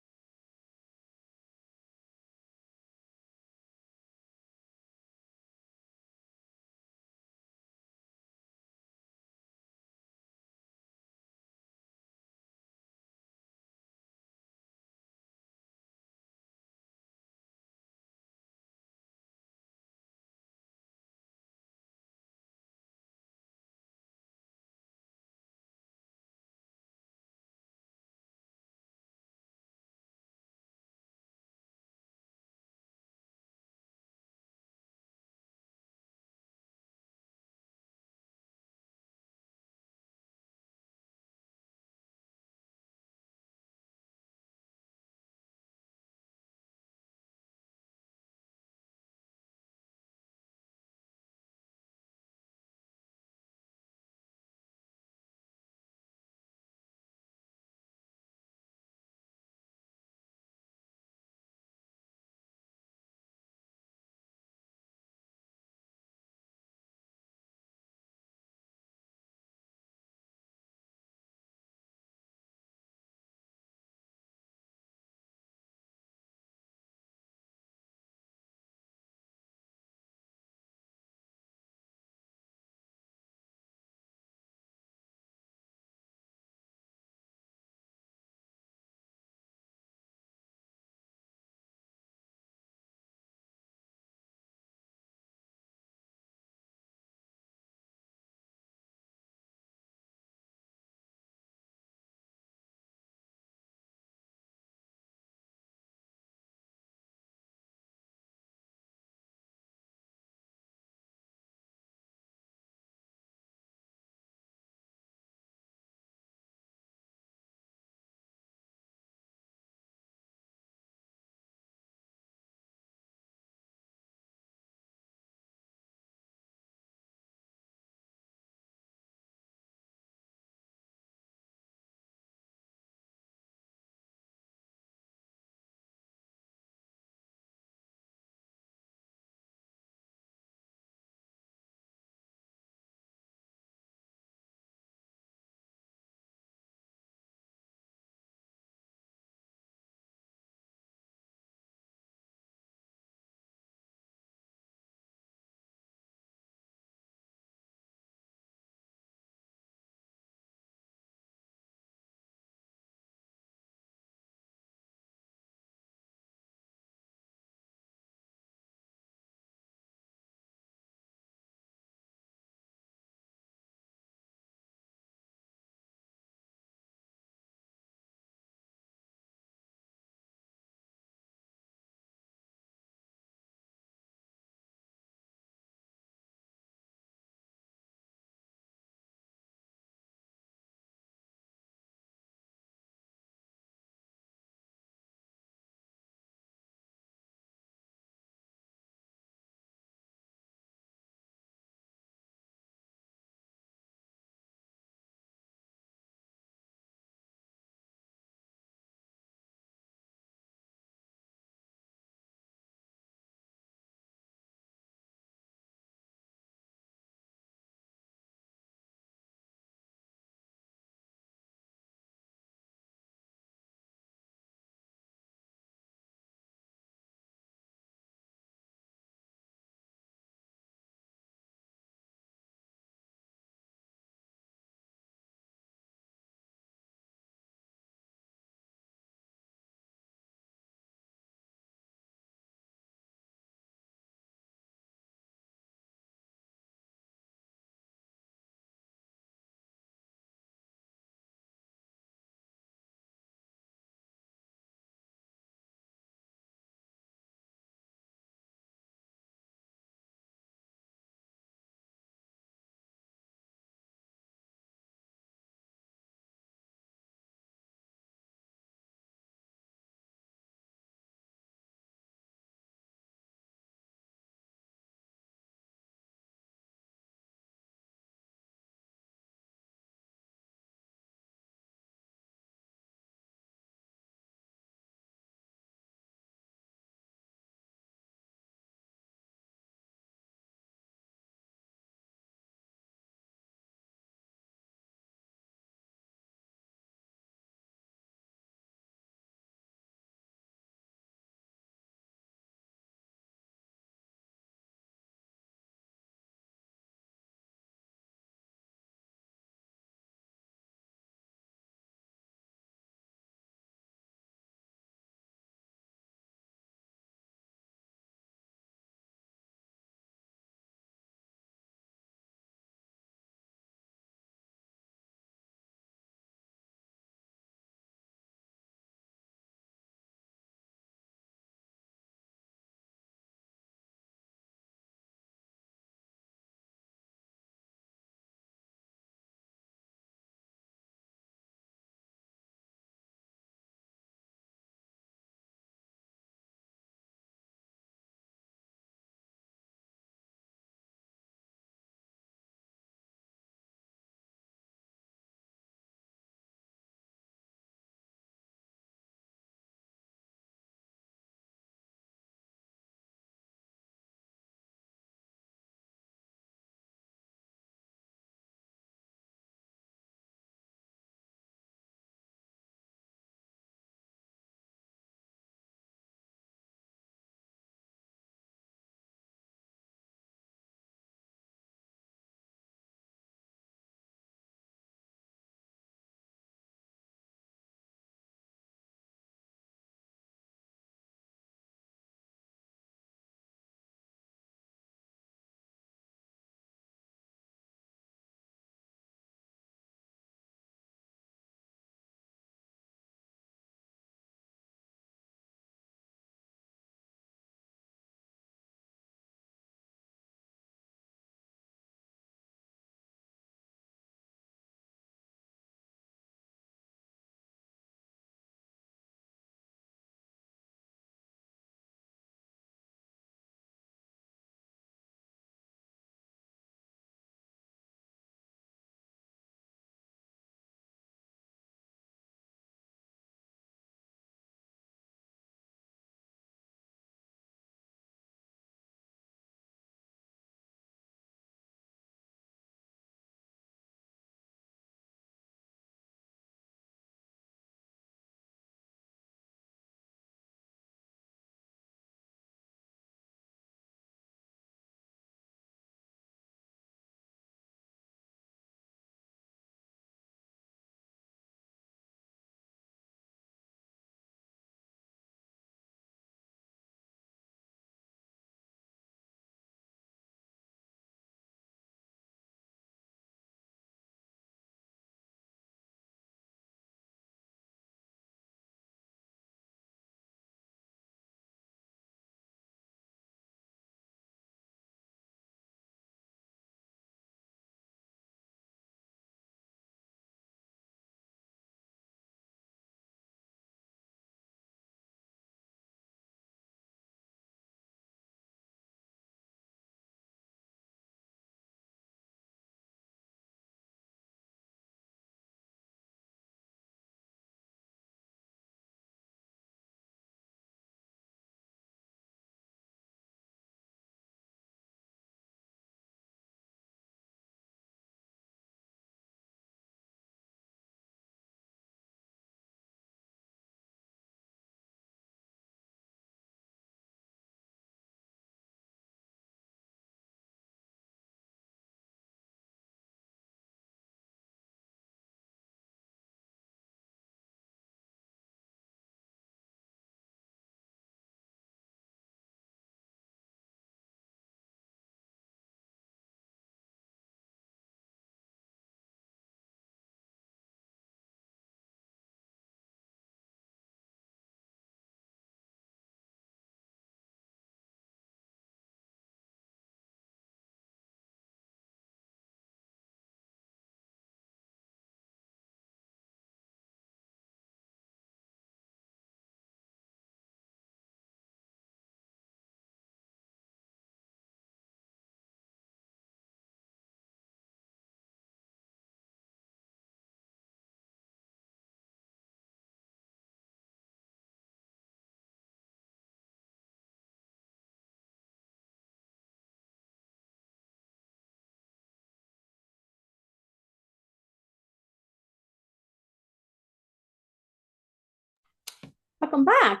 welcome back.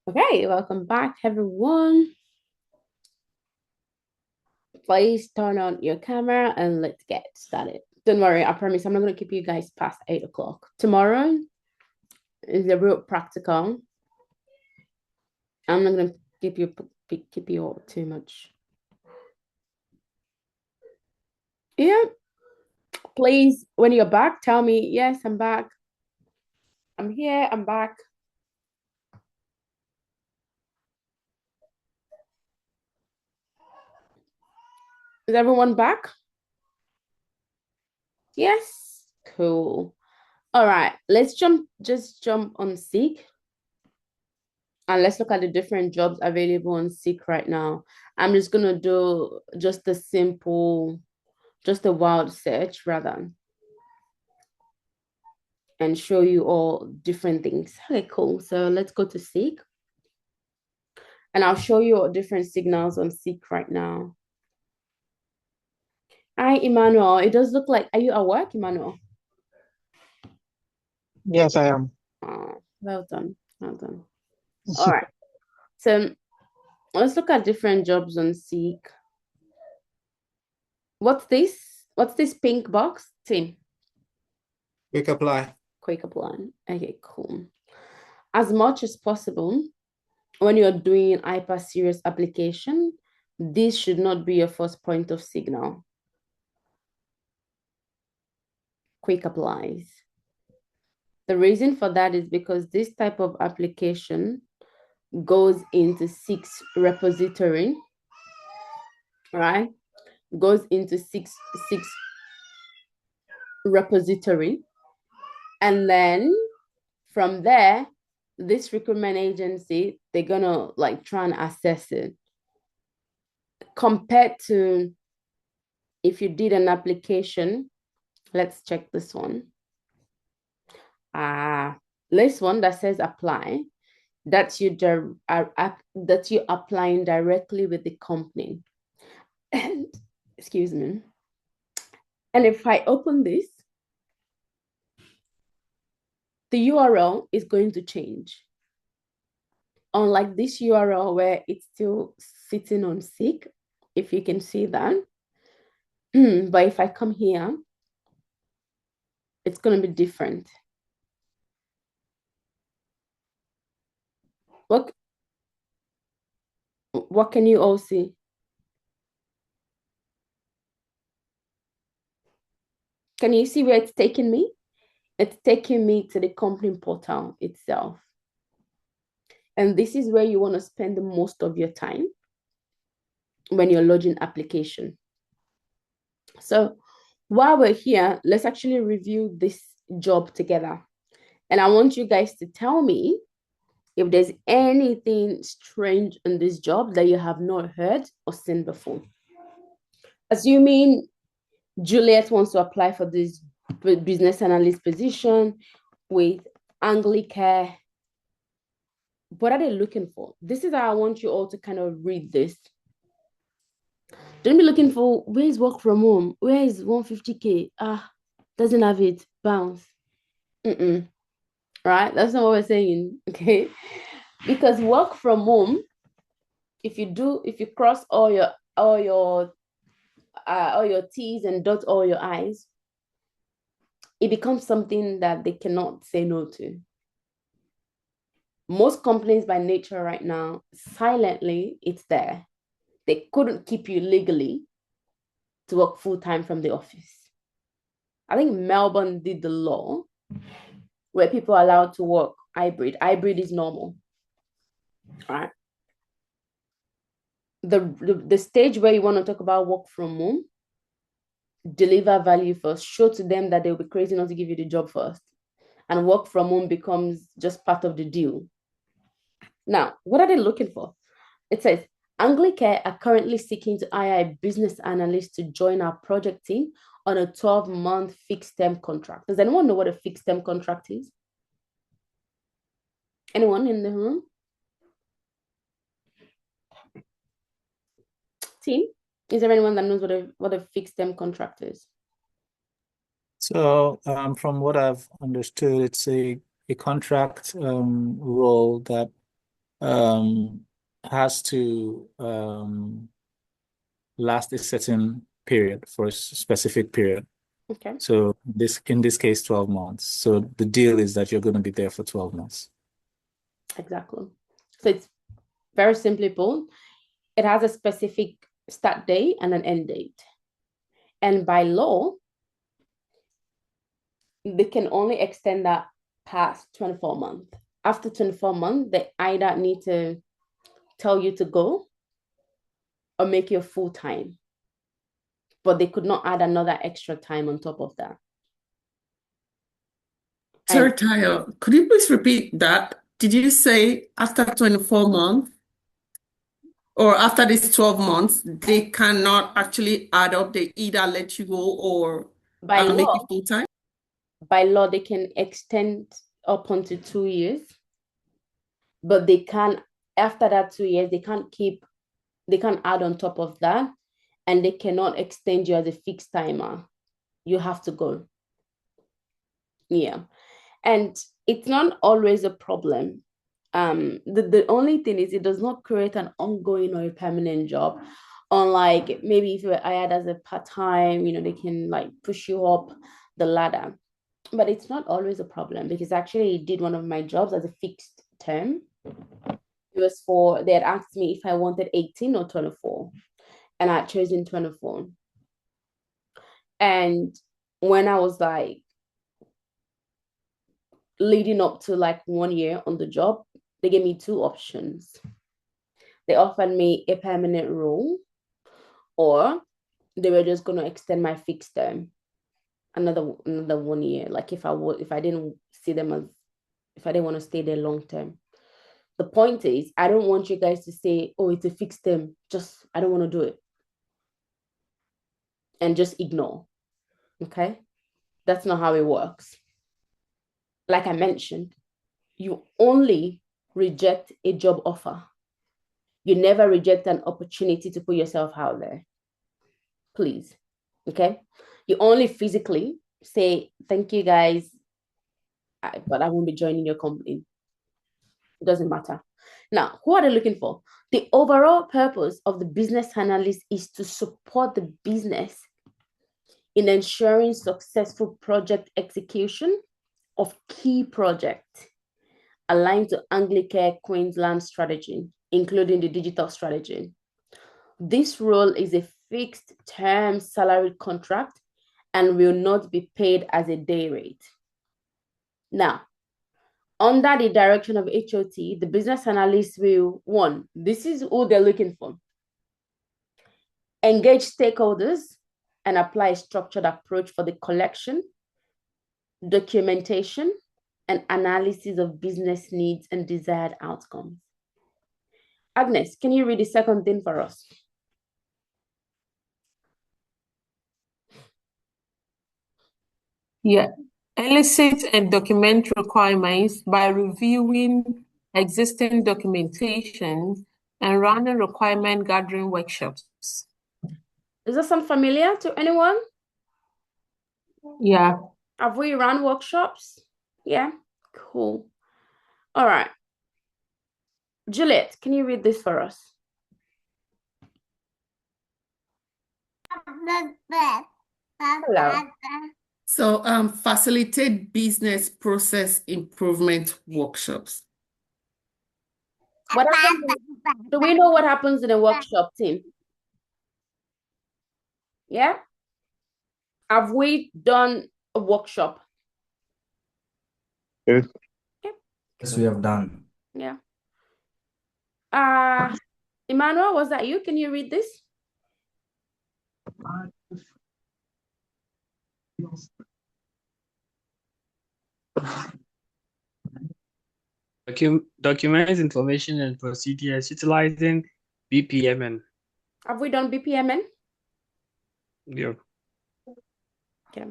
Okay, welcome back, everyone. Please turn on your camera and let's get started. Don't worry, I promise I'm not going to keep you guys past 8 o'clock. Tomorrow is a real practical. I'm not going to keep you up too much. Yeah. Please, when you're back, tell me, yes, I'm back. I'm here, I'm back. Is everyone back? Yes, cool. All right, let's just jump on Seek. And let's look at the different jobs available on Seek right now. I'm just gonna do just a simple, just a wild search rather, and show you all different things. Okay, cool. So let's go to Seek. And I'll show you all different signals on Seek right now. Hi, Emmanuel. It does look like, are you at work, Emmanuel? Yes, I am. Oh, well done. Well done. All right. So let's look at different jobs on Seek. What's this? What's this pink box? Tim. Quick apply. Quick apply. Okay, cool. As much as possible, when you're doing hyper serious application, this should not be your first point of signal. Quick applies. The reason for that is because this type of application goes into Seek repository, right? Goes into Seek repository. And then from there, this recruitment agency, they're gonna like try and assess it. Compared to if you did an application, let's check this one. This one that says apply, that you're applying directly with the company. And excuse me. And if I open this, the URL is going to change. Unlike this URL where it's still sitting on Seek, if you can see that. But if I come here, it's going to be different. What can you all see? Can you see where it's taking me? It's taking me to the company portal itself. And this is where you want to spend the most of your time when you're loading application. So while we're here, let's actually review this job together. And I want you guys to tell me if there's anything strange in this job that you have not heard or seen before. Assuming Juliet wants to apply for this business analyst position with Anglicare. What are they looking for? This is how I want you all to kind of read this. Don't be looking for where is work from home? Where is 150K? Doesn't have it. Bounce. Right? That's not what we're saying. Okay. Because work from home, if you cross all your T's and dot all your I's, it becomes something that they cannot say no to. Most companies by nature right now, silently, it's there. They couldn't keep you legally to work full-time from the office. I think Melbourne did the law where people are allowed to work hybrid. Hybrid is normal. All right. The stage where you want to talk about work from home, deliver value first, show to them that they'll be crazy not to give you the job first. And work from home becomes just part of the deal. Now, what are they looking for? It says, Anglicare are currently seeking to hire a business analyst to join our project team on a 12-month fixed-term contract. Does anyone know what a fixed-term contract is? Anyone in the room? Team? Is there anyone that knows what a fixed-term contract is? So from what I've understood, it's a a contract role that has to last a certain period for a specific period. Okay. So in this case, 12 months. So the deal is that you're going to be there for 12 months. Exactly. So it's very simply put, it has a specific start date and an end date. And by law, they can only extend that past 24 months. After 24 months, they either need to tell you to go or make you full-time. But they could not add another extra time on top of that. Sorry, Tayo, could you please repeat that? Did you say after 24 months or after these 12 months, they cannot actually add up, they either let you go or By make law, you full-time? by law, they can extend up until 2 years, but they can't, after that 2 years, they can't add on top of that, and they cannot extend you as a fixed timer. You have to go. Yeah. And it's not always a problem. The only thing is it does not create an ongoing or a permanent job. Unlike maybe if you were hired as a part-time, they can like push you up the ladder. But it's not always a problem, because actually I did one of my jobs as a fixed term. It was they had asked me if I wanted 18 or 24, and I had chosen 24. And when I was like leading up to like 1 year on the job, they gave me two options. They offered me a permanent role, or they were just going to extend my fixed term another 1 year. Like if I didn't see them as, if I didn't want to stay there long term. The point is, I don't want you guys to say, oh, it's a fixed term, I don't want to do it, and just ignore. Okay? That's not how it works. Like I mentioned, you only reject a job offer. You never reject an opportunity to put yourself out there. Please. Okay? You only physically say, thank you guys, but I won't be joining your company. It doesn't matter. Now, who are they looking for? The overall purpose of the business analyst is to support the business in ensuring successful project execution of key projects aligned to Anglicare Queensland strategy, including the digital strategy. This role is a fixed term salary contract and will not be paid as a day rate. Now, under the direction of HOT, the business analyst will, one, this is who they're looking for, engage stakeholders and apply a structured approach for the collection, documentation, and analysis of business needs and desired outcomes. Agnes, can you read the second thing for us? Yeah. Elicit and document requirements by reviewing existing documentation and running requirement gathering workshops. Does that sound familiar to anyone? Yeah. Have we run workshops? Yeah, cool. All right. Juliet, can you read this for us? Hello. So facilitate business process improvement workshops. What happens? Do we know what happens in a workshop, team? Yeah? Have we done a workshop? Yes. Yes, we have done. Yeah. Emmanuel, was that you? Can you read this? Documents information and procedures utilizing BPMN. Have we done BPMN? Yeah. Okay.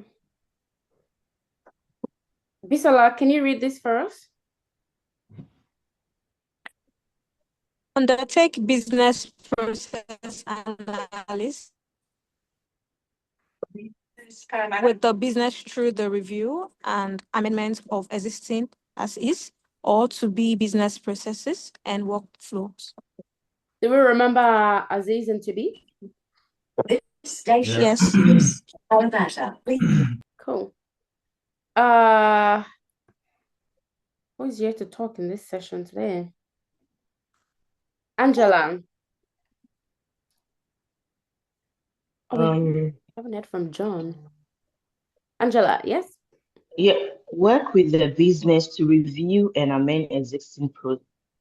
Bisola, can you read this for us? Undertake business process analysis with the business through the review and amendment of existing as is, or to be business processes and workflows. Do we remember Aziz and to be? Yes. Cool. Who's here to talk in this session today? Angela. I haven't heard from John. Angela, yes? Yeah, work with the business to review and amend existing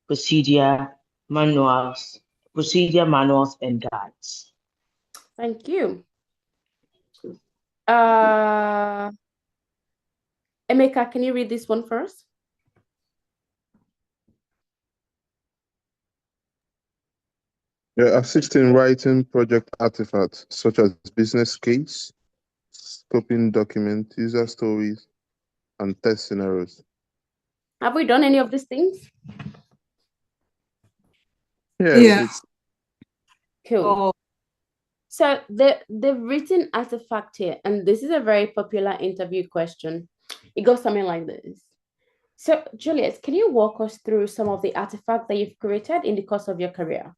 procedure manuals and guides. Thank you. Emeka, can you read this one first? Yeah, assist in writing project artifacts such as business case, scoping document, user stories, and test scenarios. Have we done any of these things? Yeah. Cool. Oh, So the written artifact here, and this is a very popular interview question. It goes something like this. So Julius, can you walk us through some of the artifacts that you've created in the course of your career?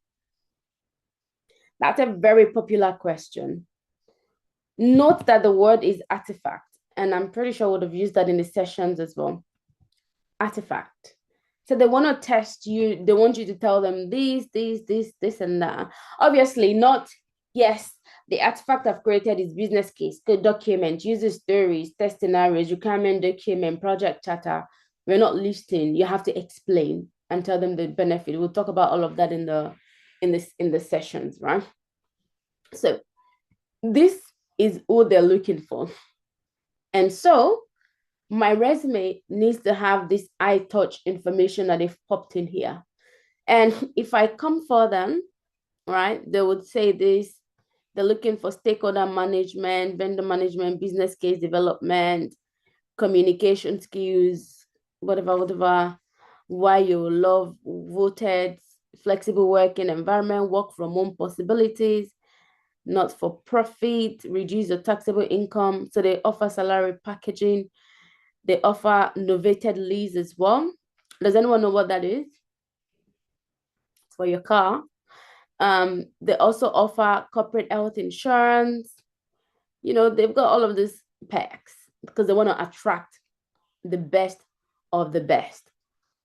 That's a very popular question. Note that the word is artifact, and I'm pretty sure I would have used that in the sessions as well. Artifact. So they want to test you. They want you to tell them this, and that. Obviously not, yes, the artifact I've created is business case, good document, user stories, test scenarios, requirement document, project charter. We're not listing. You have to explain and tell them the benefit. We'll talk about all of that in the sessions, right? So this is what they're looking for. And so my resume needs to have this eye touch information that they've popped in here. And if I come for them, right, they would say this, they're looking for stakeholder management, vendor management, business case development, communication skills, whatever, why you love voted, flexible working environment, work from home possibilities, not for profit, reduce your taxable income. So they offer salary packaging. They offer novated lease as well. Does anyone know what that is? It's for your car. They also offer corporate health insurance. They've got all of these perks because they want to attract the best of the best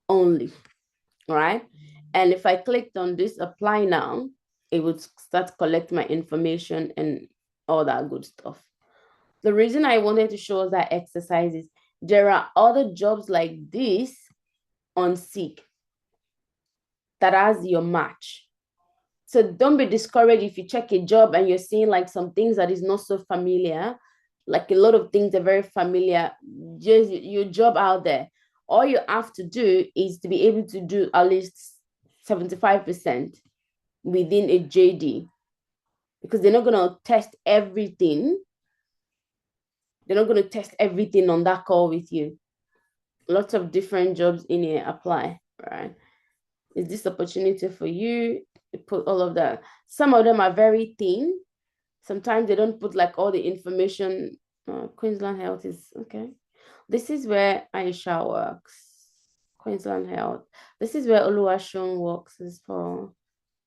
only, right? And if I clicked on this apply now, it would start collecting my information and all that good stuff. The reason I wanted to show us that exercise is there are other jobs like this on Seek that has your match. So don't be discouraged if you check a job and you're seeing like some things that is not so familiar. Like a lot of things are very familiar. Just your job out there. All you have to do is to be able to do at least 75% within a JD, because they're not going to test everything. They're not going to test everything on that call with you. Lots of different jobs in here apply, right? Is this opportunity for you? They put all of that. Some of them are very thin. Sometimes they don't put like all the information. Queensland Health is okay. This is where Aisha works. Queensland Health. This is where Oluwaseun works. Is for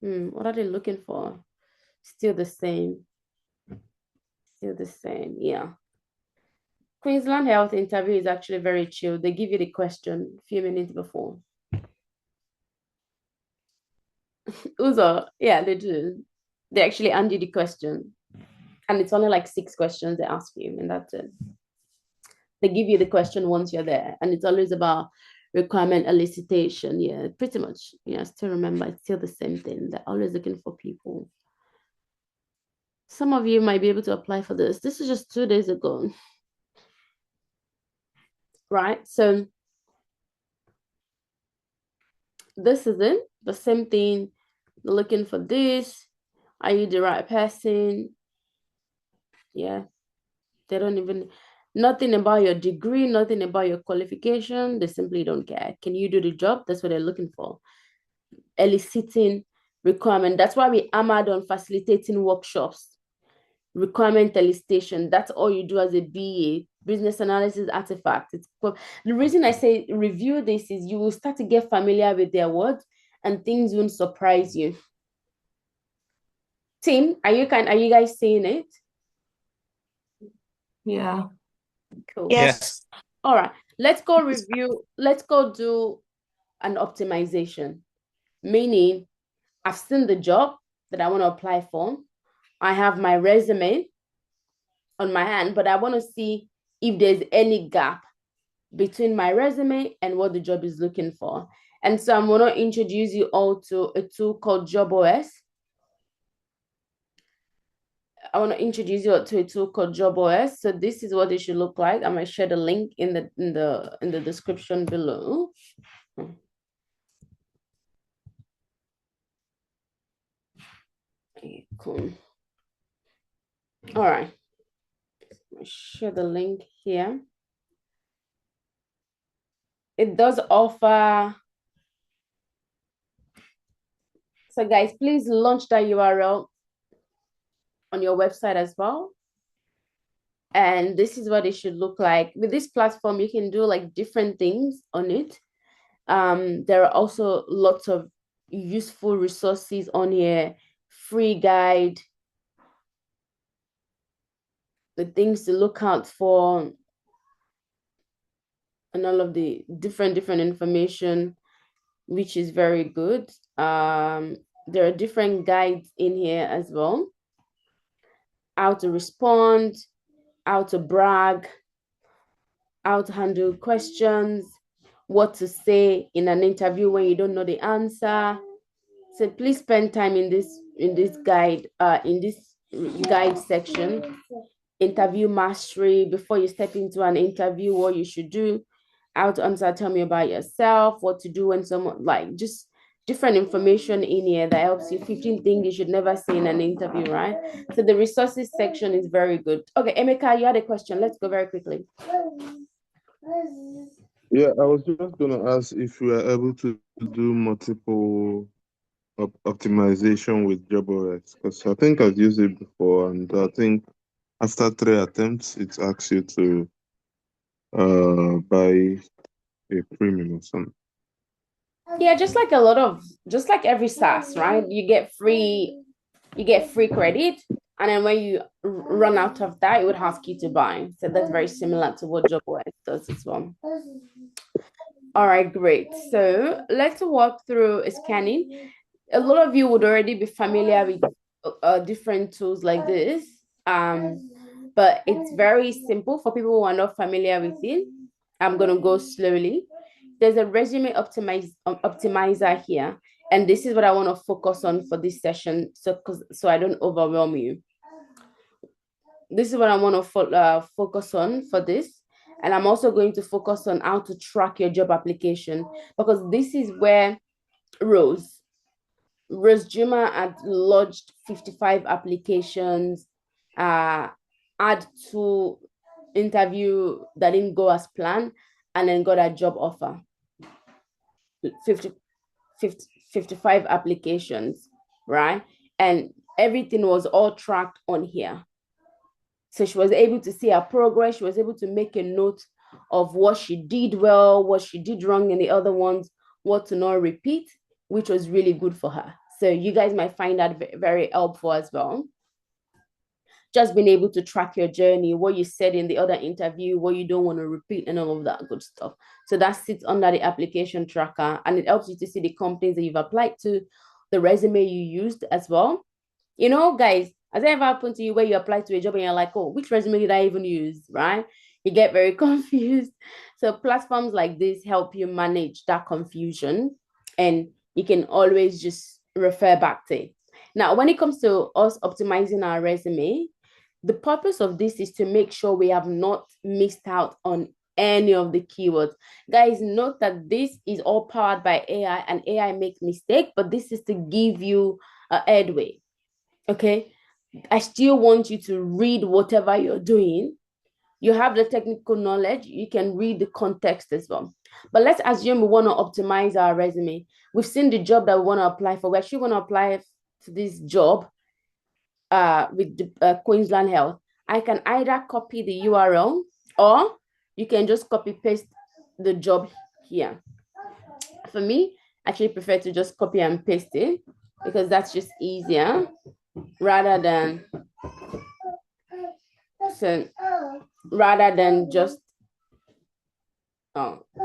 what are they looking for? Still the same. Yeah. Queensland Health interview is actually very chill. They give you the question a few minutes before. Uzo, yeah, they do. They actually hand you the question. And it's only like 6 questions they ask you, and that's it. They give you the question once you're there. And it's always about requirement elicitation. Yeah, pretty much. Yeah, I still remember. It's still the same thing. They're always looking for people. Some of you might be able to apply for this. This is just 2 days ago. Right? So this is it. The same thing. They're looking for this. Are you the right person? Yeah. They don't even, nothing about your degree, nothing about your qualification. They simply don't care. Can you do the job? That's what they're looking for. Eliciting requirement. That's why we hammered on facilitating workshops. Requirement elicitation. That's all you do as a BA. business analysis artifact. The reason I say review this is you will start to get familiar with their words and things won't surprise you. Tim, are you guys seeing it? Yeah. Cool. Yes. All right. Let's go review. Let's go do an optimization. Meaning, I've seen the job that I want to apply for. I have my resume on my hand, but I want to see if there's any gap between my resume and what the job is looking for. And so I'm going to introduce you all to a tool called JobOS. I want to introduce you to a tool called JobOS. So this is what it should look like. I'm going to share the link in the description below. Okay, cool. All right. I'll share the link here. It does offer. So guys, please launch that URL on your website as well. And this is what it should look like. With this platform, you can do like different things on it. There are also lots of useful resources on here, free guide, the things to look out for, and all of the different information, which is very good. There are different guides in here as well. How to respond, how to brag, how to handle questions, what to say in an interview when you don't know the answer. So please spend time in this guide, in this guide section. Interview mastery, before you step into an interview, what you should do, how to answer, tell me about yourself, what to do when someone, like, just different information in here that helps you. 15 things you should never say in an interview, right? So the resources section is very good. Okay, Emeka, you had a question. Let's go very quickly. Yeah, I was just gonna ask if you are able to do multiple optimization with JobOS, because I think I've used it before, and I think after 3 attempts, it asks you to buy a premium or something. Yeah, just like every SaaS, right? You get free credit, and then when you run out of that, it would ask you to buy. So that's very similar to what JobOS does as well. All right, great. So let's walk through scanning. A lot of you would already be familiar with different tools like this, but it's very simple for people who are not familiar with it. I'm gonna go slowly. There's a resume optimizer here, and this is what I want to focus on for this session, so I don't overwhelm you. This is what I want to focus on for this, and I'm also going to focus on how to track your job application, because this is where Rose Juma had lodged 55 applications, had 2 interview that didn't go as planned, and then got a job offer. 55 applications, right? And everything was all tracked on here. So she was able to see her progress. She was able to make a note of what she did well, what she did wrong in the other ones, what to not repeat, which was really good for her. So you guys might find that very helpful as well. Just being able to track your journey, what you said in the other interview, what you don't want to repeat, and all of that good stuff. So that sits under the application tracker, and it helps you to see the companies that you've applied to, the resume you used as well. You know, guys, has it ever happened to you where you apply to a job and you're like, oh, which resume did I even use, right? You get very confused. So platforms like this help you manage that confusion, and you can always just refer back to it. Now, when it comes to us optimizing our resume, the purpose of this is to make sure we have not missed out on any of the keywords. Guys, note that this is all powered by AI, and AI makes mistakes, but this is to give you a headway. Okay, I still want you to read whatever you're doing. You have the technical knowledge, you can read the context as well. But let's assume we want to optimize our resume. We've seen the job that we want to apply for. We actually want to apply for this job with the, Queensland Health. I can either copy the URL or you can just copy paste the job here. For me, I actually prefer to just copy and paste it because that's just easier rather than just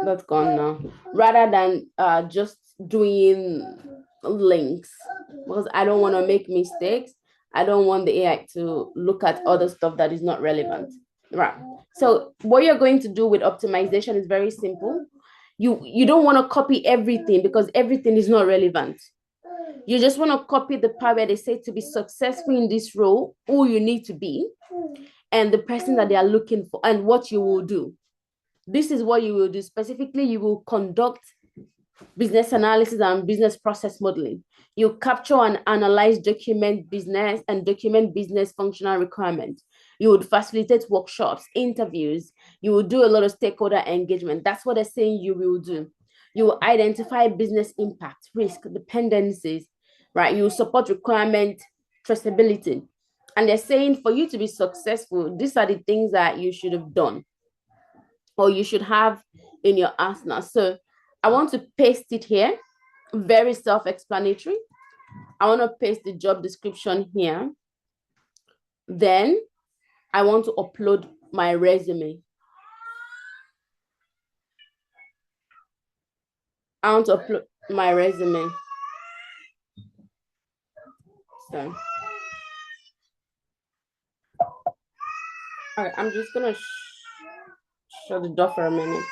that's gone now. Rather than just doing links, because I don't want to make mistakes. I don't want the AI to look at other stuff that is not relevant. Right. So what you're going to do with optimization is very simple. You don't want to copy everything because everything is not relevant. You just want to copy the part where they say to be successful in this role, who you need to be, and the person that they are looking for, and what you will do. This is what you will do. Specifically, you will conduct business analysis and business process modeling. You capture and analyze document business functional requirements. You would facilitate workshops, interviews. You will do a lot of stakeholder engagement. That's what they're saying you will do. You will identify business impact, risk, dependencies, right? You will support requirement traceability. And they're saying for you to be successful, these are the things that you should have done or you should have in your arsenal. So I want to paste it here. Very self-explanatory. I want to paste the job description here. Then I want to upload my resume. I want to upload my resume. So, okay, I'm just gonna shut the door for a minute.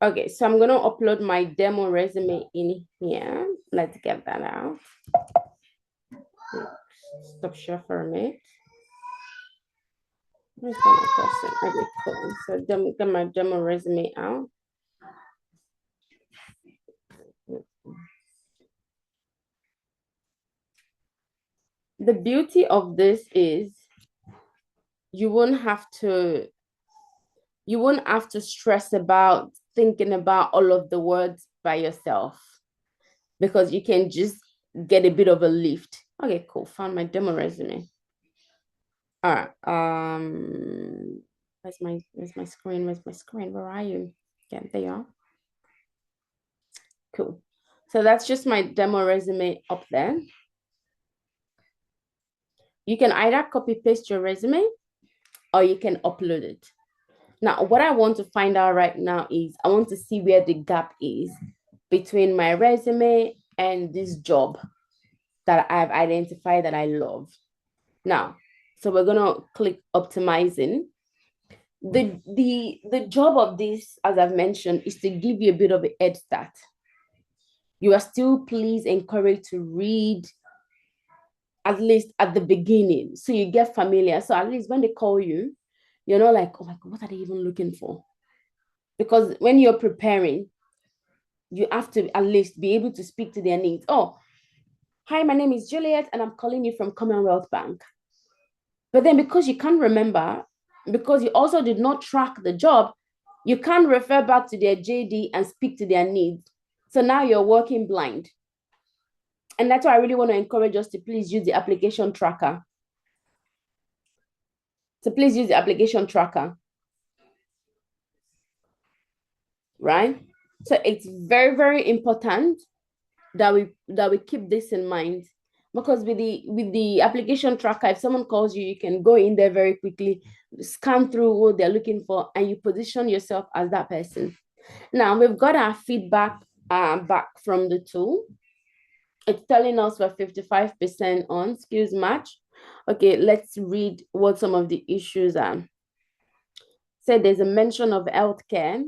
Okay, so I'm gonna upload my demo resume in here. Let's get that out. Stop share for a minute. Where's my person? Okay, cool. So get my demo resume out. The beauty of this is you won't have to stress about thinking about all of the words by yourself because you can just get a bit of a lift. Okay, cool. Found my demo resume. All right. Where's my screen? Where's my screen? Where are you? Yeah, there you are. Cool. So that's just my demo resume up there. You can either copy paste your resume or you can upload it. Now, what I want to find out right now is I want to see where the gap is between my resume and this job that I've identified that I love. Now, so we're gonna click optimizing. The job of this, as I've mentioned, is to give you a bit of a head start. You are still please encouraged to read at least at the beginning, so you get familiar. So at least when they call you, you're not like, oh my God, what are they even looking for? Because when you're preparing, you have to at least be able to speak to their needs. Oh, hi, my name is Juliet, and I'm calling you from Commonwealth Bank. But then because you can't remember, because you also did not track the job, you can't refer back to their JD and speak to their needs. So now you're working blind. And that's why I really want to encourage us to please use the application tracker. So please use the application tracker. Right? So it's very, very important that we keep this in mind. Because with the application tracker, if someone calls you, you can go in there very quickly, scan through what they're looking for, and you position yourself as that person. Now, we've got our feedback back from the tool. It's telling us we're 55% on skills match. Okay, let's read what some of the issues are. So there's a mention of healthcare,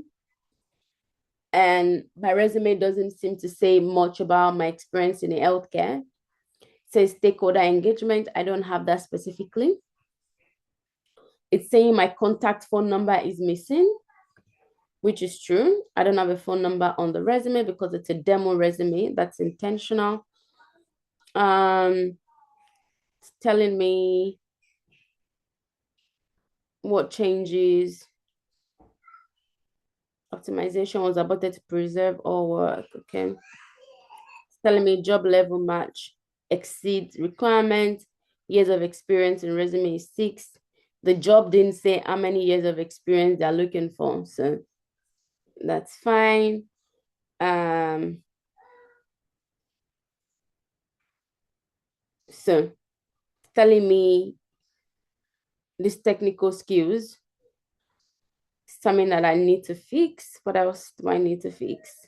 and my resume doesn't seem to say much about my experience in the healthcare. It says stakeholder engagement. I don't have that specifically. It's saying my contact phone number is missing, which is true. I don't have a phone number on the resume because it's a demo resume. That's intentional. It's telling me what changes. Optimization was aborted to preserve all work. Okay. It's telling me job level match exceeds requirements. years of experience in resume is 6. The job didn't say how many years of experience they're looking for, so that's fine. So telling me these technical skills, something that I need to fix. What else do I need to fix?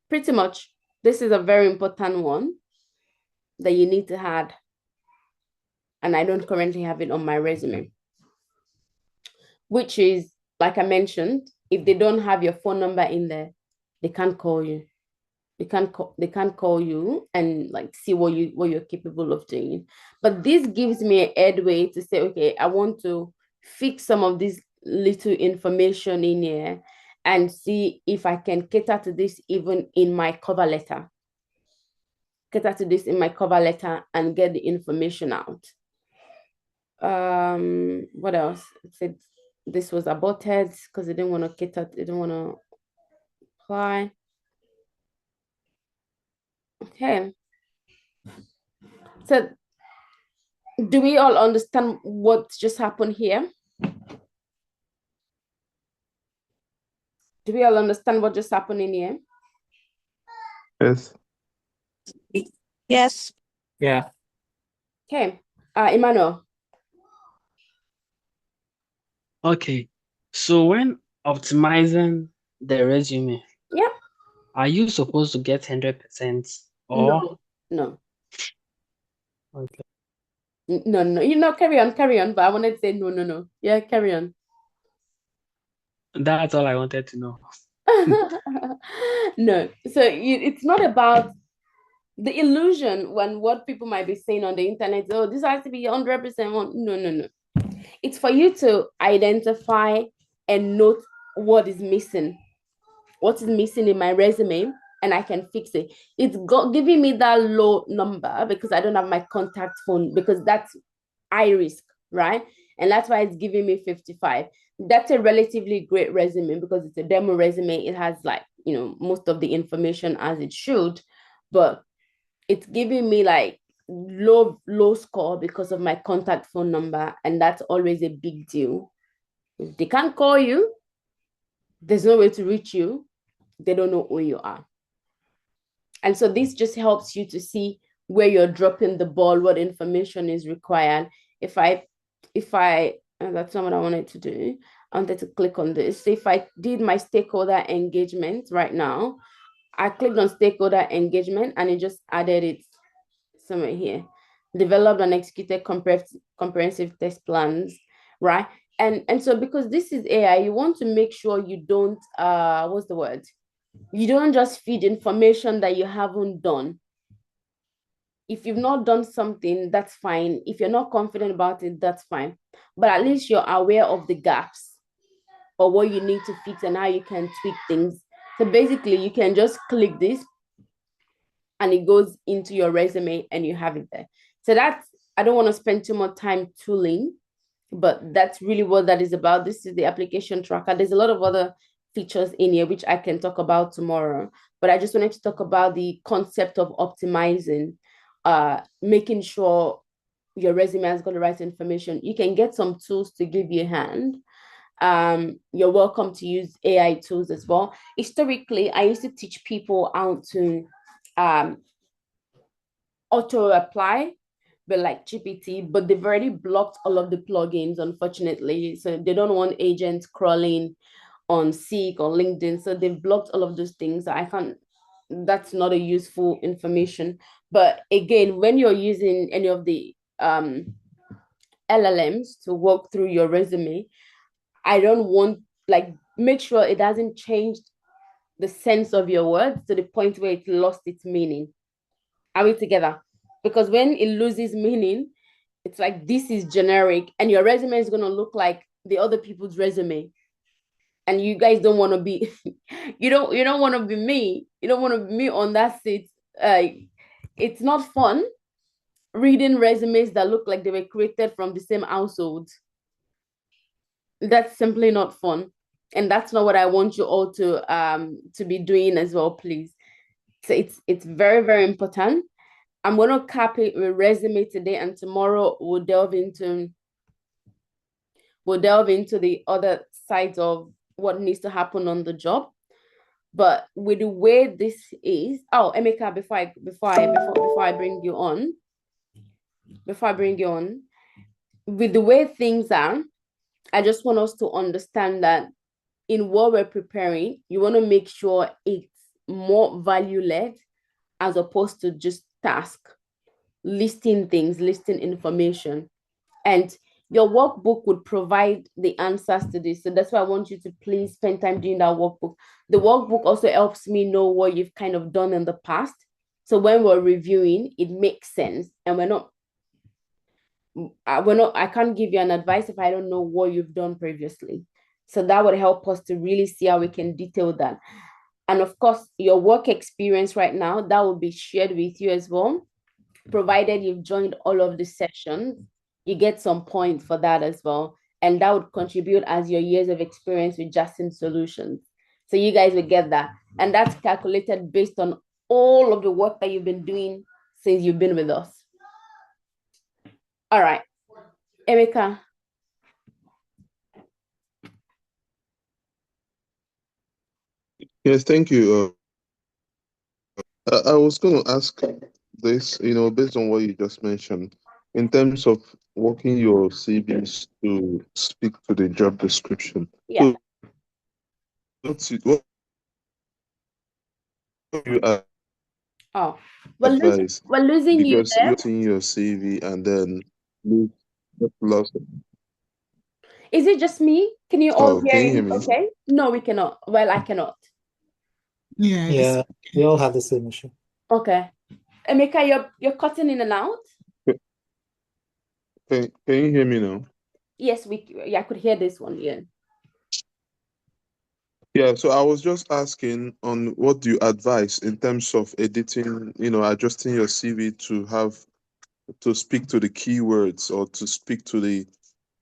Pretty much, this is a very important one that you need to add, and I don't currently have it on my resume, which is, like I mentioned, if they don't have your phone number in there, they can't call you. They can't call you and like see what you're capable of doing. But this gives me a headway to say, okay, I want to fix some of this little information in here and see if I can cater to this even in my cover letter. Cater to this in my cover letter and get the information out. What else? It said this was aborted because they didn't want to cater, they didn't want to apply. Okay. So do we all understand what just happened here? Do we all understand what just happened in here? Yes. Yes. Yeah. Okay. Emmanuel. Okay. So when optimizing the resume, Yeah. are you supposed to get 100% or No. okay? No. Carry on. But I wanted to say no. Yeah, carry on. That's all I wanted to know. No. So it's not about the illusion when what people might be saying on the internet. Oh, this has to be 100%. No. It's for you to identify and note what is missing. What is missing in my resume, and I can fix it. It's giving me that low number because I don't have my contact phone, because that's high risk, right? And that's why it's giving me 55. That's a relatively great resume because it's a demo resume. It has like, most of the information as it should, but it's giving me like low score because of my contact phone number, and that's always a big deal. If they can't call you, there's no way to reach you, they don't know who you are. And so this just helps you to see where you're dropping the ball, what information is required. If I that's not what I wanted to do. I wanted to click on this. So if I did my stakeholder engagement right now, I clicked on stakeholder engagement and it just added it somewhere here. Developed and executed comprehensive test plans, right? And so because this is AI, you want to make sure you don't, you don't just feed information that you haven't done. If you've not done something, that's fine. If you're not confident about it, that's fine. But at least you're aware of the gaps or what you need to fix and how you can tweak things. So basically, you can just click this and it goes into your resume and you have it there. So I don't want to spend too much time tooling, but that's really what that is about. This is the application tracker. There's a lot of other features in here, which I can talk about tomorrow. But I just wanted to talk about the concept of optimizing, making sure your resume has got the right information. You can get some tools to give you a hand. You're welcome to use AI tools as well. Historically, I used to teach people how to auto apply, but like GPT, but they've already blocked all of the plugins, unfortunately. So they don't want agents crawling on Seek or LinkedIn. So they've blocked all of those things. That's not a useful information. But again, when you're using any of the LLMs to walk through your resume, I don't want, make sure it hasn't changed the sense of your words to the point where it lost its meaning. Are we together? Because when it loses meaning, it's like, this is generic and your resume is going to look like the other people's resume. And you guys don't want to be, you don't want to be me. You don't want to be me on that seat. It's not fun reading resumes that look like they were created from the same household. That's simply not fun. And that's not what I want you all to be doing as well, please. So it's very, very important. I'm gonna cap it with resume today, and tomorrow we'll delve into the other sides of what needs to happen on the job. But with the way this is, oh, Emeka, before I bring you on, with the way things are, I just want us to understand that in what we're preparing, you want to make sure it's more value-led as opposed to just task, listing things, listing information. And your workbook would provide the answers to this. So that's why I want you to please spend time doing that workbook. The workbook also helps me know what you've kind of done in the past. So when we're reviewing, it makes sense. And I can't give you an advice if I don't know what you've done previously. So that would help us to really see how we can detail that. And of course, your work experience right now, that will be shared with you as well, provided you've joined all of the sessions. You get some points for that as well. And that would contribute as your years of experience with Justin Solutions. So you guys will get that. And that's calculated based on all of the work that you've been doing since you've been with us. All right, Emeka. Yes, thank you. I was going to ask this, based on what you just mentioned, in terms of working your CVs to speak to the job description. Yeah. So what do you advise? We're losing you Because there. you're seeing your CV and then lose lost. Is it just me? Can you all Can you hear me? Okay. No, we cannot. Well, I cannot. Yeah, we all have the same issue. Okay. Emeka, you're cutting in and out. Can you hear me now? Yes, I could hear this one. Yeah. Yeah, so I was just asking on what do you advise in terms of editing, adjusting your CV to speak to the keywords or to speak to the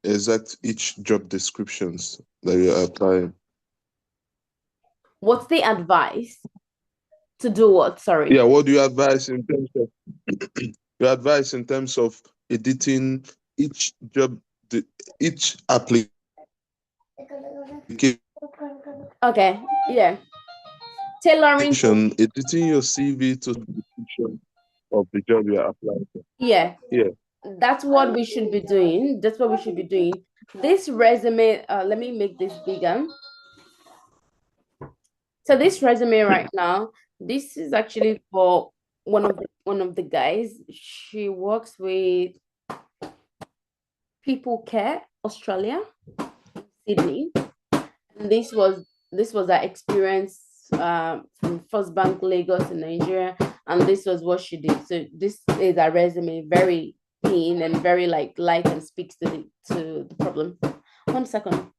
exact each job descriptions that you're applying. What's the advice to do what? Sorry. Yeah, what do you advise in terms of your advice in terms of editing each job, each application? Okay, yeah. Tailoring. Editing your CV to the description of the job you're applying for. Yeah. Yeah. That's what we should be doing. That's what we should be doing. This resume, let me make this bigger. So this resume right now, this is actually for one of the guys. She works with People Care Australia, Sydney. And this was her experience from First Bank Lagos in Nigeria, and this was what she did. So this is a resume, very clean and very light and speaks to the problem. 1 second.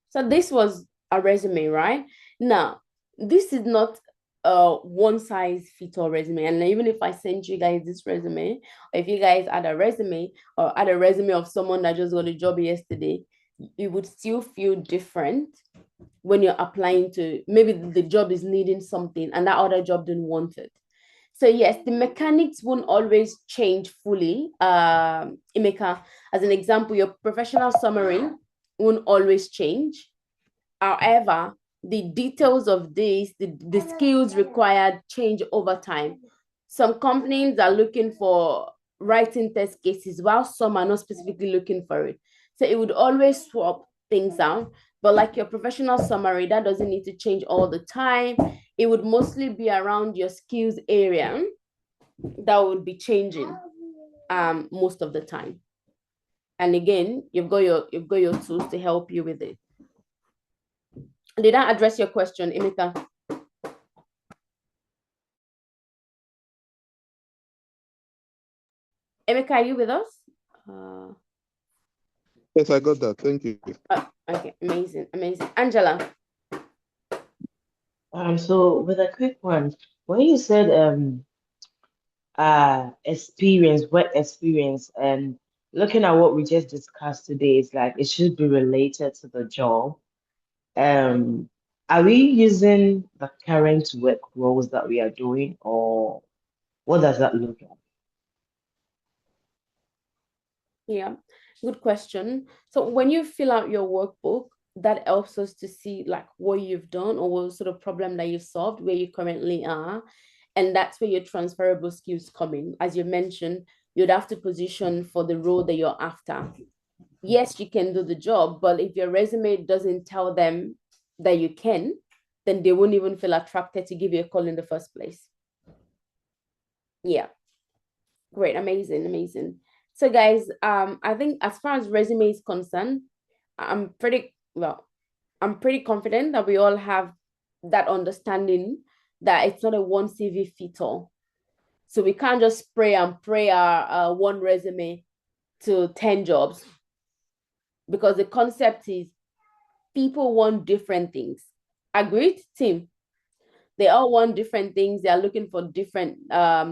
So this was a resume, right? Now, this is not a one size fits all resume. And even if I send you guys this resume, or if you guys add a resume or add a resume of someone that just got a job yesterday, it would still feel different when you're applying to, maybe the job is needing something and that other job didn't want it. So yes, the mechanics won't always change fully. Emeka, as an example, your professional summary won't always change. However, the details of this, the skills required change over time. Some companies are looking for writing test cases, while some are not specifically looking for it. So it would always swap things out. But like your professional summary, that doesn't need to change all the time. It would mostly be around your skills area that would be changing most of the time. And again, you've got your tools to help you with it. Did I address your question, Emeka? Emeka, are you with us? Yes, I got that. Thank you. Okay, amazing. Angela. So with a quick one, when you said experience, work experience, and looking at what we just discussed today, is like it should be related to the job. Are we using the current work roles that we are doing, or what does that look like? Yeah, good question. So when you fill out your workbook, that helps us to see like what you've done or what sort of problem that you've solved, where you currently are. And that's where your transferable skills come in. As you mentioned, you'd have to position for the role that you're after. Yes, you can do the job, but if your resume doesn't tell them that you can, then they won't even feel attracted to give you a call in the first place. Yeah. Great, amazing, amazing. So guys, I think as far as resume is concerned, I'm pretty confident that we all have that understanding that it's not a one CV fit all. So we can't just spray and pray our one resume to 10 jobs, because the concept is people want different things. Agreed, team? They all want different things. They are looking for different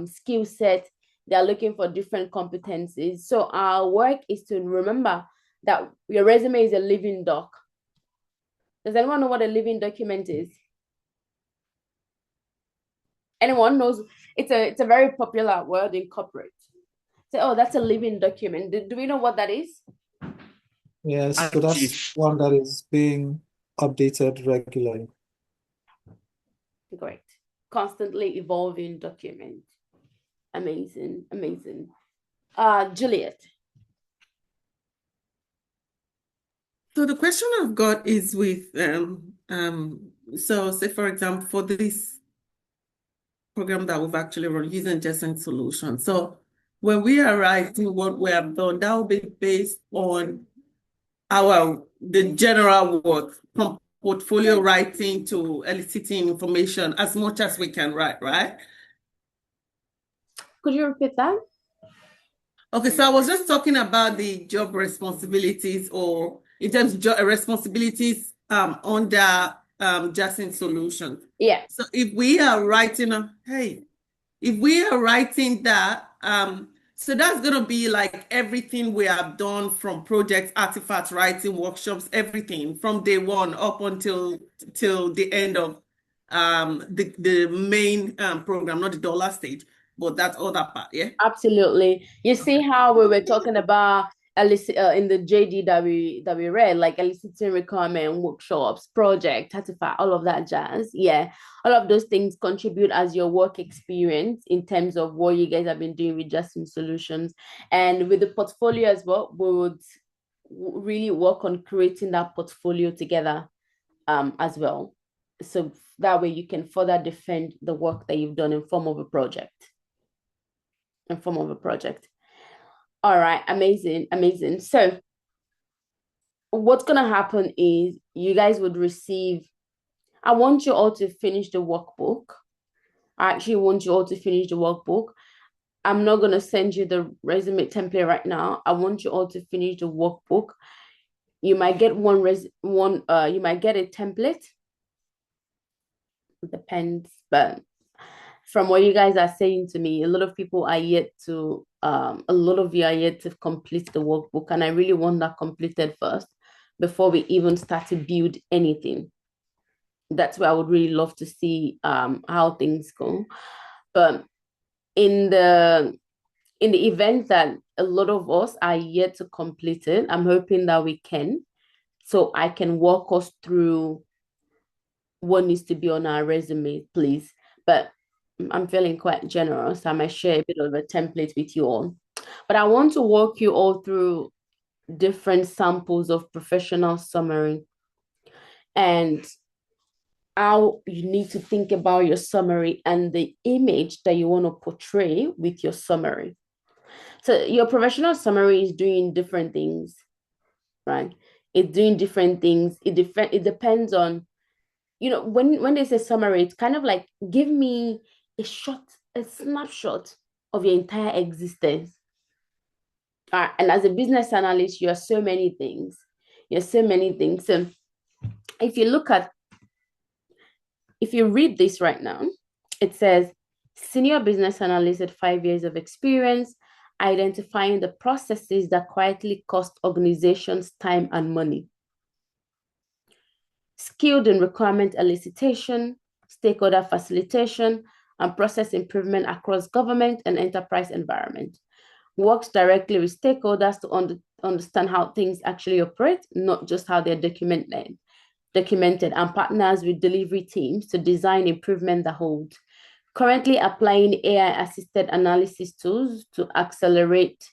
skill sets. They are looking for different competencies. So our work is to remember that your resume is a living doc. Does anyone know what a living document is? Anyone knows? It's a very popular word in corporate. Say, oh, that's a living document. Do we know what that is? Yeah, so that's one that is being updated regularly. Great. Constantly evolving document. Amazing, amazing. Juliet. So the question I've got is with so say for example for this program that we've actually run using Jacent Solutions. So when we are writing what we have done, that will be based on the general work, from portfolio writing to eliciting information as much as we can write, right? Could you repeat that? Okay, so I was just talking about the job responsibilities, or in terms of responsibilities under Jacent Solutions. Yeah. So if we are writing that, so that's gonna be like everything we have done from projects, artifacts, writing, workshops, everything from day one up until till the end of the main program, not the dollar stage, but that other part, yeah. Absolutely. You see how we were talking about in the JD that we read, like eliciting requirement, workshops, project, artifact, all of that jazz. Yeah, all of those things contribute as your work experience in terms of what you guys have been doing with Jacent Solutions. And with the portfolio as well, we would really work on creating that portfolio together as well. So that way you can further defend the work that you've done in form of a project. All right, amazing, amazing. So what's gonna happen is you guys would receive, I want you all to finish the workbook. I actually want you all to finish the workbook. I'm not gonna send you the resume template right now. I want you all to finish the workbook. You might get you might get a template. It depends, but from what you guys are saying to me, a lot of you are yet to complete the workbook, and I really want that completed first before we even start to build anything. That's where I would really love to see how things go. But in the event that a lot of us are yet to complete it, I'm hoping that we can, so I can walk us through what needs to be on our resume, please. But I'm feeling quite generous. I might share a bit of a template with you all. But I want to walk you all through different samples of professional summary and how you need to think about your summary and the image that you want to portray with your summary. So your professional summary is doing different things, right? It's doing different things. It depends on, when they say summary, it's kind of like, give me a snapshot of your entire existence. And as a business analyst, you are so many things. So if you read this right now, it says Senior business analyst with 5 years of experience, identifying the processes that quietly cost organizations time and money. Skilled in requirement elicitation, stakeholder facilitation, and process improvement across government and enterprise environment. Works directly with stakeholders to understand how things actually operate, not just how they're documented, and partners with delivery teams to design improvement that hold. Currently applying AI-assisted analysis tools to accelerate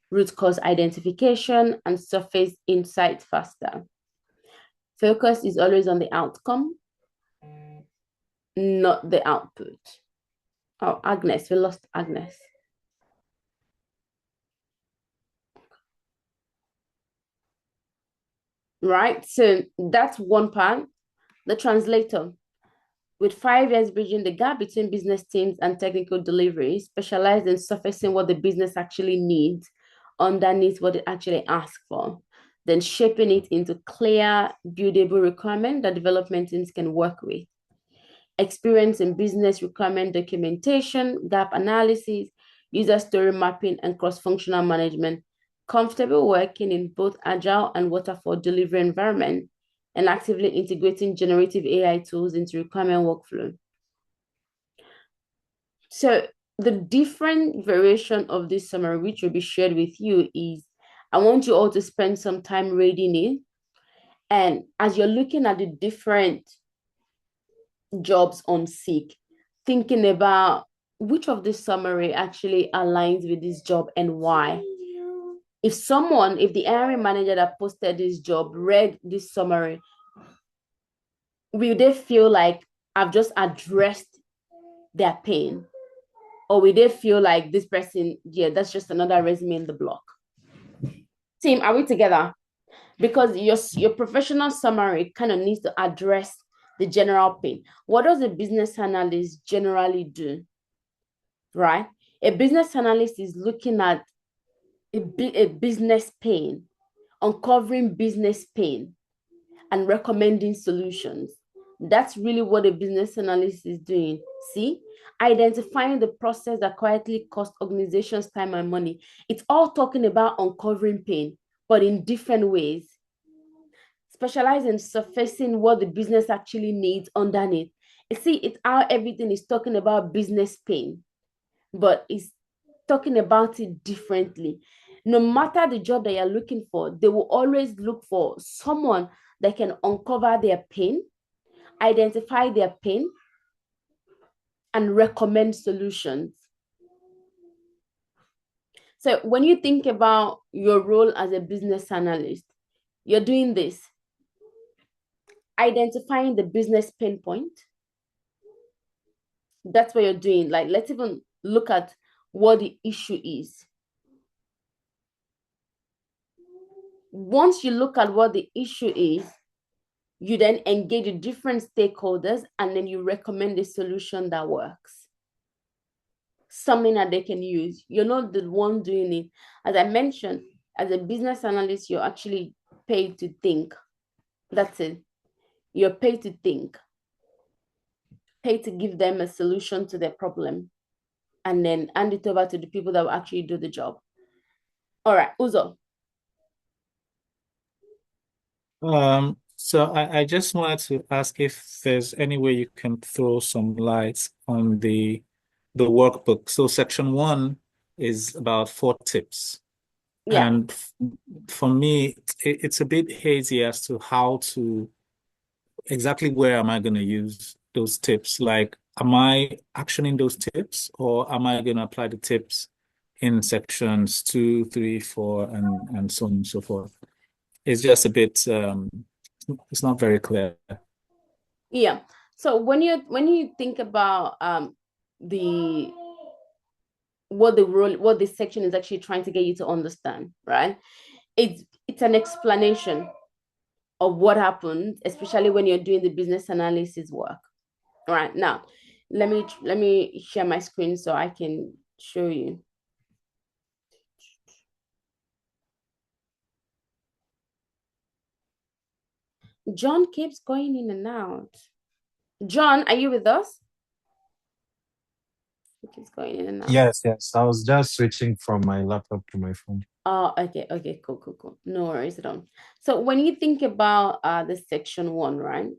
root cause identification and surface insight faster. Focus is always on the outcome, not the output. Oh, Agnes, we lost Agnes. Right, so that's one part. The translator, with 5 years bridging the gap between business teams and technical delivery, specialized in surfacing what the business actually needs underneath what it actually asks for, then shaping it into clear, buildable requirement that development teams can work with. Experience in business requirement documentation, gap analysis, user story mapping, and cross-functional management. Comfortable working in both agile and waterfall delivery environment, and actively integrating generative AI tools into requirement workflow. So the different variation of this summary, which will be shared with you, is I want you all to spend some time reading it. And as you're looking at the different jobs on Seek, thinking about which of this summary actually aligns with this job and why. If the hiring manager that posted this job read this summary, will they feel like I've just addressed their pain? Or will they feel like this person, yeah, that's just another resume in the block? Team, are we together? Because your professional summary kind of needs to address the general pain. What does a business analyst generally do? Right? A business analyst is looking at a business pain, uncovering business pain, and recommending solutions. That's really what a business analyst is doing. See, identifying the process that quietly cost organizations time and money. It's all talking about uncovering pain, but in different ways. Specialize in surfacing what the business actually needs underneath. You see, it's how everything is talking about business pain, but it's talking about it differently. No matter the job that you're looking for, they will always look for someone that can uncover their pain, identify their pain, and recommend solutions. So when you think about your role as a business analyst, you're doing this. Identifying the business pain point. That's what you're doing. Like, let's even look at what the issue is. Once you look at what the issue is, you then engage with different stakeholders and then you recommend a solution that works. Something that they can use. You're not the one doing it. As I mentioned, as a business analyst, you're actually paid to think. That's it. You're paid to think. Paid to give them a solution to their problem and then hand it over to the people that will actually do the job. All right, Uzo. So I just wanted to ask if there's any way you can throw some light on the workbook. So section 1 is about 4 tips. Yeah. And for me, it's a bit hazy as to how to exactly where am I going to use those tips? Like, am I actioning those tips or am I going to apply the tips in sections 2, 3, 4, and so on and so forth? It's just a bit, it's not very clear. Yeah. So when you think about what this section is actually trying to get you to understand, right? It's an explanation of what happened, especially when you're doing the business analysis work. All right, now let me share my screen so I can show you. John keeps going in and out. John, are you with us? It is going in and out. Yes, yes. I was just switching from my laptop to my phone. Oh, okay, cool. No worries at all. So when you think about the section 1, right?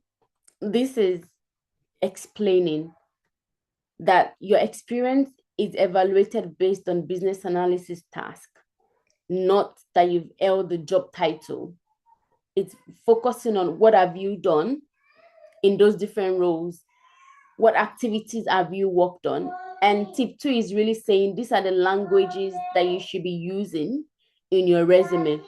This is explaining that your experience is evaluated based on business analysis task, not that you've held the job title. It's focusing on what have you done in those different roles, what activities have you worked on. And tip 2 is really saying these are the languages that you should be using in your resume,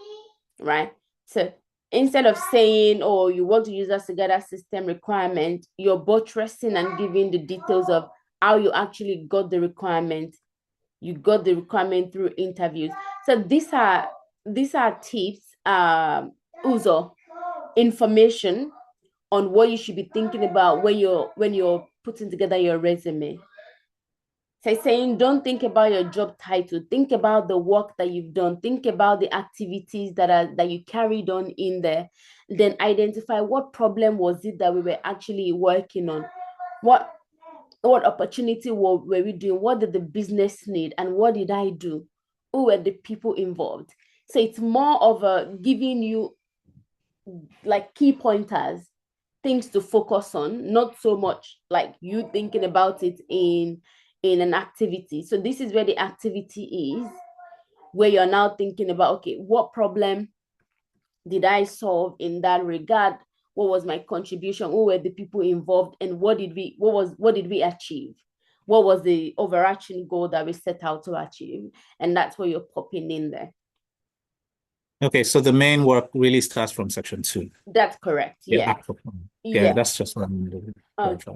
right? So instead of saying, oh, you want to use a SCADA system requirement, you're buttressing and giving the details of how you actually got the requirement. You got the requirement through interviews. So these are tips, Uzo, information on what you should be thinking about when you're putting together your resume. So saying, don't think about your job title. Think about the work that you've done. Think about the activities that you carried on in there. Then identify what problem was it that we were actually working on. What opportunity were we doing? What did the business need? And what did I do? Who were the people involved? So it's more of a giving you like key pointers, things to focus on, not so much like you thinking about it in an activity. So this is where the activity is, where you're now thinking about, okay, what problem did I solve in that regard? What was my contribution? Who were the people involved? And what did we achieve? What was the overarching goal that we set out to achieve? And that's what you're popping in there. Okay, so the main work really starts from section 2. That's correct. Yeah. Yeah, that's just what I'm doing. Okay.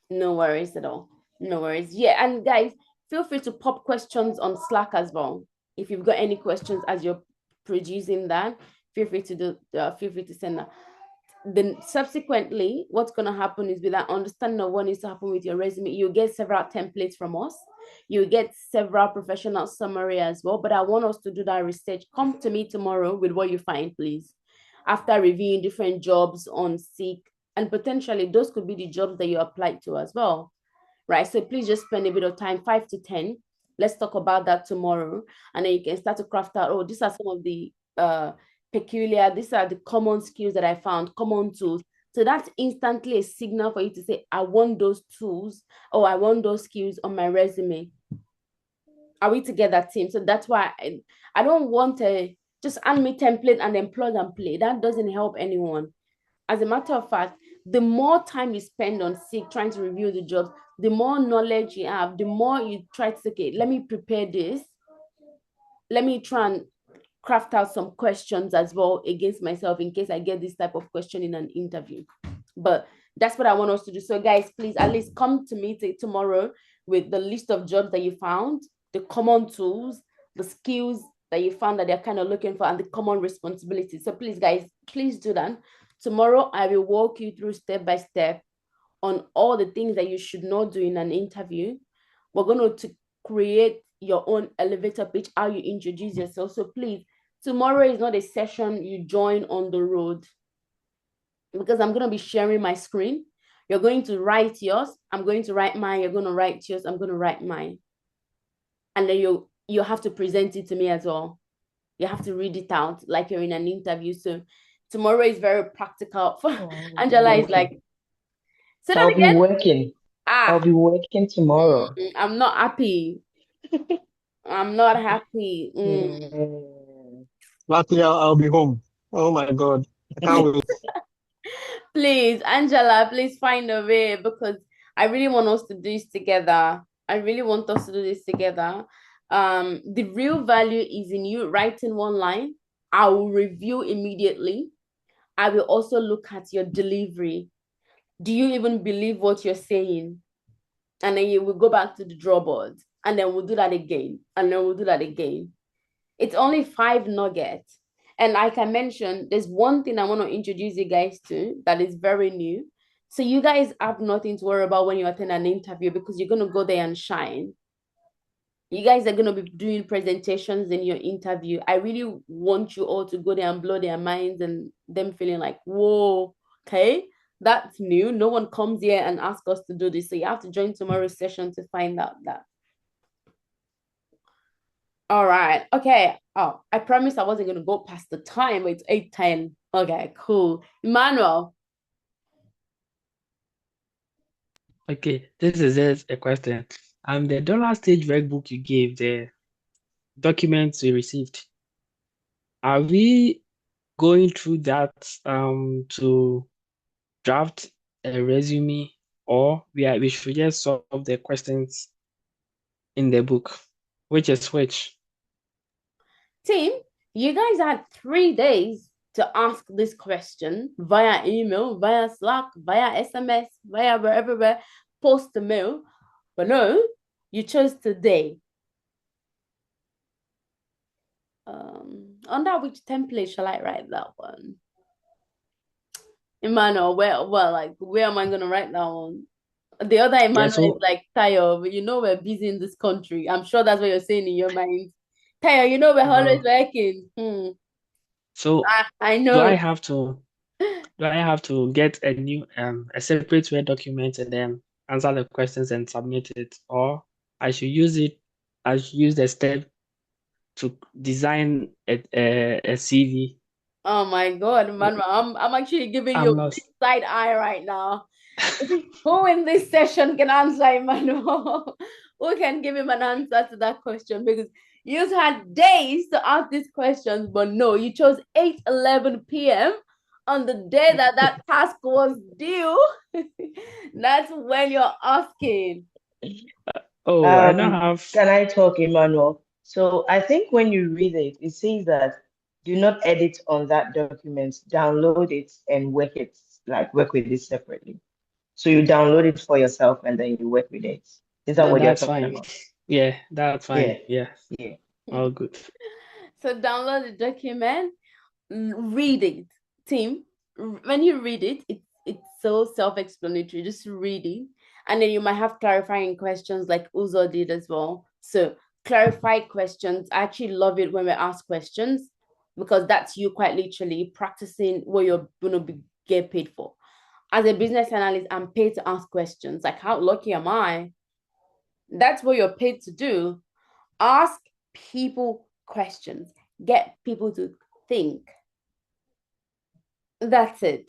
No worries at all. No worries. Yeah, and guys, feel free to pop questions on Slack as well. If you've got any questions as you're producing that, feel free to send that. Then subsequently, what's going to happen is with that understanding of what needs to happen with your resume, you get several templates from us. You get several professional summary as well. But I want us to do that research. Come to me tomorrow with what you find, please. After reviewing different jobs on Seek, and potentially those could be the jobs that you applied to as well, right? So please just spend a bit of time, 5 to 10. Let's talk about that tomorrow. And then you can start to craft out, oh, these are some of the these are the common skills that I found, common tools. So that's instantly a signal for you to say, I want those tools, or I want those skills on my resume. Are we together, team? So that's why I don't want to just hand me template and then plug and play. That doesn't help anyone. As a matter of fact, the more time you spend on Seek trying to review the jobs, the more knowledge you have, the more you try to say, okay, let me prepare this. Let me try and craft out some questions as well against myself in case I get this type of question in an interview. But that's what I want us to do. So guys, please at least come to me tomorrow with the list of jobs that you found, the common tools, the skills that you found that they're kind of looking for, and the common responsibilities. So please, guys, please do that. Tomorrow, I will walk you through step by step on all the things that you should not do in an interview. We're going to create your own elevator pitch, how you introduce yourself. So please, tomorrow is not a session you join on the road, because I'm going to be sharing my screen. You're going to write yours. I'm going to write mine. You're going to write yours. I'm going to write mine. And then you have to present it to me as well. You have to read it out like you're in an interview. So tomorrow is very practical. Angela is like, say that again. I'll be working tomorrow. I'm not happy. I'm not happy. Luckily, I'll be home. Oh my God. I can't wait. Please, Angela, please find a way, because I really want us to do this together. The real value is in you writing one line. I will review immediately. I will also look at your delivery. Do you even believe what you're saying? And then you will go back to the drawing board, and then we'll do that again, and then we'll do that again. It's only 5 nuggets. And like I mentioned, there's one thing I want to introduce you guys to that is very new. So you guys have nothing to worry about when you attend an interview, because you're going to go there and shine. You guys are going to be doing presentations in your interview. I really want you all to go there and blow their minds and them feeling like, whoa, okay, That's new. No one comes here and asks us to do this. So you have to join tomorrow's session to find out that. All right. Okay. Oh, I promised I wasn't going to go past the time. It's 8:10. Okay, cool. Emmanuel. Okay, this is just a question. The dollar stage workbook you gave, the documents we received, are we going through that to draft a resume, or we should just solve the questions in the book? Which is which? Team, you guys had 3 days to ask this question via email, via Slack, via SMS, via wherever, post the mail. But no, you chose today. Under which template shall I write that one? Emmanuel, where am I gonna write that one? The other Emmanuel is like, Tayo, but you know we're busy in this country. I'm sure that's what you're saying in your mind. Tayo, you know we're always working. So I know. do I have to get a separate Word document and then answer the questions and submit it, or I should use the step to design a CV? Oh my God, Emmanuel, I'm actually giving you a side eye right now. Who in this session can answer Emmanuel? Who can give him an answer to that question? Because you've had days to ask these questions, but no, you chose 8:11 p.m. on the day that task was due. That's when you're asking. I don't have. Can I talk, Emmanuel? So I think when you read it, it says that do not edit on that document, download it and work with it separately. So you download it for yourself and then you work with it. Is that what you're talking about? Yeah, that's fine. Yeah. All good. So download the document, read it. Team, when you read it, it's so self-explanatory. Just read it. And then you might have clarifying questions like Uzo did as well. So clarify questions. I actually love it when we ask questions because that's you quite literally practicing what you're going to get paid for. As a business analyst, I'm paid to ask questions. Like, how lucky am I? That's what you're paid to do. Ask people questions. Get people to think. That's it.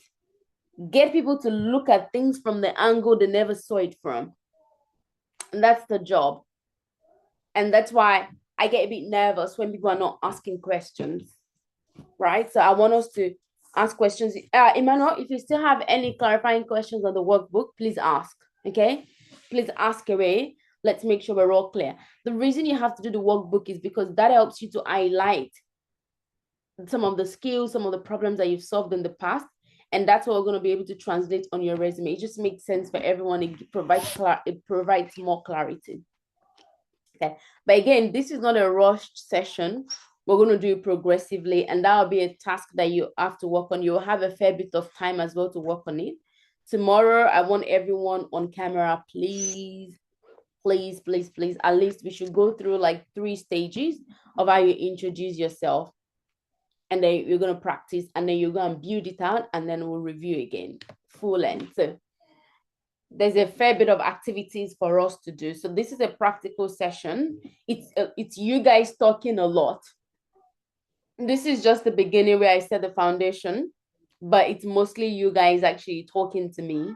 Get people to look at things from the angle they never saw it from. And that's the job. And that's why I get a bit nervous when people are not asking questions, right? So I want us to ask questions. Emmanuel, if you still have any clarifying questions on the workbook, please ask, okay? Please ask away. Let's make sure we're all clear. The reason you have to do the workbook is because that helps you to highlight some of the skills, some of the problems that you've solved in the past. And that's what we're going to be able to translate on your resume. It just makes sense for everyone. It provides more clarity. Okay. But again, this is not a rushed session. We're going to do it progressively. And that will be a task that you have to work on. You'll have a fair bit of time as well to work on it. Tomorrow, I want everyone on camera, please. Please, please, please. At least we should go through like 3 stages of how you introduce yourself. And then you're going to practice, and then you're going to build it out, and then we'll review again, full length. So there's a fair bit of activities for us to do. So this is a practical session. It's you guys talking a lot. This is just the beginning where I set the foundation, but it's mostly you guys actually talking to me,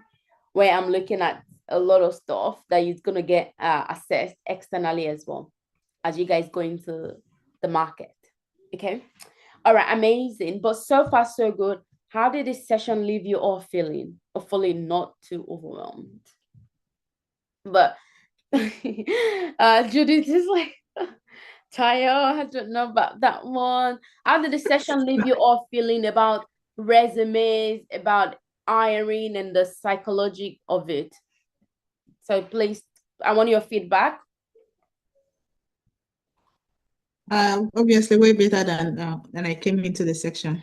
where I'm looking at a lot of stuff that is going to get assessed externally as well as you guys go into the market. Okay. All right, amazing. But so far, so good. How did this session leave you all feeling? Hopefully not too overwhelmed. But Judith is like, Tayo, I don't know about that one. How did the session leave you all feeling about resumes, about hiring and the psychology of it? So please, I want your feedback. Obviously way better than I came into the section.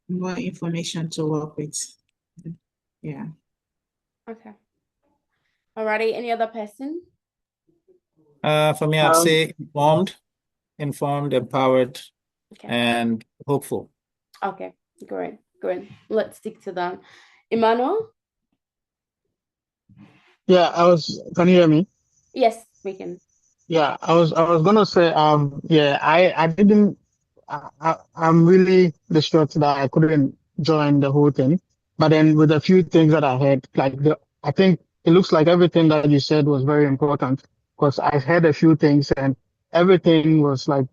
More information to work with. Yeah. Okay. Alrighty, any other person? For me, I'd say informed, empowered, and hopeful. Okay, great. Let's stick to that. Emmanuel? Yeah, can you hear me? Yes, we can. Yeah, I was gonna say, yeah, I didn't, I'm really distraught that I couldn't join the whole thing. But then with a few things that I heard, I think it looks like everything that you said was very important because I heard a few things and everything was like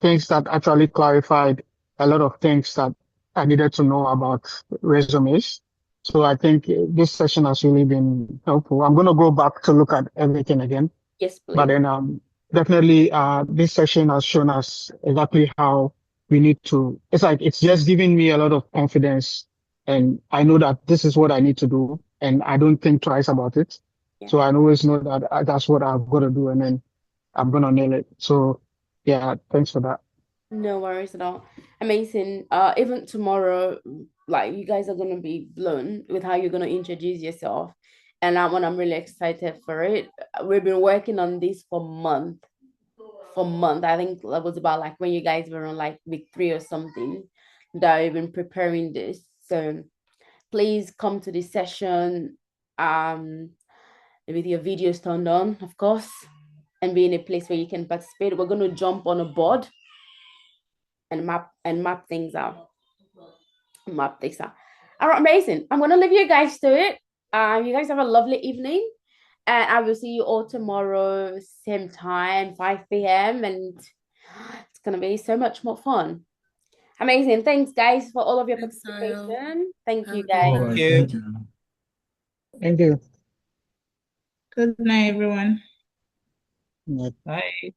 things that actually clarified a lot of things that I needed to know about resumes. So I think this session has really been helpful. I'm gonna go back to look at everything again. Yes, But please. then definitely this session has shown us exactly how we need to, it's like it's just giving me a lot of confidence and I know that this is what I need to do and I don't think twice about it. Yeah. So I always know that that's what I've got to do and then I'm gonna nail it. So yeah, thanks for that. No worries at all. Amazing. Even tomorrow, like you guys are gonna be blown with how you're gonna introduce yourself. And I'm really excited for it. We've been working on this for month. For month. I think that was about like when you guys were on like week 3 or something that we've been preparing this. So please come to this session. With your videos turned on, of course, and be in a place where you can participate. We're gonna jump on a board and map things out. Map things out. All right, amazing. I'm gonna leave you guys to it. You guys have a lovely evening, and I will see you all tomorrow, same time, 5 p.m. And it's gonna be so much more fun. Amazing. Thanks, guys, for all of your Thanks, participation. Thank Have you, a good guys. All right, you. thank you. Thank you. Good night, everyone. Yeah. Bye.